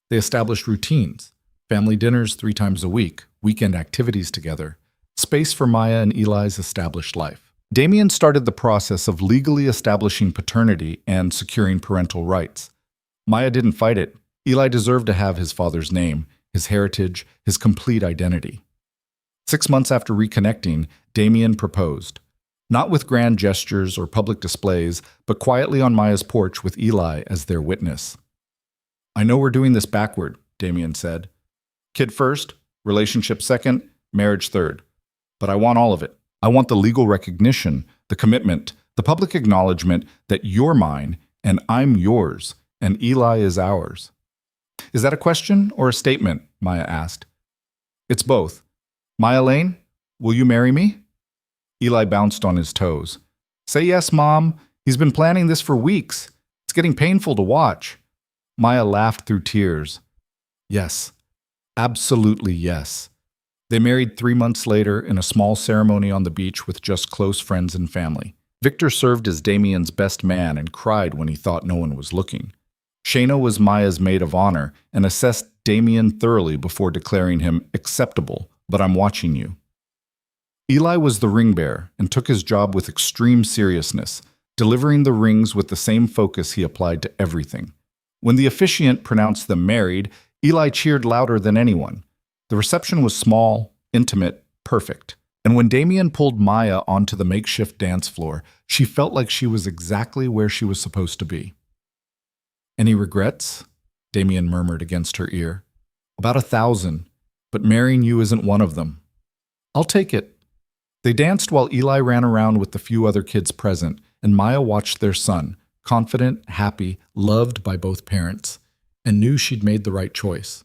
They established routines. Family dinners 3 times a week, weekend activities together, space for Maya and Eli's established life. Damien started the process of legally establishing paternity and securing parental rights. Maya didn't fight it. Eli deserved to have his father's name, his heritage, his complete identity. 6 months after reconnecting, Damien proposed. Not with grand gestures or public displays, but quietly on Maya's porch with Eli as their witness. "I know we're doing this backward," Damien said. "Kid first, relationship second, marriage third. But I want all of it. I want the legal recognition, the commitment, the public acknowledgement that you're mine and I'm yours and Eli is ours." "Is that a question or a statement?" Maya asked. "It's both. Maya Lane, will you marry me?" Eli bounced on his toes. "Say yes, Mom. He's been planning this for weeks. It's getting painful to watch." Maya laughed through tears. "Yes. Absolutely yes." They married 3 months later in a small ceremony on the beach with just close friends and family. Victor served as Damien's best man and cried when he thought no one was looking. Shayna was Maya's maid of honor and assessed Damien thoroughly before declaring him acceptable, but I'm watching you. Eli was the ring bearer and took his job with extreme seriousness, delivering the rings with the same focus he applied to everything. When the officiant pronounced them married, Eli cheered louder than anyone. The reception was small, intimate, perfect. And when Damien pulled Maya onto the makeshift dance floor, she felt like she was exactly where she was supposed to be. "Any regrets?" Damien murmured against her ear. "About 1,000, but marrying you isn't one of them." "I'll take it." They danced while Eli ran around with the few other kids present, and Maya watched their son, confident, happy, loved by both parents, and knew she'd made the right choice.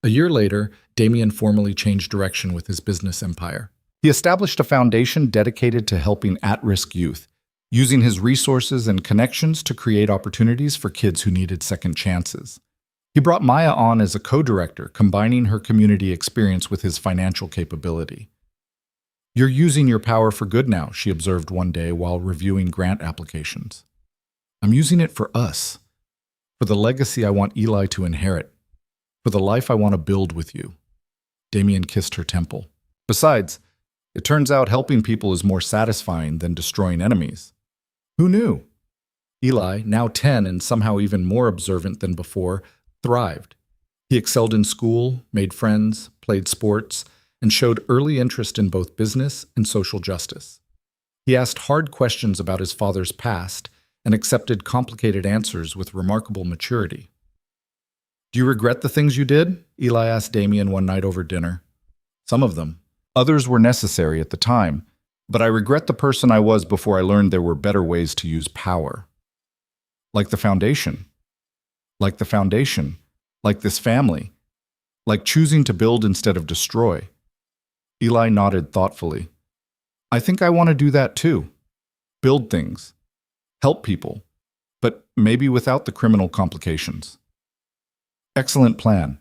A year later, Damien formally changed direction with his business empire. He established a foundation dedicated to helping at-risk youth, using his resources and connections to create opportunities for kids who needed second chances. He brought Maya on as a co-director, combining her community experience with his financial capability. "You're using your power for good now," she observed one day while reviewing grant applications. "I'm using it for us, for the legacy I want Eli to inherit, for the life I want to build with you." Damien kissed her temple. "Besides, it turns out helping people is more satisfying than destroying enemies." "Who knew?" Eli, now 10 and somehow even more observant than before, thrived. He excelled in school, made friends, played sports, and showed early interest in both business and social justice. He asked hard questions about his father's past and accepted complicated answers with remarkable maturity. "Do you regret the things you did?" Eli asked Damien one night over dinner. "Some of them. Others were necessary at the time. But I regret the person I was before I learned there were better ways to use power. Like the foundation. Like the foundation. Like this family. Like choosing to build instead of destroy. Eli nodded thoughtfully. I think I want to do that too. Build things. Help people. But maybe without the criminal complications. Excellent plan,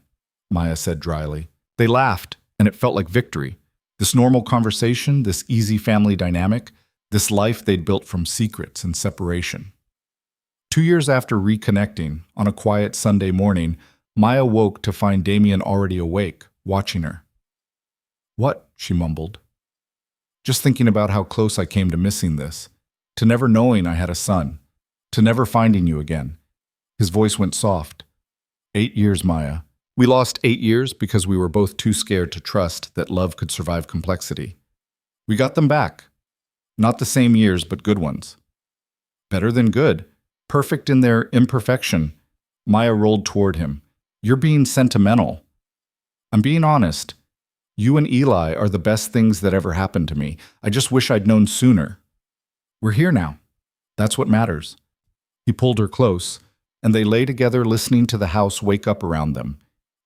Maya said dryly. They laughed, and it felt like victory. This normal conversation, this easy family dynamic, this life they'd built from secrets and separation. 2 years after reconnecting, on a quiet Sunday morning, Maya woke to find Damien already awake, watching her. What? She mumbled. Just thinking about how close I came to missing this, to never knowing I had a son, to never finding you again. His voice went soft. 8 years, Maya. We lost 8 years because we were both too scared to trust that love could survive complexity. We got them back. Not the same years, but good ones. Better than good. Perfect in their imperfection. Maya rolled toward him. You're being sentimental. I'm being honest. You and Eli are the best things that ever happened to me. I just wish I'd known sooner. We're here now. That's what matters. He pulled her close, and they lay together listening to the house wake up around them.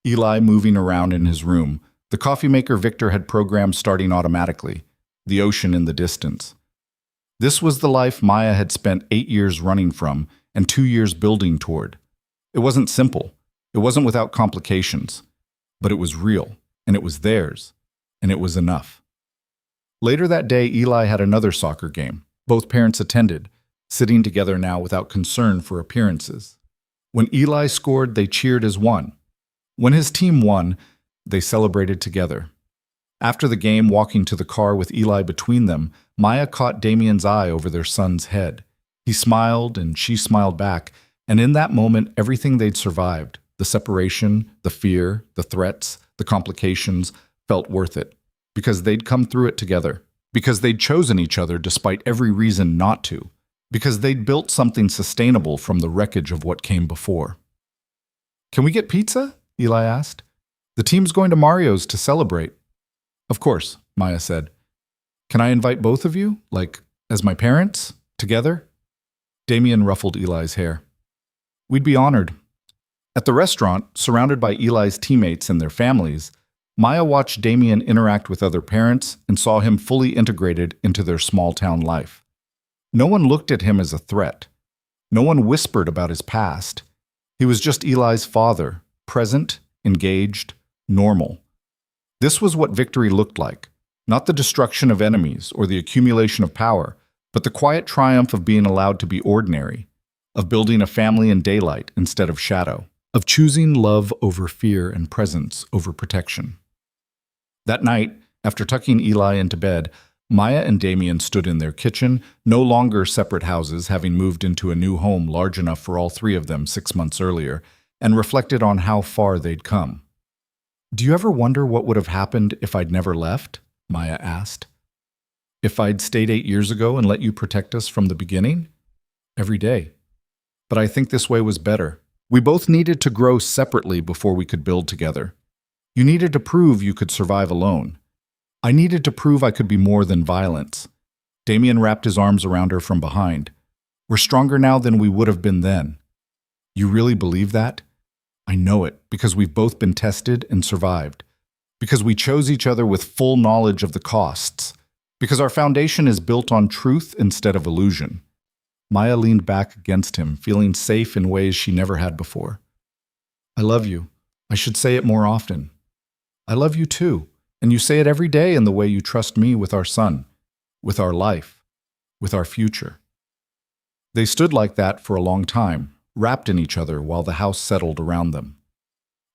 Eli moving around in his room, the coffee maker Victor had programmed starting automatically, the ocean in the distance. This was the life Maya had spent 8 years running from and 2 years building toward. It wasn't simple. It wasn't without complications. But it was real, and it was theirs, and it was enough. Later that day, Eli had another soccer game. Both parents attended, sitting together now without concern for appearances. When Eli scored, they cheered as one. When his team won, they celebrated together. After the game, walking to the car with Eli between them, Maya caught Damien's eye over their son's head. He smiled, and she smiled back, and in that moment, everything they'd survived, the separation, the fear, the threats, the complications, felt worth it, because they'd come through it together, because they'd chosen each other despite every reason not to, because they'd built something sustainable from the wreckage of what came before. Can we get pizza? Eli asked. The team's going to Mario's to celebrate. Of course, Maya said. Can I invite both of you, like, as my parents, together? Damien ruffled Eli's hair. We'd be honored. At the restaurant, surrounded by Eli's teammates and their families, Maya watched Damien interact with other parents and saw him fully integrated into their small-town life. No one looked at him as a threat. No one whispered about his past. He was just Eli's father, present, engaged, normal. This was what victory looked like, not the destruction of enemies or the accumulation of power, but the quiet triumph of being allowed to be ordinary, of building a family in daylight instead of shadow, of choosing love over fear and presence over protection. That night, after tucking Eli into bed, Maya and Damien stood in their kitchen, no longer separate houses, having moved into a new home large enough for all three of them 6 months earlier, and reflected on how far they'd come. Do you ever wonder what would have happened if I'd never left? Maya asked. If I'd stayed 8 years ago and let you protect us from the beginning? Every day. But I think this way was better. We both needed to grow separately before we could build together. You needed to prove you could survive alone. I needed to prove I could be more than violence. Damien wrapped his arms around her from behind. We're stronger now than we would have been then. You really believe that? I know it, because we've both been tested and survived. Because we chose each other with full knowledge of the costs. Because our foundation is built on truth instead of illusion. Maya leaned back against him, feeling safe in ways she never had before. I love you. I should say it more often. I love you too, and you say it every day in the way you trust me with our son, with our life, with our future. They stood like that for a long time, wrapped in each other while the house settled around them.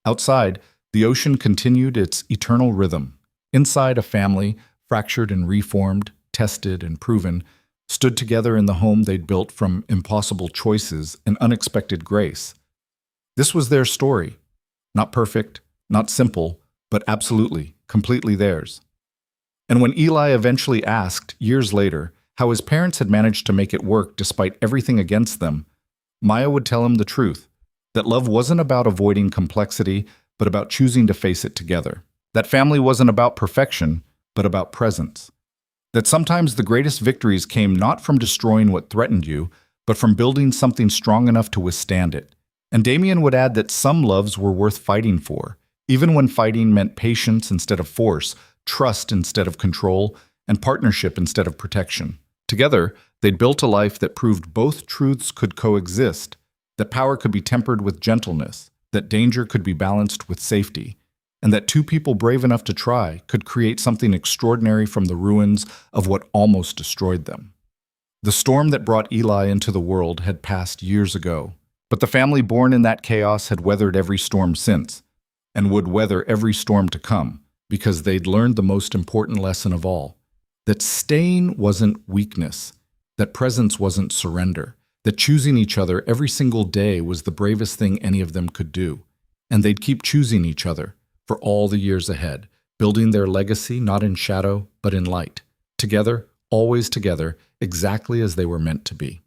Outside, the ocean continued its eternal rhythm. Inside, a family, fractured and reformed, tested and proven, stood together in the home they'd built from impossible choices and unexpected grace. This was their story. Not perfect, not simple, but absolutely, completely theirs. And when Eli eventually asked, years later, how his parents had managed to make it work despite everything against them, Maya would tell him the truth, that love wasn't about avoiding complexity, but about choosing to face it together. That family wasn't about perfection, but about presence. That sometimes the greatest victories came not from destroying what threatened you, but from building something strong enough to withstand it. And Damien would add that some loves were worth fighting for, even when fighting meant patience instead of force, trust instead of control, and partnership instead of protection. Together, they'd built a life that proved both truths could coexist, that power could be tempered with gentleness, that danger could be balanced with safety, and that two people brave enough to try could create something extraordinary from the ruins of what almost destroyed them. The storm that brought Eli into the world had passed years ago, but the family born in that chaos had weathered every storm since, and would weather every storm to come, because they'd learned the most important lesson of all, that staying wasn't weakness, that presence wasn't surrender, that choosing each other every single day was the bravest thing any of them could do. And they'd keep choosing each other for all the years ahead, building their legacy not in shadow, but in light. Together, always together, exactly as they were meant to be.